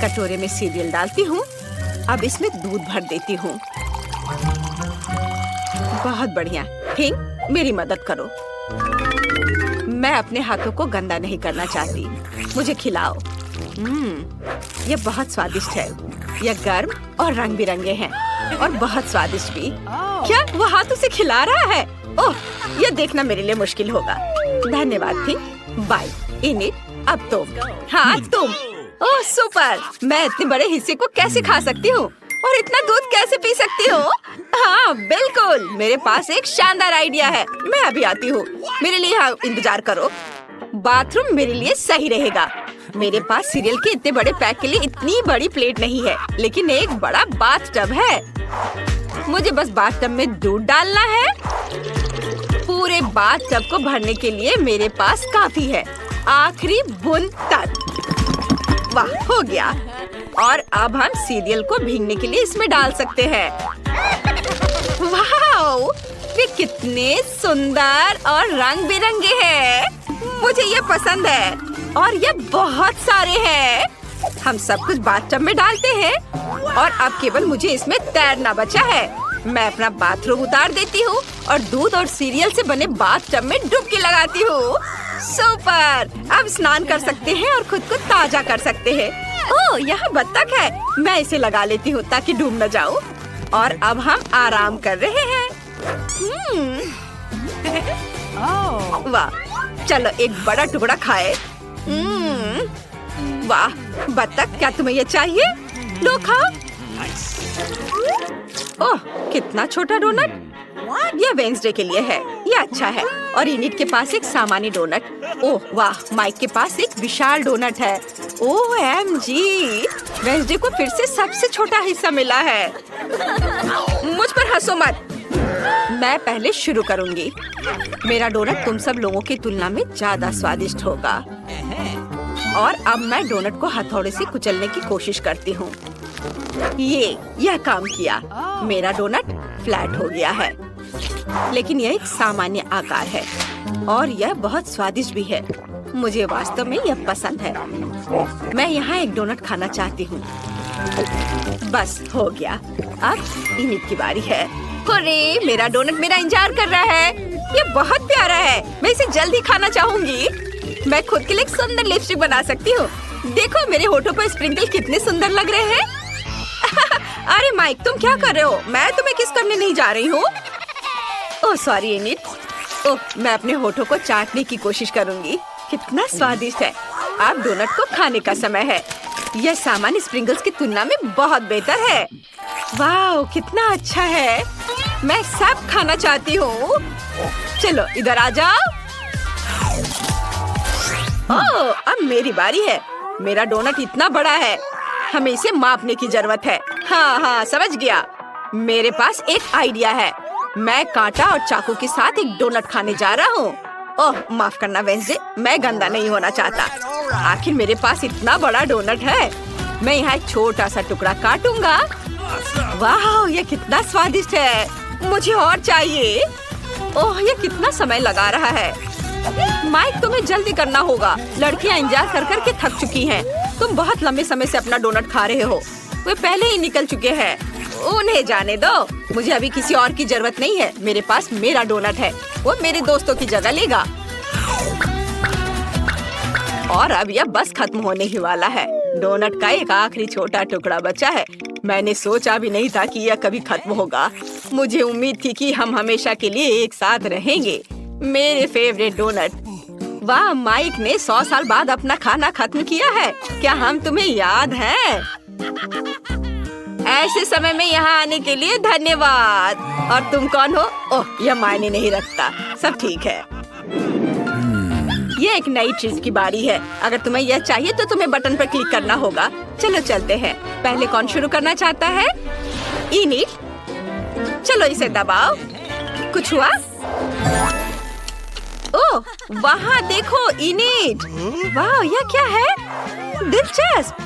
कटोरे में सीरियल डालती हूँ। अब इसमें दूध भर देती हूँ। बहुत बढ़िया। फिंग, मेरी मदद करो। मैं अपने हाथों को गंदा नहीं करना चाहती। मुझे खिलाओ। यह बहुत स्वादिष्ट है। यह गर्म और रंग बिरंगे हैं और बहुत स्वादिष्ट भी। क्या वो हाथ उसे खिला रहा है? ओह, यह देखना मेरे लिए मुश्किल होगा। धन्यवाद फिंग। बाय। इनिट, अब तुम। हाँ, तुम। ओह सुपर। मैं इतने बड़े हिस्से को कैसे खा सकती हूँ और इतना दूध कैसे पी सकती हूँ? हाँ बिल्कुल, मेरे पास एक शानदार आइडिया है। मैं अभी आती हूँ। मेरे लिए यहाँ इंतजार करो। बाथरूम मेरे लिए सही रहेगा। मेरे पास सीरियल के इतने बड़े पैक के लिए इतनी बड़ी प्लेट नहीं है, लेकिन एक बड़ा बाथ टब है। मुझे बस बाथ टब में दूध डालना है। पूरे बाथ टब को भरने के लिए मेरे पास काफी है। आखिरी बूंद तक। वाह, हो गया। और अब हम सीरियल को भीगने के लिए इसमें डाल सकते हैं। वाह, वे कितने सुंदर और रंग बिरंगे हैं। मुझे ये पसंद है और ये बहुत सारे हैं। हम सब कुछ बाथटब में डालते हैं और अब केवल मुझे इसमें तैरना बचा है। मैं अपना बाथरूम उतार देती हूँ और दूध और सीरियल से बने बाथटब में डुबकी लगाती हूँ। सुपर। अब स्नान कर सकते हैं और खुद को ताजा कर सकते हैं। ओह, यहाँ बत्तख है। मैं इसे लगा लेती हूँ ताकि डूब न जाऊँ। और अब हम आराम कर रहे हैं। वाह, चलो एक बड़ा टुकड़ा खाए। वाह बत्तख, क्या तुम्हें ये चाहिए? लो खाओ। ओह, कितना छोटा डोनट। यह वेंसडे के लिए है। यह अच्छा है। और इनिट के पास एक सामान्य डोनट। ओह वाह, माइक के पास एक विशाल डोनट है। OMG, वेंसडे को फिर से सबसे छोटा हिस्सा मिला है। मुझ पर हंसो मत। मैं पहले शुरू करूंगी। मेरा डोनट तुम सब लोगों की तुलना में ज्यादा स्वादिष्ट होगा। और अब मैं डोनट को हथौड़े से कुचलने की कोशिश करती हूँ। यह काम किया। मेरा डोनट फ्लैट हो गया है, लेकिन यह एक सामान्य आकार है और यह बहुत स्वादिष्ट भी है। मुझे वास्तव में यह पसंद है। मैं यहाँ एक डोनट खाना चाहती हूँ। बस हो गया। अब इनिट की बारी है। अरे, मेरा डोनट मेरा इंतजार कर रहा है। यह बहुत प्यारा है। मैं इसे जल्दी खाना चाहूंगी। मैं खुद के लिए एक सुंदर लिपस्टिक बना सकती हूँ। देखो मेरे होठों पर स्प्रिंकल कितने सुंदर लग रहे हैं। अरे माइक, तुम क्या कर रहे हो? मैं तुम्हें किस करने नहीं जा रही हूँ। Oh sorry init. ओह, मैं अपने होठों को चाटने की कोशिश करूंगी। कितना स्वादिष्ट है। अब डोनट को खाने का समय है। यह सामान्य स्प्रिंकल्स की तुलना में बहुत बेहतर है। वाह, कितना अच्छा है। मैं सब खाना चाहती हूँ। चलो इधर आ जाओ। ओह, अब मेरी बारी है। मेरा डोनट इतना बड़ा है, हमें इसे मापने की जरूरत है। हाँ, समझ गया। मेरे पास एक आइडिया है। मैं कांटा और चाकू के साथ एक डोनट खाने जा रहा हूँ। ओह, माफ करना वेंसडे, मैं गंदा नहीं होना चाहता। आखिर मेरे पास इतना बड़ा डोनट है। मैं यहाँ एक छोटा सा टुकड़ा काटूंगा। वाह, ये कितना स्वादिष्ट है। मुझे और चाहिए। ओह, ये कितना समय लगा रहा है। माइक, तुम्हें जल्दी करना होगा। लड़कियाँ इंतजार कर कर के थक चुकी हैं। तुम बहुत लंबे समय से अपना डोनट खा रहे हो। वे पहले ही निकल चुके हैं। उन्हें जाने दो। मुझे अभी किसी और की जरूरत नहीं है। मेरे पास मेरा डोनट है। वो मेरे दोस्तों की जगह लेगा। और अब यह बस खत्म होने ही वाला है। डोनट का एक आखिरी छोटा टुकड़ा बचा है। मैंने सोचा भी नहीं था कि यह कभी खत्म होगा। मुझे उम्मीद थी कि हम हमेशा के लिए एक साथ रहेंगे। मेरे फेवरेट डोनट। वाह, माइक ने 100 साल बाद अपना खाना खत्म किया है। क्या हम तुम्हें याद हैं? ऐसे समय में यहाँ आने के लिए धन्यवाद। और तुम कौन हो? ओह, यह मायने नहीं रखता। सब ठीक है। ये एक नई चीज की बारी है। अगर तुम्हें यह चाहिए तो तुम्हें बटन पर क्लिक करना होगा। चलो चलते हैं। पहले कौन शुरू करना चाहता है? इनिट। चलो इसे दबाओ। कुछ हुआ? ओह, वहाँ देखो इनिट। वाह, यह क्या है? दिलचस्प।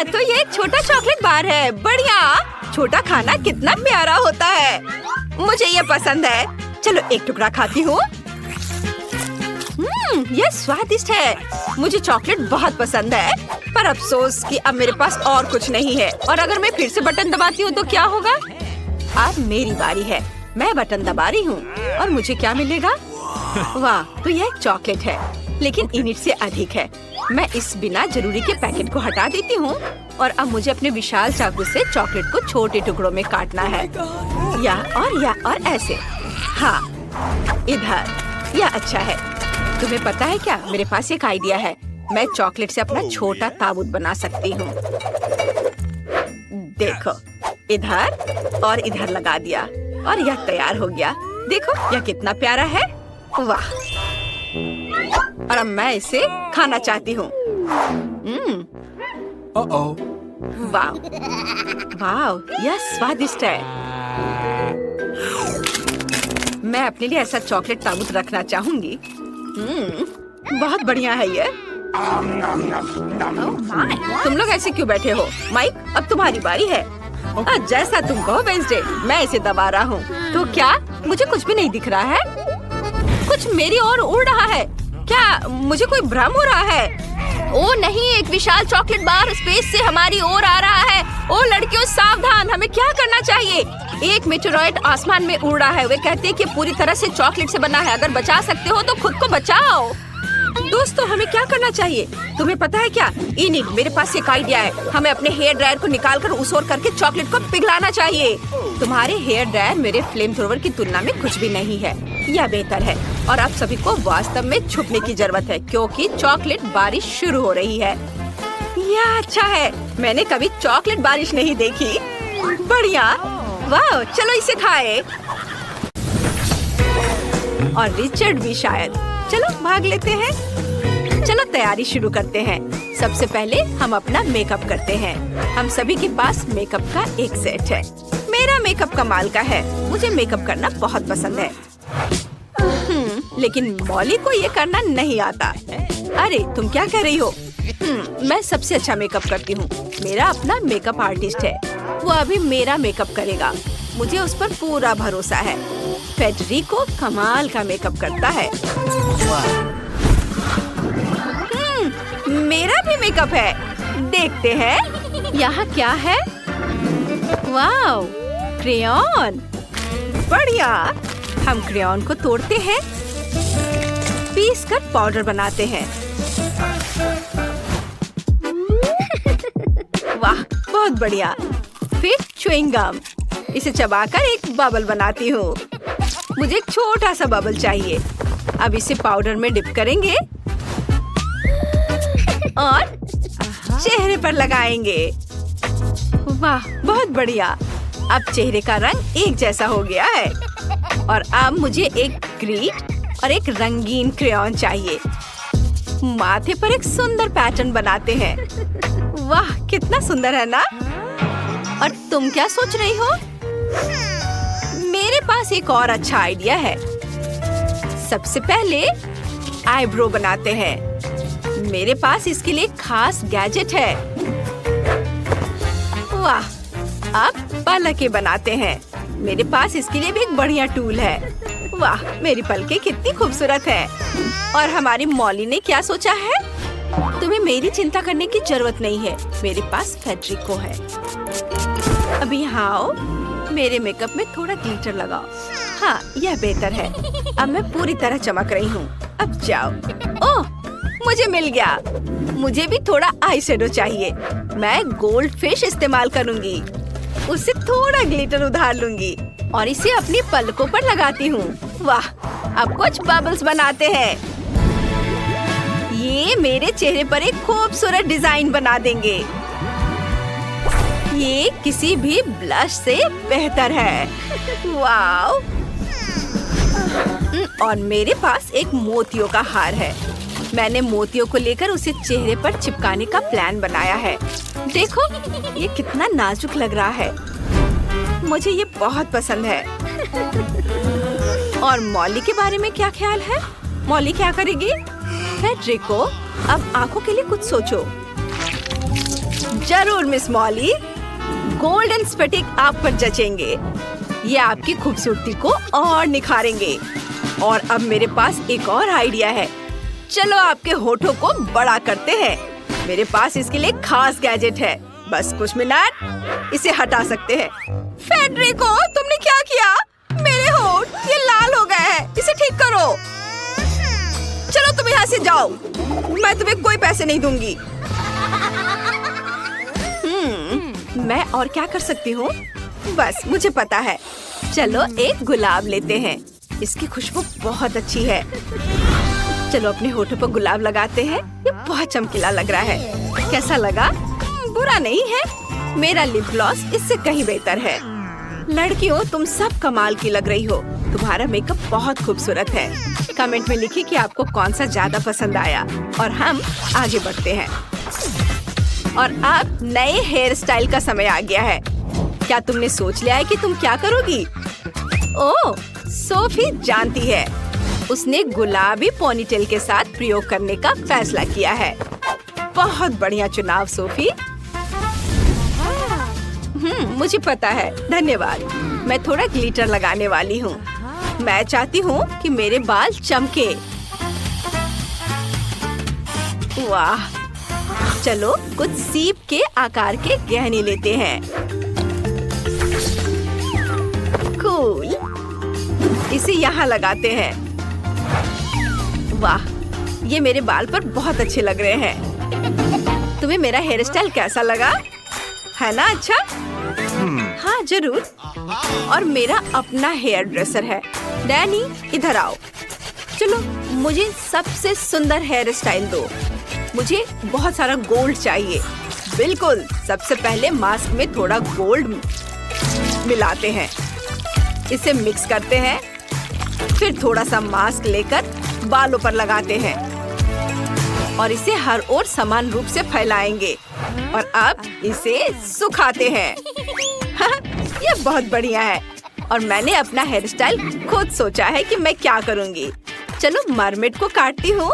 तो ये एक छोटा चॉकलेट बार है। बढ़िया। छोटा खाना कितना प्यारा होता है। मुझे ये पसंद है। चलो एक टुकड़ा खाती हूँ। यह स्वादिष्ट है। मुझे चॉकलेट बहुत पसंद है, पर अफसोस कि अब मेरे पास और कुछ नहीं है। और अगर मैं फिर से बटन दबाती हूँ तो क्या होगा? अब मेरी बारी है। मैं बटन दबा रही हूँ और मुझे क्या मिलेगा? वाह, तो यह एक चॉकलेट है, लेकिन इनिट से अधिक है। मैं इस बिना जरूरी के पैकेट को हटा देती हूँ और अब मुझे अपने विशाल चाकू से चॉकलेट को छोटे टुकड़ों में काटना है। या और ऐसे। हाँ, इधर। यह अच्छा है। तुम्हें पता है क्या, मेरे पास एक आइडिया है। मैं चॉकलेट से अपना छोटा ताबूत बना सकती हूँ। देखो, इधर और इधर लगा दिया और यह तैयार हो गया। देखो, यह कितना प्यारा है। वाह, और अब मैं इसे खाना चाहती हूँ। वाह वाह, यह स्वादिष्ट है। मैं अपने लिए ऐसा चॉकलेट ताबूत रखना चाहूंगी। बहुत बढ़िया है ये। तुम लोग ऐसे क्यों बैठे हो? माइक, अब तुम्हारी बारी है। जैसा तुम कहो वेंसडे। मैं इसे दबा रहा हूँ। तो क्या मुझे कुछ भी नहीं दिख रहा है? कुछ मेरी ओर उड़ रहा है। क्या मुझे कोई भ्रम हो रहा है? ओ नहीं, एक विशाल चॉकलेट बार स्पेस से हमारी ओर आ रहा है। ओ लड़कियों, सावधान। हमें क्या करना चाहिए? एक मेटेरॉइड आसमान में उड़ रहा है। वे कहते हैं कि पूरी तरह से चॉकलेट से बना है। अगर बचा सकते हो तो खुद को बचाओ। दोस्तों, हमें क्या करना चाहिए? तुम्हें पता है क्या? इनिट, मेरे पास एक आइडिया है। हमें अपने हेयर ड्रायर को निकालकर उस ओर करके चॉकलेट को पिघलाना चाहिए। तुम्हारे हेयर ड्रायर मेरे फ्लेम थ्रोवर की तुलना में कुछ भी नहीं है। यह बेहतर है। और आप सभी को वास्तव में छुपने की जरूरत है, क्योंकि चॉकलेट बारिश शुरू हो रही है। यह अच्छा है। मैंने कभी चॉकलेट बारिश नहीं देखी। बढ़िया। वाह, चलो इसे खाए। और रिचर्ड भी शायद। चलो भाग लेते हैं। चलो तैयारी शुरू करते हैं। सबसे पहले हम अपना मेकअप करते हैं। हम सभी के पास मेकअप का एक सेट है। मेरा मेकअप कमाल का है। मुझे मेकअप करना बहुत पसंद है। लेकिन मॉली को ये करना नहीं आता। अरे तुम क्या कह रही हो? मैं सबसे अच्छा मेकअप करती हूँ। मेरा अपना मेकअप आर्टिस्ट है। वो अभी मेरा मेकअप करेगा। मुझे उस पर पूरा भरोसा है। फेडरिको कमाल का मेकअप करता है। मेरा भी मेकअप है। देखते हैं यहाँ क्या है। वाव, क्रेयॉन। बढ़िया। हम क्रेयॉन को तोड़ते हैं, पीस कर पाउडर बनाते हैं। वाह, बहुत बढ़िया। फिर च्युइंग गम। इसे चबाकर एक बबल बनाती हूँ। मुझे एक छोटा सा बबल चाहिए। अब इसे पाउडर में डिप करेंगे और चेहरे पर लगाएंगे। वाह, बहुत बढ़िया। अब चेहरे का रंग एक जैसा हो गया है। और अब मुझे एक ग्रीट और एक रंगीन क्रेयॉन चाहिए। माथे पर एक सुंदर पैटर्न बनाते हैं। वाह, कितना सुंदर है ना? और तुम क्या सोच रही हो? मेरे पास एक और अच्छा आइडिया है। सबसे पहले आईब्रो बनाते हैं। मेरे पास इसके लिए खास गैजेट है। वाह, अब पलकें बनाते हैं। मेरे पास इसके लिए भी एक बढ़िया टूल है। वाह, मेरी पलकें कितनी खूबसूरत है। और हमारी मॉली ने क्या सोचा है? तुम्हें मेरी चिंता करने की जरूरत नहीं है। मेरे पास फेडरिको है। अभी यहाँ आओ, मेरे मेकअप में थोड़ा ग्लिटर लगाओ। हाँ, यह बेहतर है। अब मैं पूरी तरह चमक रही हूँ। अब जाओ। ओह, मुझे मिल गया। मुझे भी थोड़ा आई शेडो चाहिए। मैं गोल्ड फिश इस्तेमाल करूँगी। उससे थोड़ा ग्लिटर उधार लूंगी और इसे अपनी पलकों पर लगाती हूँ। वाह, अब कुछ बबल्स बनाते हैं। ये मेरे चेहरे पर एक खूबसूरत डिजाइन बना देंगे। ये किसी भी ब्लश से बेहतर है। वाव! और मेरे पास एक मोतियों का हार है। मैंने मोतियों को लेकर उसे चेहरे पर चिपकाने का प्लान बनाया है। देखो, ये कितना नाजुक लग रहा है। मुझे ये बहुत पसंद है। और मॉली के बारे में क्या ख्याल है? मॉली क्या करेगी? ड्रेको, अब आंखों के लिए कुछ सोचो। जरूर मिस मॉली, गोल्डन स्फटिक आप पर जचेंगे। ये आपकी खूबसूरती को और निखारेंगे। और अब मेरे पास एक और आइडिया है। चलो आपके होठों को बड़ा करते हैं। मेरे पास इसके लिए खास गैजेट है। बस कुछ मिनट, इसे हटा सकते हैं। फेडरिको, तुमने क्या किया? मेरे होठ ये लाल हो गए हैं। इसे ठीक करो। चलो तुम यहाँ से जाओ। मैं तुम्हें कोई पैसे नहीं दूंगी। मैं और क्या कर सकती हूँ? बस मुझे पता है। चलो एक गुलाब लेते हैं। इसकी खुशबू बहुत अच्छी है। चलो अपने होठों पर गुलाब लगाते हैं। ये बहुत चमकीला लग रहा है। कैसा लगा? बुरा नहीं है। मेरा लिप ग्लॉस इससे कहीं बेहतर है। लड़कियों, तुम सब कमाल की लग रही हो। तुम्हारा मेकअप बहुत खूबसूरत है। कमेंट में लिखिए कि आपको कौन सा ज्यादा पसंद आया और हम आगे बढ़ते हैं। और अब नए हेयर स्टाइल का समय आ गया है। क्या तुमने सोच लिया है कि तुम क्या करोगी? ओह, सोफी जानती है। उसने गुलाबी पोनीटेल के साथ प्रयोग करने का फैसला किया है। बहुत बढ़िया चुनाव सोफी। मुझे पता है। धन्यवाद। मैं थोड़ा ग्लिटर लगाने वाली हूँ। मैं चाहती हूँ कि मेरे बाल चमके। वाह! चलो कुछ सीप के आकार के गहने लेते हैं। कूल। इसे यहाँ लगाते हैं। वाह, ये मेरे बाल पर बहुत अच्छे लग रहे हैं। तुम्हें मेरा हेयर स्टाइल कैसा लगा? है ना अच्छा? हाँ जरूर। और मेरा अपना हेयर ड्रेसर है। डैनी, इधर आओ। चलो मुझे सबसे सुंदर हेयर स्टाइल दो। मुझे बहुत सारा गोल्ड चाहिए। बिल्कुल। सबसे पहले मास्क में थोड़ा गोल्ड मिलाते हैं। इसे मिक्स करते हैं। फिर थोड़ा सा मास्क लेकर बालों पर लगाते हैं और इसे हर ओर समान रूप से फैलाएंगे। और अब इसे सुखाते हैं। ये बहुत बढ़िया है। और मैंने अपना हेयर स्टाइल खुद सोचा है कि मैं क्या करूंगी। चलो मरमेड को काटती हूँ।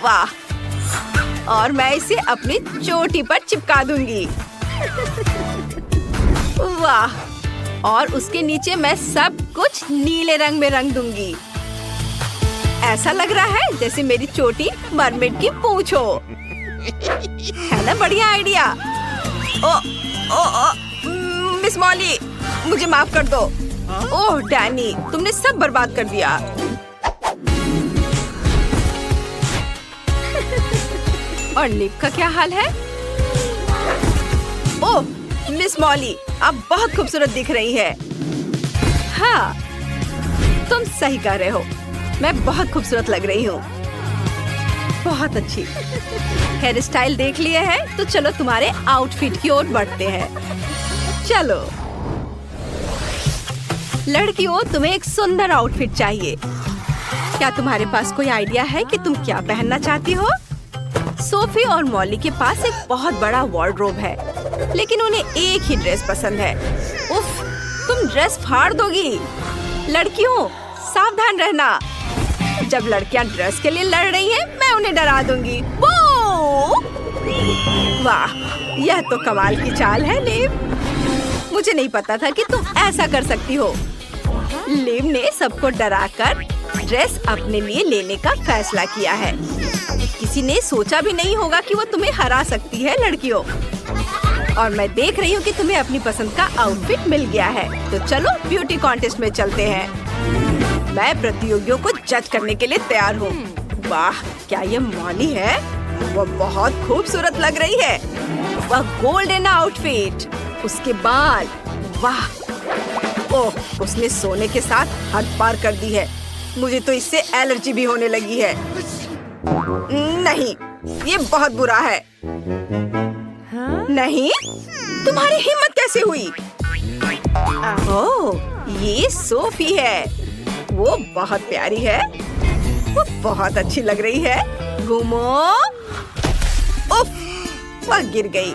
वाह! और मैं इसे अपनी चोटी पर चिपका दूंगी। वाह! और उसके नीचे मैं सब कुछ नीले रंग में रंग दूंगी। ऐसा लग रहा है जैसे मेरी चोटी मरमेड की पूंछ हो। है ना बढ़िया आइडिया? मिस मॉली, मुझे माफ कर दो। ओह डैनी, तुमने सब बर्बाद कर दिया। और लिप का क्या हाल है? ओह मिस मॉली, आप बहुत खूबसूरत दिख रही है। हाँ, तुम सही कह रहे हो। मैं बहुत खूबसूरत लग रही हूँ। बहुत अच्छी। हेयर स्टाइल देख लिए हैं, तो चलो तुम्हारे आउटफिट की ओर बढ़ते हैं। चलो लड़कियों, तुम्हें एक सुंदर आउटफिट चाहिए। क्या तुम्हारे पास कोई आइडिया है कि तुम क्या पहनना चाहती हो? सोफी और मॉली के पास एक बहुत बड़ा वार्डरोब है, लेकिन उन्हें एक ही ड्रेस पसंद है। उफ, तुम ड्रेस फाड़ दोगी। लड़कियों, सावधान रहना। जब लड़कियां ड्रेस के लिए लड़ रही हैं, मैं उन्हें डरा दूंगी। वो! वाह, यह तो कमाल की चाल है लिव। मुझे नहीं पता था कि तुम ऐसा कर सकती हो। लिव ने सबको डराकर ड्रेस अपने लिए लेने का फैसला किया है। किसी ने सोचा भी नहीं होगा कि वो तुम्हें हरा सकती है लड़कियों। और मैं देख रही हूँ कि तुम्हें अपनी पसंद का आउटफिट मिल गया है। तो चलो ब्यूटी कॉन्टेस्ट में चलते हैं। मैं प्रतियोगियों को जज करने के लिए तैयार हूँ। वाह, क्या ये मॉली है? वो बहुत खूबसूरत लग रही है। वह गोल्डन आउटफिट, उसके बाल, वाह! ओह, उसने सोने के साथ हद पार कर दी है। मुझे तो इससे एलर्जी भी होने लगी है। नहीं, ये बहुत बुरा है। नहीं, तुम्हारी हिम्मत कैसे हुई? ओह, ये सोफी है। वो बहुत प्यारी है। वो बहुत अच्छी लग रही है। घूमो। उफ, वह गिर गई।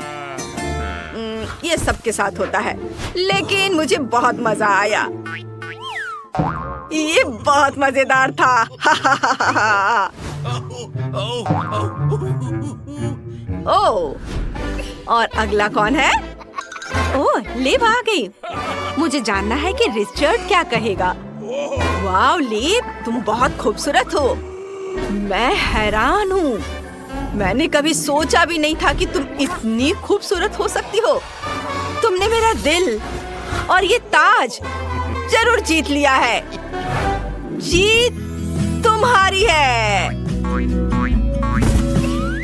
ये सबके साथ होता है, लेकिन मुझे बहुत मजा आया। ये बहुत मजेदार था। ओह, और अगला कौन है? ओह, लिव आ गई। मुझे जानना है कि रिचर्ड क्या कहेगा। वाह लिव, तुम बहुत खूबसूरत हो। मैं हैरान हूँ। मैंने कभी सोचा भी नहीं था कि तुम इतनी खूबसूरत हो सकती हो। तुमने मेरा दिल और ये ताज जरूर जीत लिया है। जीत तुम्हारी है।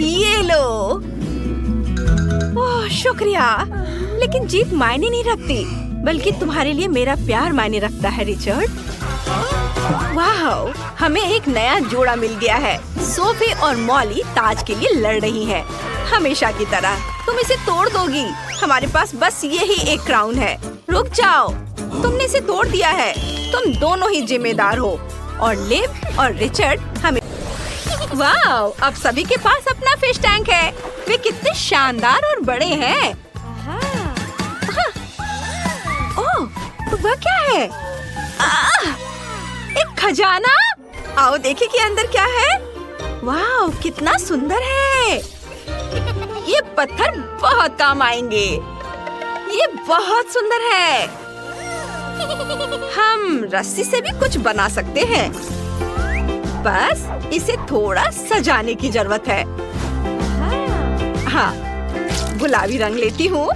ये लो। ओह, शुक्रिया। लेकिन जीत मायने नहीं रखती, बल्कि तुम्हारे लिए मेरा प्यार मायने रखता है रिचर्ड। वाह, हमें एक नया जोड़ा मिल गया है। सोफी और मॉली ताज के लिए लड़ रही हैं, हमेशा की तरह। तुम इसे तोड़ दोगी। हमारे पास बस यही एक क्राउन है। रुक जाओ, तुमने इसे तोड़ दिया है। तुम दोनों ही जिम्मेदार हो। और लिव और रिचर्ड हमें। वाह, अब सभी के पास अपना फिश टैंक है। वे कितने शानदार और बड़े हैं। हाँ। ओह, वह क्या है? एक खजाना। आओ देखें कि अंदर क्या है। वाह, कितना सुंदर है। ये पत्थर बहुत काम आएंगे। ये बहुत सुंदर है। हम रस्सी से भी कुछ बना सकते हैं। बस इसे थोड़ा सजाने की जरूरत है। हाँ, गुलाबी रंग लेती हूँ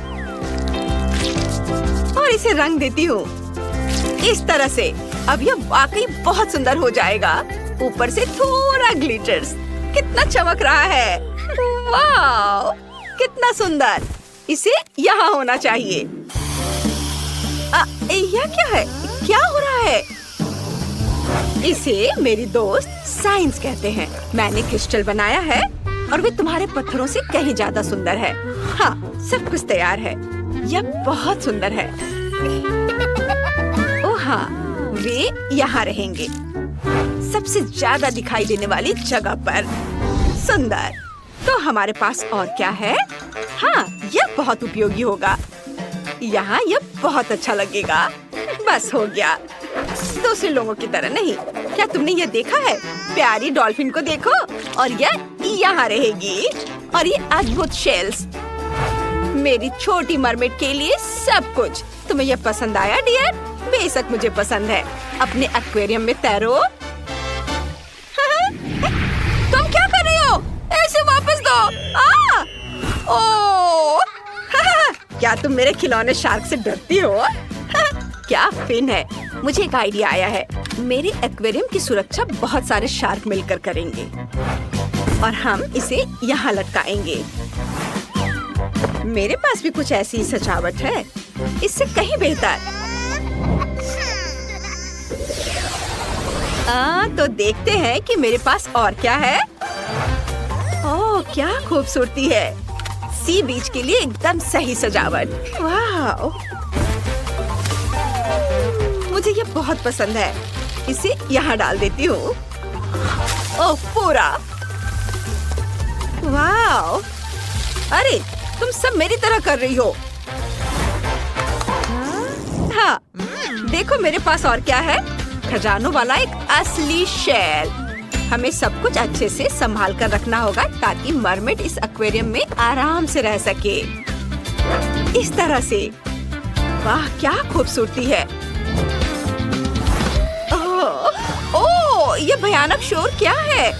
और इसे रंग देती हूँ इस तरह से। अब यह वाकई बहुत सुंदर हो जाएगा। ऊपर से थोड़ा ग्लिटर्स। कितना चमक रहा है। वाह, कितना सुंदर। इसे यहाँ होना चाहिए। यह क्या है? क्या हो रहा है? इसे मेरी दोस्त साइंस कहते हैं। मैंने क्रिस्टल बनाया है और वे तुम्हारे पत्थरों से कहीं ज्यादा सुंदर है। हाँ, सब कुछ तैयार है। यह बहुत सुंदर है। ओह हाँ, वे यहाँ रहेंगे, सबसे ज्यादा दिखाई देने वाली जगह पर। सुंदर। तो हमारे पास और क्या है? हाँ, यह बहुत उपयोगी होगा। यहाँ यह बहुत अच्छा लगेगा। बस हो गया। दूसरे लोगों की तरह नहीं। क्या तुमने ये देखा है? प्यारी डॉल्फिन को देखो। और यह यहाँ रहेगी। और ये अद्भुत शेल्स। मेरी छोटी मरमेड के लिए सब कुछ। तुम्हें यह पसंद आया डियर? बेशक मुझे पसंद है। अपने एक्वेरियम में तैरो। तुम क्या कर रही हो? ऐसे वापस दो। ओह, क्या तुम मेरे खिलौने शार्क से डरती हो? क्या फिन है। मुझे एक आइडिया आया है। मेरे एक्वेरियम की सुरक्षा बहुत सारे शार्क मिलकर करेंगे और हम इसे यहाँ लटकाएंगे। मेरे पास भी कुछ ऐसी ही सजावट है, इससे कहीं बेहतर। तो देखते हैं कि मेरे पास और क्या है। ओह, क्या खूबसूरती है। सी बीच के लिए एकदम सही सजावट। वाह, मुझे ये बहुत पसंद है। इसे यहाँ डाल देती हूँ। ओह, पूरा। वाह, अरे तुम सब मेरी तरह कर रही हो। हाँ, देखो मेरे पास और क्या है। खजानों वाला एक असली शेल। हमें सब कुछ अच्छे से संभाल कर रखना होगा ताकि मरमेड इस एक्वेरियम में आराम से रह सके। इस तरह से। वाह, क्या खूबसूरती है। ओह, ये भयानक शोर क्या है?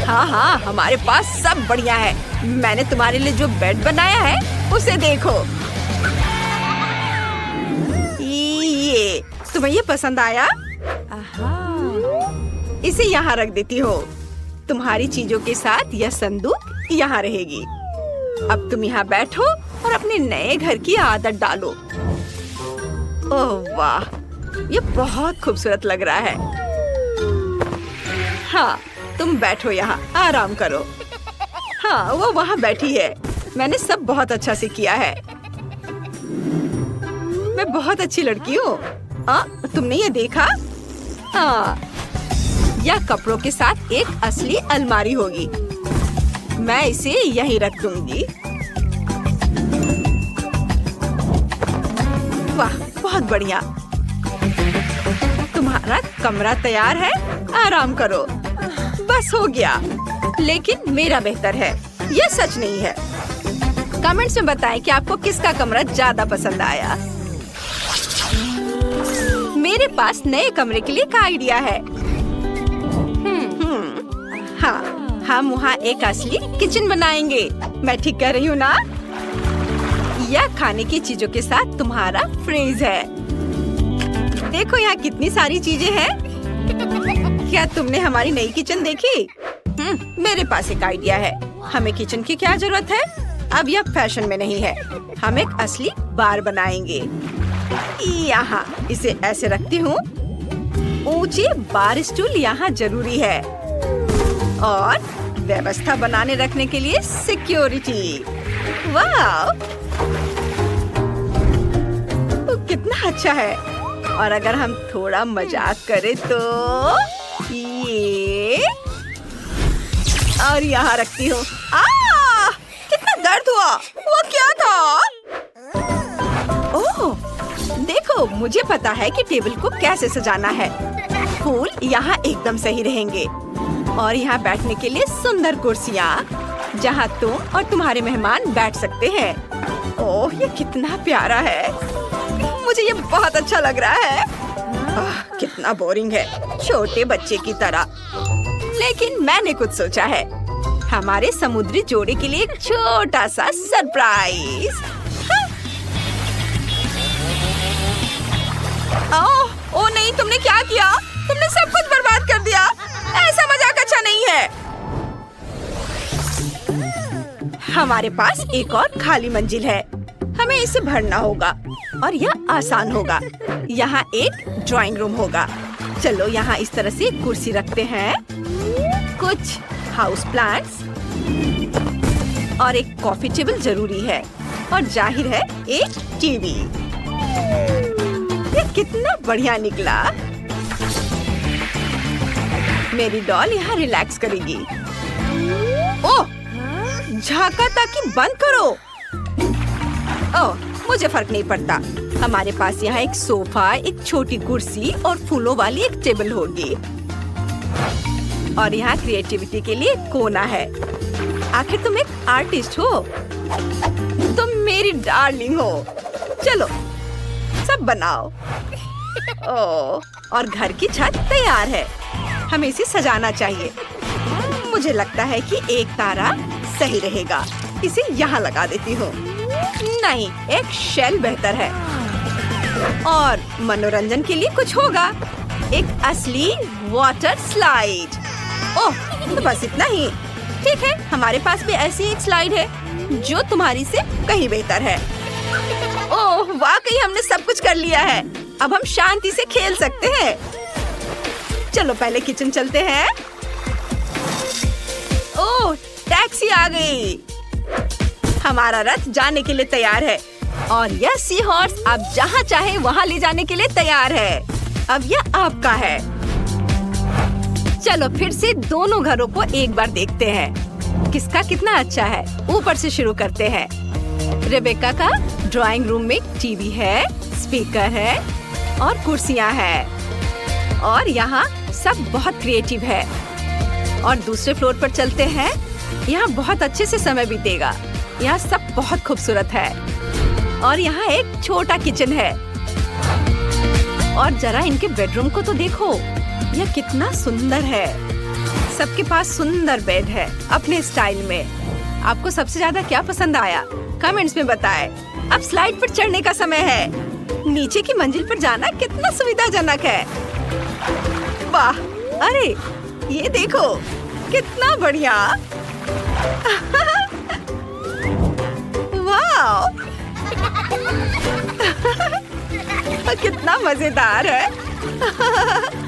हाँ हाँ, हमारे पास सब बढ़िया है। मैंने तुम्हारे लिए जो बेड बनाया है उसे देखो। ये तुम्हें ये पसंद आया? इसे यहाँ रख देती हो। तुम्हारी चीजों के साथ यह संदूक यहाँ रहेगी। अब तुम यहाँ बैठो और अपने नए घर की आदत डालो। ओह वाह, ये बहुत खूबसूरत लग रहा है। हाँ, तुम बैठो यहाँ, आराम करो। हाँ, वो वहाँ बैठी है। मैंने सब बहुत अच्छा से किया है। मैं बहुत अच्छी लड़की हूँ। तुमने ये देखा? हाँ, यह कपड़ों के साथ एक असली अलमारी होगी। मैं इसे यहीं रख दूंगी। वाह, बहुत बढ़िया। तुम्हारा कमरा तैयार है, आराम करो। बस हो गया। लेकिन मेरा बेहतर है, यह सच नहीं है। कमेंट्स में बताएं कि आपको किसका कमरा ज्यादा पसंद आया। मेरे पास नए कमरे के लिए एक आइडिया है। हाँ, हम वहाँ एक असली किचन बनाएंगे। मैं ठीक कह रही हूँ ना? यह खाने की चीजों के साथ तुम्हारा फ्रिज है। देखो यहाँ कितनी सारी चीजें हैं। क्या तुमने हमारी नई किचन देखी? मेरे पास एक आइडिया है। हमें किचन की क्या जरूरत है? अब यह फैशन में नहीं है। हम एक असली बार बनाएंगे। यहाँ इसे ऐसे रखती हूँ। ऊंची बार स्टूल यहाँ जरूरी है और व्यवस्था बनाने रखने के लिए सिक्योरिटी। वाह, कितना अच्छा है। और अगर हम थोड़ा मजाक करें तो ये और यहाँ रखती हूँ। कितना दर्द हुआ। वो क्या था? ओह, देखो, मुझे पता है कि टेबल को कैसे सजाना है। फूल यहाँ एकदम सही रहेंगे और यहाँ बैठने के लिए सुंदर कुर्सियाँ जहाँ तुम और तुम्हारे मेहमान बैठ सकते हैं। ओह, ये कितना प्यारा है। मुझे ये बहुत अच्छा लग रहा है। कितना बोरिंग है, छोटे बच्चे की तरह। लेकिन मैंने कुछ सोचा है। हमारे समुद्री जोड़े के लिए एक छोटा सा सरप्राइज। ओह नहीं, तुमने क्या किया? तुमने सब कुछ बर्बाद कर दिया। ऐसा मजाक अच्छा नहीं है। हमारे पास एक और खाली मंजिल है। हमें इसे भरना होगा और यह आसान होगा। यहाँ एक ड्राइंग रूम होगा। चलो यहाँ इस तरह से एक कुर्सी रखते हैं, कुछ हाउस प्लांट्स और एक कॉफी टेबल जरूरी है और जाहिर है एक टीवी। ये कितना बढ़िया निकला। मेरी डॉल यहाँ रिलैक्स करेगी। ओह, झांका ताकि बंद करो। ओह, मुझे फर्क नहीं पड़ता। हमारे पास यहाँ एक सोफा, एक छोटी कुर्सी और फूलों वाली एक टेबल होगी। और यहाँ क्रिएटिविटी के लिए कोना है। आखिर तुम एक आर्टिस्ट हो। तुम मेरी डार्लिंग हो। चलो सब बनाओ। ओह, और घर की छत तैयार है। हमें इसे सजाना चाहिए। मुझे लगता है कि एक तारा सही रहेगा। इसे यहाँ लगा देती हूँ। नहीं, एक शेल बेहतर है। और मनोरंजन के लिए कुछ होगा। एक असली वाटर स्लाइड। ओह, तो बस इतना ही। ठीक है, हमारे पास भी ऐसी एक स्लाइड है जो तुम्हारी से कहीं बेहतर है। ओह, वाकई हमने सब कुछ कर लिया है। अब हम शांति से खेल सकते हैं। चलो पहले किचन चलते हैं। ओह, टैक्सी आ गई। हमारा रथ जाने के लिए तैयार है और यह सी हॉर्स आप जहाँ चाहे वहाँ ले जाने के लिए तैयार है। अब यह आपका है। चलो फिर से दोनों घरों को एक बार देखते हैं, किसका कितना अच्छा है। ऊपर से शुरू करते हैं। रेबेका का ड्राइंग रूम में टीवी है, स्पीकर है और कुर्सियाँ है और यहाँ सब बहुत क्रिएटिव है। और दूसरे फ्लोर पर चलते हैं। यहाँ बहुत अच्छे से समय बीतेगा। यहाँ सब बहुत खूबसूरत है और यहाँ एक छोटा किचन है। और जरा इनके बेडरूम को तो देखो, यह कितना सुंदर है। सबके पास सुंदर बेड है अपने स्टाइल में। आपको सबसे ज्यादा क्या पसंद आया? कमेंट्स में बताएं। अब स्लाइड पर चढ़ने का समय है। नीचे की मंजिल पर जाना कितना सुविधाजनक है। वाह, अरे ये देखो कितना बढ़िया। कितना मजेदार है।